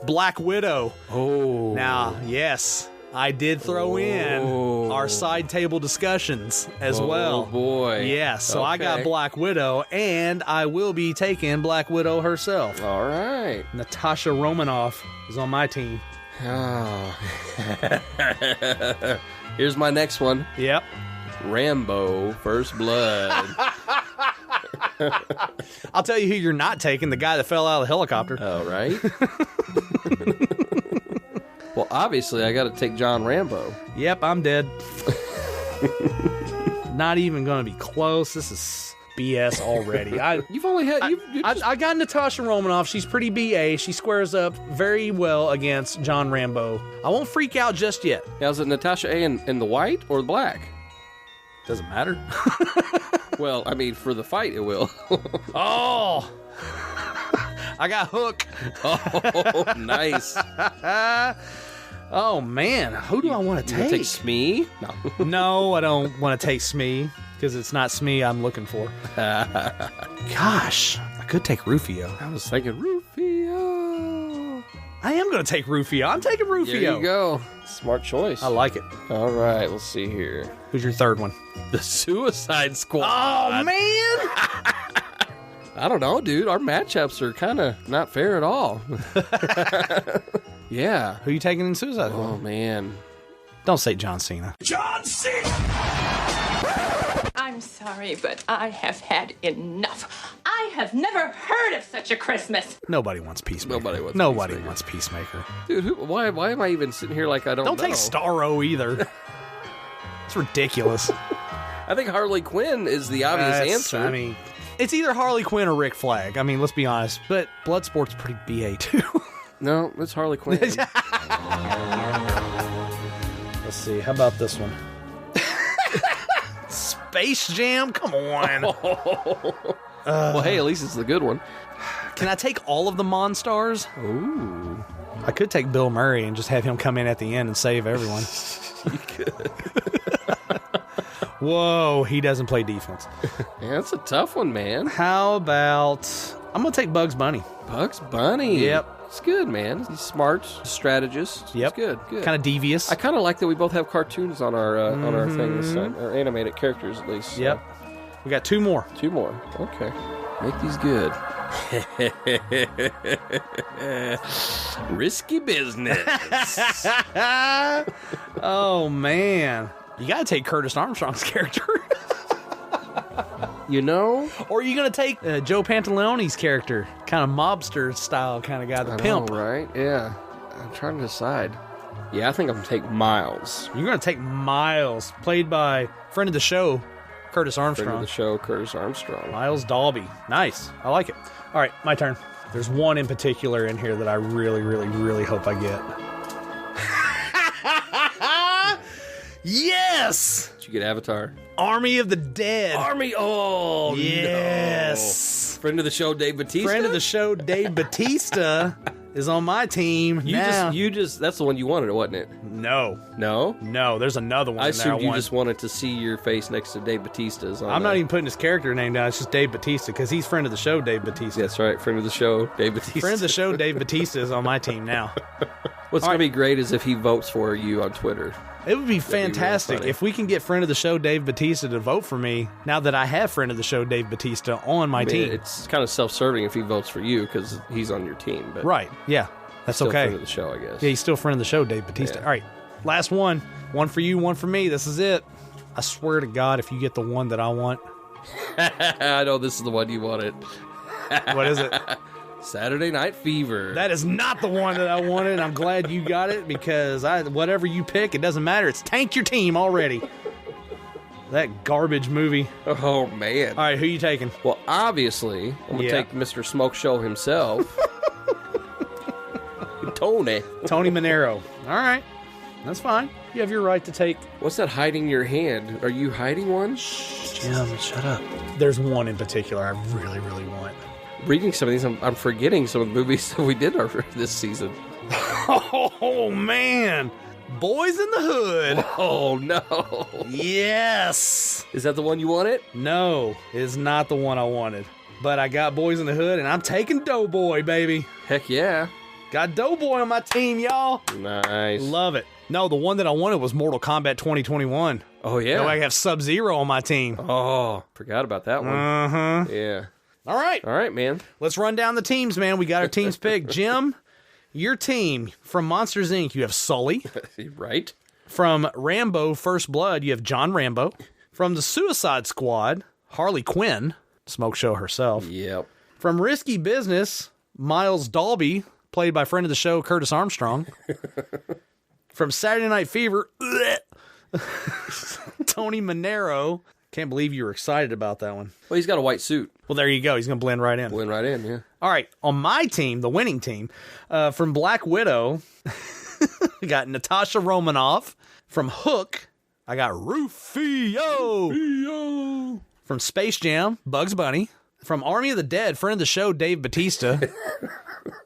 Black Widow. Oh. Now, yes, I did throw in our side table discussions as well. Oh, boy. Yes, so I got Black Widow, and I will be taking Black Widow herself. All right. Natasha Romanoff is on my team. Oh. Here's my next one. Yep. Rambo, First Blood. I'll tell you who you're not taking, the guy that fell out of the helicopter. All right. Well, obviously, I got to take John Rambo. Yep, I'm dead. Not even going to be close. This is BS already. You've only had... I got Natasha Romanoff. She's pretty BA. She squares up very well against John Rambo. I won't freak out just yet. Now, is it Natasha A in the white or the black? Doesn't matter. Well, I mean, for the fight, it will. Oh! I got Hook. Oh, nice. Oh, man. Who do I want to take? Take Smee? No. No, I don't want to take Smee, because it's not Smee I'm looking for. Gosh, I could take Rufio. I was thinking Rufio. I am going to take Rufio. I'm taking Rufio. There you go. Smart choice. I like it. All right, let's see here. Who's your third one? The Suicide Squad. Oh, man! I don't know, dude. Our matchups are kind of not fair at all. Yeah. Who are you taking in Suicide Squad? Oh, man. Don't say John Cena. John Cena! I'm sorry, but I have had enough. I have never heard of such a Christmas. Nobody wants Peacemaker. Nobody wants Peacemaker. Dude, why am I even sitting here like I don't know? Don't take Starro either. It's ridiculous. I think Harley Quinn is the obvious answer. I mean, It's either Harley Quinn or Rick Flag. I mean, let's be honest. But Bloodsport's pretty BA, too. No, it's Harley Quinn. Let's see. How about this one? Space Jam? Come on. Well, hey, at least it's the good one. Can I take all of the Monstars? Ooh. I could take Bill Murray and just have him come in at the end and save everyone. You could. Whoa, he doesn't play defense. Yeah, that's a tough one, man. How about... I'm going to take Bugs Bunny. Bugs Bunny? Yep. It's good, man. He's smart, strategist. Yep. It's good. Kind of devious. I kind of like that we both have cartoons on our thing this time. Or animated characters, at least. So. Yep. We got 2 more. 2 more. Okay. Make these good. Risky business. Oh, man. You got to take Curtis Armstrong's character. You know? Or are you going to take Joe Pantaleone's character? Kind of mobster style kind of guy, the pimp. Right? Yeah. I'm trying to decide. Yeah, I think I'm going to take Miles. You're going to take Miles, played by friend of the show, Curtis Armstrong. Friend of the show, Curtis Armstrong. Miles Dalby. Nice. I like it. All right, my turn. There's one in particular in here that I really, really, really hope I get. Yes! Did you get Avatar? Army of the Dead. Oh, yes. No. Friend of the show, Dave Bautista? Friend of the show, Dave Bautista is on my team now. You just, that's the one you wanted, wasn't it? No. No? No, there's another one. I assumed you just wanted to see your face next to Dave Bautista's. I'm not even putting his character name down. It's just Dave Bautista because he's friend of the show, Dave Bautista. That's right. Friend of the show, Dave Bautista. Friend of the show, Dave Bautista is on my team now. What's going to be great is if he votes for you on Twitter. It would be fantastic if we can get friend of the show Dave Bautista to vote for me now that I have friend of the show Dave Bautista on my team. It's kind of self-serving if he votes for you because he's on your team. But right, yeah. That's still okay. Friend of the show, I guess. Yeah, he's still friend of the show, Dave Bautista. Yeah. All right, last one. One for you, one for me. This is it. I swear to God, if you get the one that I want. I know this is the one you wanted. What is it? Saturday Night Fever. That is not the one that I wanted. I'm glad you got it because whatever you pick, it doesn't matter. It's tanked your team already. That garbage movie. Oh, man. All right, who you taking? Well, obviously, I'm going to take Mr. Smoke Show himself. Tony Manero. All right. That's fine. You have your right to take... What's that hiding in your hand? Are you hiding one? Jim, shut up. There's one in particular I really, really want. Reading some of these, I'm forgetting some of the movies that we did this season. Oh, man. Boys in the Hood. Oh, no. Yes. Is that the one you wanted? No, it is not the one I wanted. But I got Boys in the Hood, and I'm taking Doughboy, baby. Heck yeah. Got Doughboy on my team, y'all. Nice. Love it. No, the one that I wanted was Mortal Kombat 2021. Oh, yeah? So I have Sub-Zero on my team. Oh, forgot about that one. Uh-huh. Yeah. All right, man. Let's run down the teams, man. We got our teams picked. Jim, your team from Monsters, Inc., you have Sulley. Right. From Rambo, First Blood, you have John Rambo. From the Suicide Squad, Harley Quinn, Smoke Show herself. Yep. From Risky Business, Miles Dalby, played by friend of the show, Curtis Armstrong. From Saturday Night Fever, Tony Manero. Can't believe you were excited about that one. Well, he's got a white suit. Well, there you go. He's going to blend right in. Blend right in, yeah. All right. On my team, the winning team, from Black Widow, we got Natasha Romanoff. From Hook, I got Rufio. From Space Jam, Bugs Bunny. From Army of the Dead, friend of the show, Dave Bautista.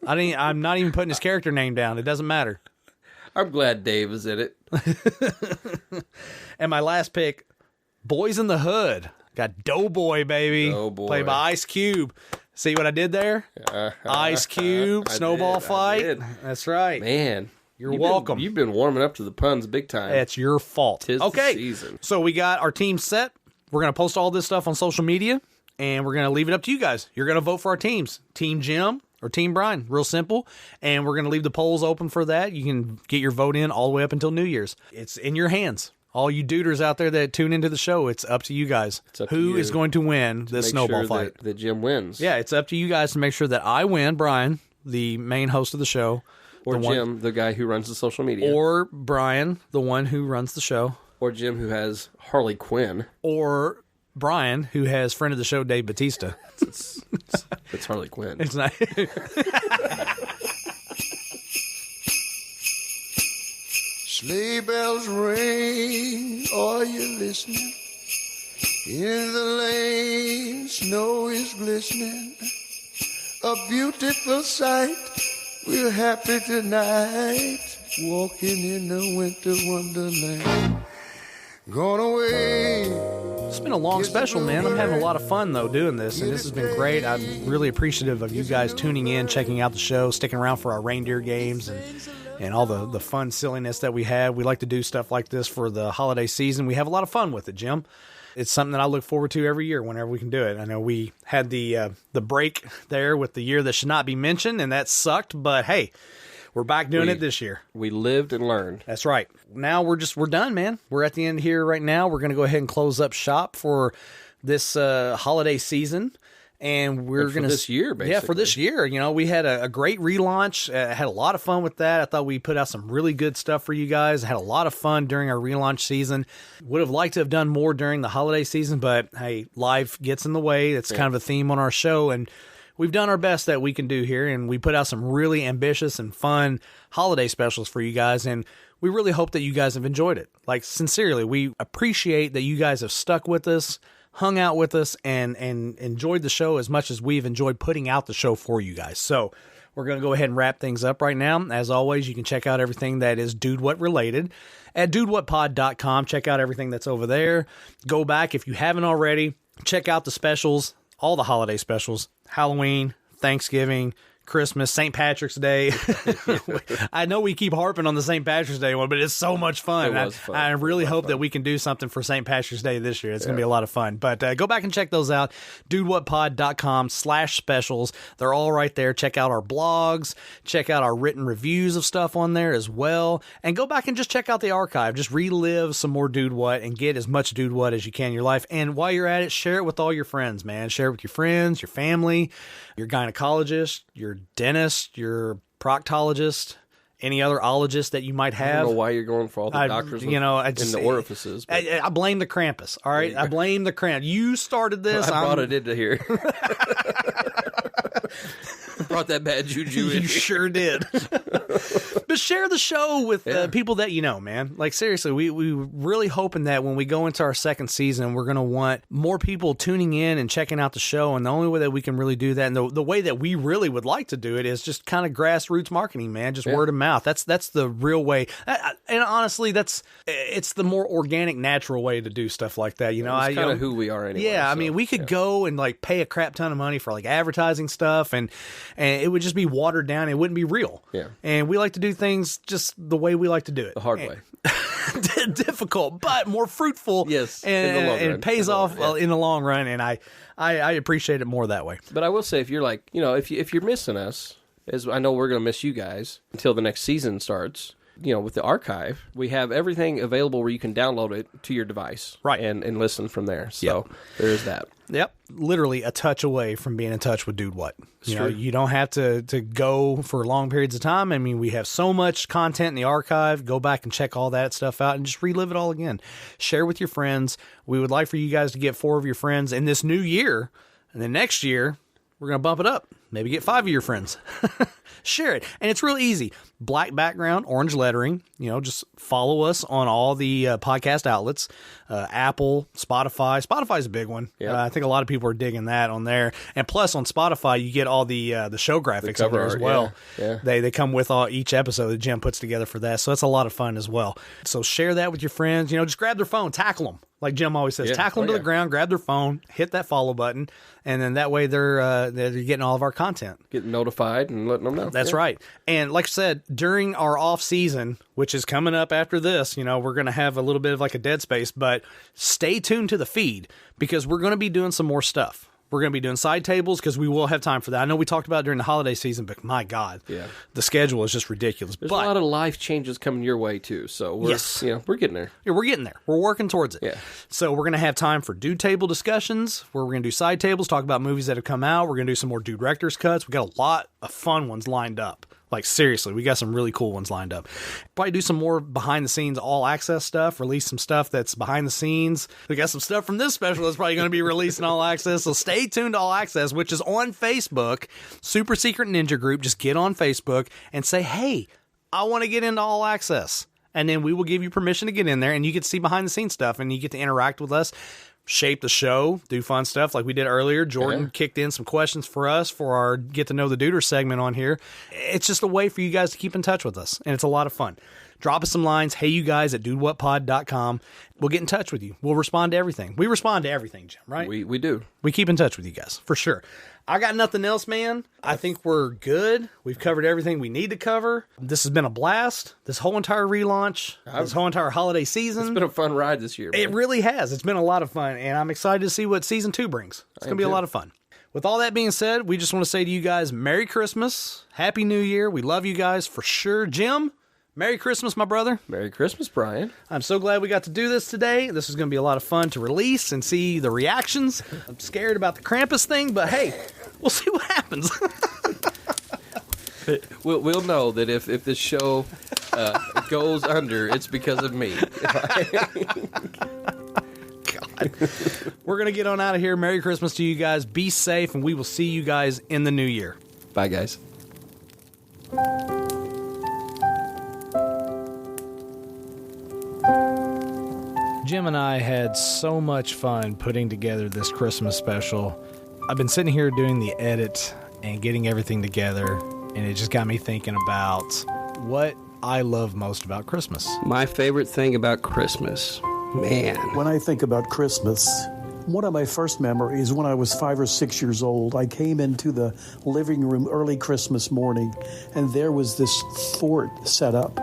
I'm not even putting his character name down. It doesn't matter. I'm glad Dave is in it. And my last pick, Boys in the Hood. Got Doughboy, baby. Doughboy. Played by Ice Cube. See what I did there? Ice Cube, snowball fight. That's right. Man. You're welcome. You've been warming up to the puns big time. It's your fault. 'Tis okay. the season. So we got our team set. We're going to post all this stuff on social media, and we're going to leave it up to you guys. You're going to vote for our teams. Team Jim or Team Brian. Real simple. And we're going to leave the polls open for that. You can get your vote in all the way up until New Year's. It's in your hands. All you duders out there that tune into the show, it's up to you guys. Who is going to win this snowball fight? That Jim wins. Yeah, it's up to you guys to make sure that I win, Brian, the main host of the show. Or Jim, the guy who runs the social media. Or Brian, the one who runs the show. Or Jim, who has Harley Quinn. Or Brian, who has friend of the show Dave Bautista. It's Harley Quinn. It's not. Sleigh bells ring, are you listening? In the lane, snow is glistening. A beautiful sight, we're happy tonight. Walking in the winter wonderland. Gone away. It's been a long special, man. I'm having a lot of fun, though, doing this, and this has been great. I'm really appreciative of you guys tuning in, checking out the show, sticking around for our reindeer games, and all the fun silliness that we have. We like to do stuff like this for the holiday season. We have a lot of fun with it, Jim. It's something that I look forward to every year whenever we can do it. I know we had the break there with the year that should not be mentioned, and that sucked, but hey, we're back doing it this year. We lived and learned. That's right. Now we're done, man. We're at the end here right now. We're going to go ahead and close up shop for this holiday season. And we're going to this year, basically. Yeah, for this year. You know, we had a great relaunch. Had a lot of fun with that. I thought we put out some really good stuff for you guys. Had a lot of fun during our relaunch season. Would have liked to have done more during the holiday season, but hey, life gets in the way. It's kind of a theme on our show, and we've done our best that we can do here, and we put out some really ambitious and fun holiday specials for you guys, and we really hope that you guys have enjoyed it. Like, sincerely, we appreciate that you guys have stuck with us, hung out with us, and enjoyed the show as much as we've enjoyed putting out the show for you guys. So we're going to go ahead and wrap things up right now. As always, you can check out everything that is Dude What related at dudewhatpod.com. Check out everything that's over there. Go back if you haven't already. Check out the specials, all the holiday specials, Halloween, Thanksgiving, Christmas, St. Patrick's Day. I know we keep harping on the St. Patrick's Day one, but it's so much fun. It was fun. I really hope that we can do something for St. Patrick's Day this year. It's going to be a lot of fun. But go back and check those out. DudeWhatPod.com/specials. They're all right there. Check out our blogs. Check out our written reviews of stuff on there as well. And go back and just check out the archive. Just relive some more Dude What and get as much Dude What as you can in your life. And while you're at it, share it with all your friends, man. Share it with your friends, your family, your gynecologist, your dentist, your proctologist, any other ologist that you might have. I don't know why you're going for all the doctors in the orifices. I blame the Krampus, all right? I blame the Krampus. You started this. I brought it into here. Brought that bad juju in. You sure did. But share the show with people that you know, man. Like, seriously, we really hoping that when we go into our second season, we're going to want more people tuning in and checking out the show. And the only way that we can really do that, and the way that we really would like to do it, is just kind of grassroots marketing, man. Just word of mouth. That's the real way. And honestly, it's the more organic, natural way to do stuff like that. You know, it's kind of who we are anyway. Yeah, I mean, we could go and like pay a crap ton of money for like advertising stuff, and it would just be watered down. It wouldn't be real. Yeah. And we like to do things just the way we like to do it. The hard way. Difficult, but more fruitful. Yes. And pays off in the long run. And I appreciate it more that way. But I will say, if you're like, you know, if you're missing us, as I know we're going to miss you guys until the next season starts. You know, with the archive, we have everything available where you can download it to your device, right, and listen from there. So there is that. Yep, literally a touch away from being in touch with Dude What. You know, true. you don't have to go for long periods of time. I mean, we have so much content in the archive. Go back and check all that stuff out and just relive it all again. Share with your friends. We would like for you guys to get 4 of your friends in this new year, and then next year we're going to bump it up. Maybe get 5 of your friends. Share it. And it's real easy. Black background, orange lettering. You know, just follow us on all the podcast outlets. Apple, Spotify. Spotify's a big one. Yep. I think a lot of people are digging that on there. And plus on Spotify, you get all the show graphics on there as well. Yeah. They come with each episode that Jim puts together for that. So that's a lot of fun as well. So share that with your friends. You know, just grab their phone, tackle them. Like Jim always says, tackle them to the ground, grab their phone, hit that follow button, and then that way they're getting all of our content. Getting notified and letting them know. That's right. And like I said, during our off season, which is coming up after this, you know, we're going to have a little bit of like a dead space, but stay tuned to the feed because we're going to be doing some more stuff. We're going to be doing side tables because we will have time for that. I know we talked about it during the holiday season, but my God, the schedule is just ridiculous. There's a lot of life changes coming your way too. So we're getting there. Yeah, we're getting there. We're working towards it. Yeah. So we're going to have time for DudeTable discussions where we're going to do side tables, talk about movies that have come out. We're going to do some more Dude Rector's cuts. We got a lot of fun ones lined up. Like, seriously, we got some really cool ones lined up. Probably do some more behind-the-scenes all-access stuff, release some stuff that's behind the scenes. We got some stuff from this special that's probably going to be released in all access, so stay tuned to all access, which is on Facebook, Super Secret Ninja Group. Just get on Facebook and say, hey, I want to get into all access. And then we will give you permission to get in there, and you get to see behind-the-scenes stuff, and you get to interact with us, shape the show, do fun stuff like we did earlier. Jordan kicked in some questions for us for our Get to Know the Duder segment on here. It's just a way for you guys to keep in touch with us, and it's a lot of fun. Drop us some lines, hey you guys at dudewhatpod.com. We'll get in touch with you. We'll respond to everything. We respond to everything, Jim, right? We do. We keep in touch with you guys, for sure. I got nothing else, man. I think we're good. We've covered everything we need to cover. This has been a blast. This whole entire relaunch, this whole entire holiday season. It's been a fun ride this year, man. It really has. It's been a lot of fun, and I'm excited to see what season 2 brings. It's going to be a lot of fun. With all that being said, we just want to say to you guys, Merry Christmas, Happy New Year. We love you guys for sure. Jim, Merry Christmas, my brother. Merry Christmas, Brian. I'm so glad we got to do this today. This is going to be a lot of fun to release and see the reactions. I'm scared about the Krampus thing, but hey, we'll see what happens. We'll know that if this show goes under, it's because of me. God. We're going to get on out of here. Merry Christmas to you guys. Be safe, and we will see you guys in the new year. Bye, guys. Jim and I had so much fun putting together this Christmas special. I've been sitting here doing the edit and getting everything together, and it just got me thinking about what I love most about Christmas. My favorite thing about Christmas, man. When I think about Christmas, one of my first memories when I was 5 or 6 years old, I came into the living room early Christmas morning, and there was this fort set up.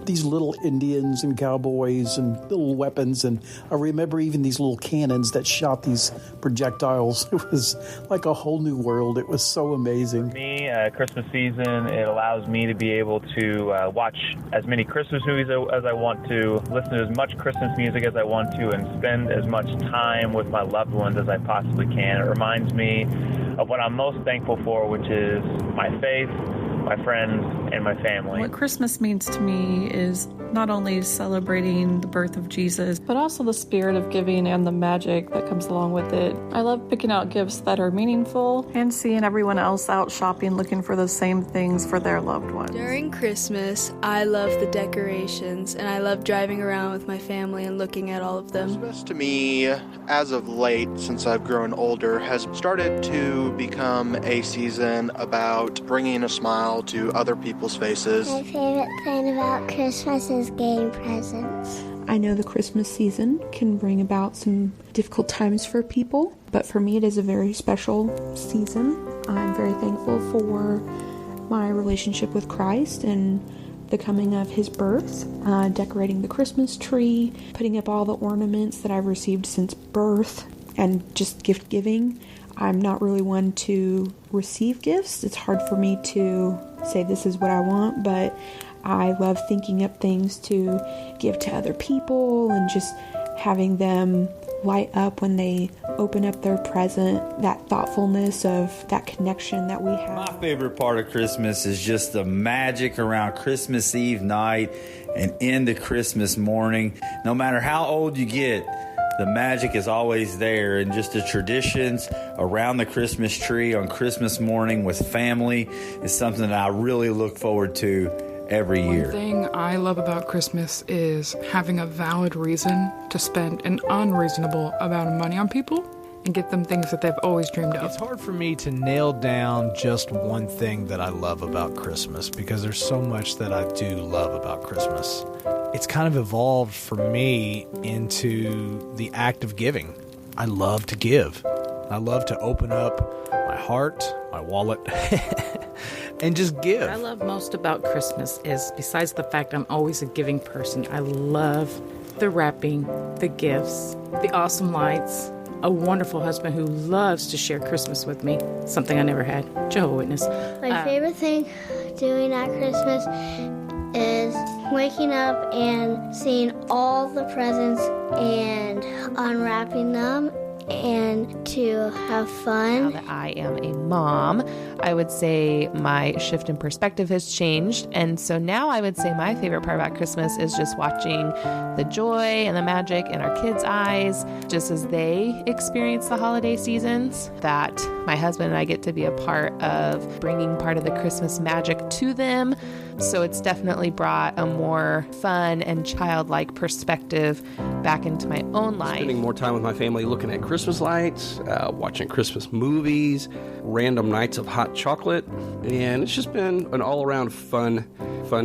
These little Indians and cowboys and little weapons, and I remember even these little cannons that shot these projectiles. It was like a whole new world. It was so amazing. For me, Christmas season, it allows me to be able to watch as many Christmas movies as I want to, listen to as much Christmas music as I want to, and spend as much time with my loved ones as I possibly can. It reminds me of what I'm most thankful for, which is my faith, my friends, and my family. What Christmas means to me is not only celebrating the birth of Jesus, but also the spirit of giving and the magic that comes along with it. I love picking out gifts that are meaningful and seeing everyone else out shopping looking for the same things for their loved ones. During Christmas, I love the decorations, and I love driving around with my family and looking at all of them. Christmas to me, as of late, since I've grown older, has started to become a season about bringing a smile to other people's faces. My favorite thing about Christmas is getting presents. I know the Christmas season can bring about some difficult times for people, but for me it is a very special season. I'm very thankful for my relationship with Christ and the coming of his birth, decorating the Christmas tree, putting up all the ornaments that I've received since birth, and just gift giving. I'm not really one to receive gifts. It's hard for me to say this is what I want, but I love thinking up things to give to other people and just having them light up when they open up their present, that thoughtfulness of that connection that we have. My favorite part of Christmas is just the magic around Christmas Eve night and into Christmas morning. No matter how old you get, the magic is always there, and just the traditions around the Christmas tree on Christmas morning with family is something that I really look forward to every year. One thing I love about Christmas is having a valid reason to spend an unreasonable amount of money on people and get them things that they've always dreamed of. It's hard for me to nail down just one thing that I love about Christmas, because there's so much that I do love about Christmas. It's kind of evolved for me into the act of giving. I love to give. I love to open up my heart, my wallet, and just give. What I love most about Christmas is, besides the fact I'm always a giving person, I love the wrapping, the gifts, the awesome lights, a wonderful husband who loves to share Christmas with me, something I never had. Jehovah's Witness. My favorite thing doing at Christmas is waking up and seeing all the presents and unwrapping them and to have fun. Now that I am a mom, I would say my shift in perspective has changed. And so now I would say my favorite part about Christmas is just watching the joy and the magic in our kids' eyes, just as they experience the holiday seasons, that my husband and I get to be a part of bringing part of the Christmas magic to them. So it's definitely brought a more fun and childlike perspective back into my own life. Spending more time with my family looking at Christmas lights, watching Christmas movies, random nights of hot chocolate, and it's just been an all-around fun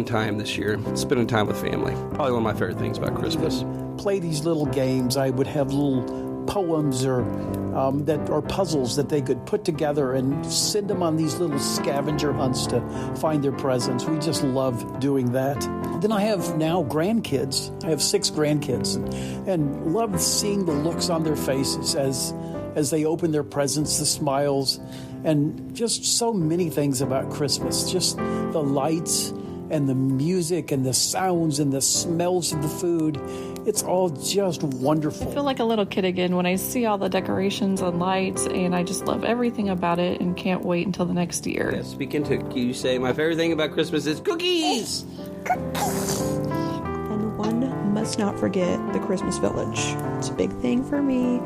time this year, spending time with family. Probably one of my favorite things about Christmas. Play these little games. I would have little poems or puzzles that they could put together and send them on these little scavenger hunts to find their presents. We just love doing that. Then I have now grandkids. I have 6 grandkids and love seeing the looks on their faces as they open their presents, the smiles, and just so many things about Christmas. Just the lights and the music and the sounds and the smells of the food. It's all just wonderful. I feel like a little kid again when I see all the decorations and lights, and I just love everything about it and can't wait until the next year. Yeah, speaking to you, say my favorite thing about Christmas is cookies. And one must not forget the Christmas Village. It's a big thing for me.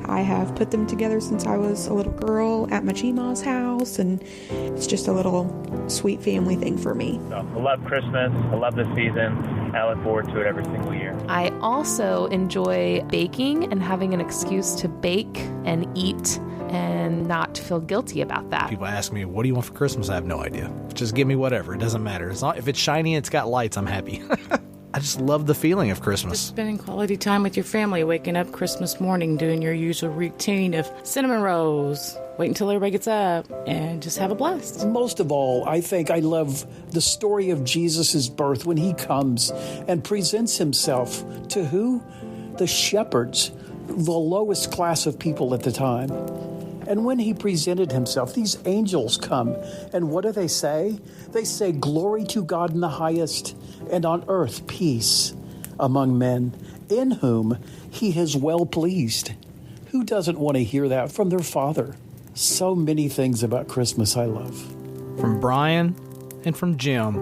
I have put them together since I was a little girl at my G-Ma's house, and it's just a little sweet family thing for me. So, I love Christmas. I love this season. I look forward to it every single year. I also enjoy baking and having an excuse to bake and eat and not feel guilty about that. People ask me, what do you want for Christmas? I have no idea. Just give me whatever. It doesn't matter. If it's shiny and it's got lights, I'm happy. I just love the feeling of Christmas. Just spending quality time with your family, waking up Christmas morning, doing your usual routine of cinnamon rolls, wait until everybody gets up, and just have a blast. Most of all, I think I love the story of Jesus' birth when he comes and presents himself to who? The shepherds, the lowest class of people at the time. And when he presented himself, these angels come, and what do they say? They say, "Glory to God in the highest, and on earth peace among men, in whom he is well pleased." Who doesn't want to hear that from their Father? So many things about Christmas I love. From Brian and from Jim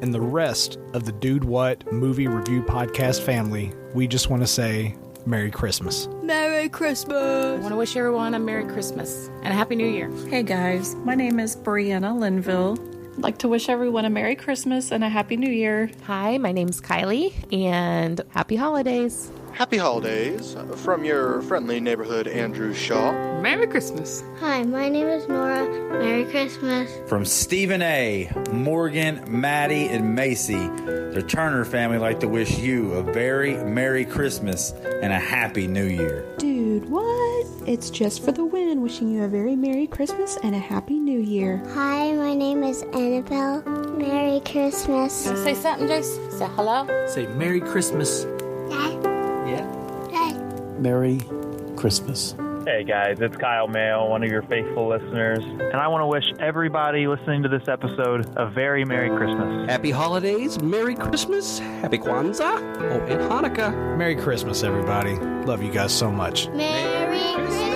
and the rest of the Dude What movie review podcast family, we just want to say Merry Christmas. Merry Christmas. I want to wish everyone a Merry Christmas and a Happy New Year. Hey guys, my name is Brianna Linville. I'd like to wish everyone a Merry Christmas and a Happy New Year. Hi, my name's Kylie, and Happy Holidays. Happy holidays from your friendly neighborhood Andrew Shaw. Merry Christmas. Hi, my name is Nora. Merry Christmas. From Stephen A., Morgan, Maddie, and Macy, the Turner family like to wish you a very Merry Christmas and a Happy New Year. Dude, what? It's Just for the Win, wishing you a very Merry Christmas and a Happy New Year. Hi, my name is Annabelle. Merry Christmas. Say something, Jace. Say hello. Say Merry Christmas. Merry Christmas. Hey guys, it's Kyle Mayo, one of your faithful listeners, and I want to wish everybody listening to this episode a very Merry Christmas. Happy holidays, Merry Christmas, Happy Kwanzaa, and Hanukkah. Merry Christmas, everybody. Love you guys so much. Merry Christmas.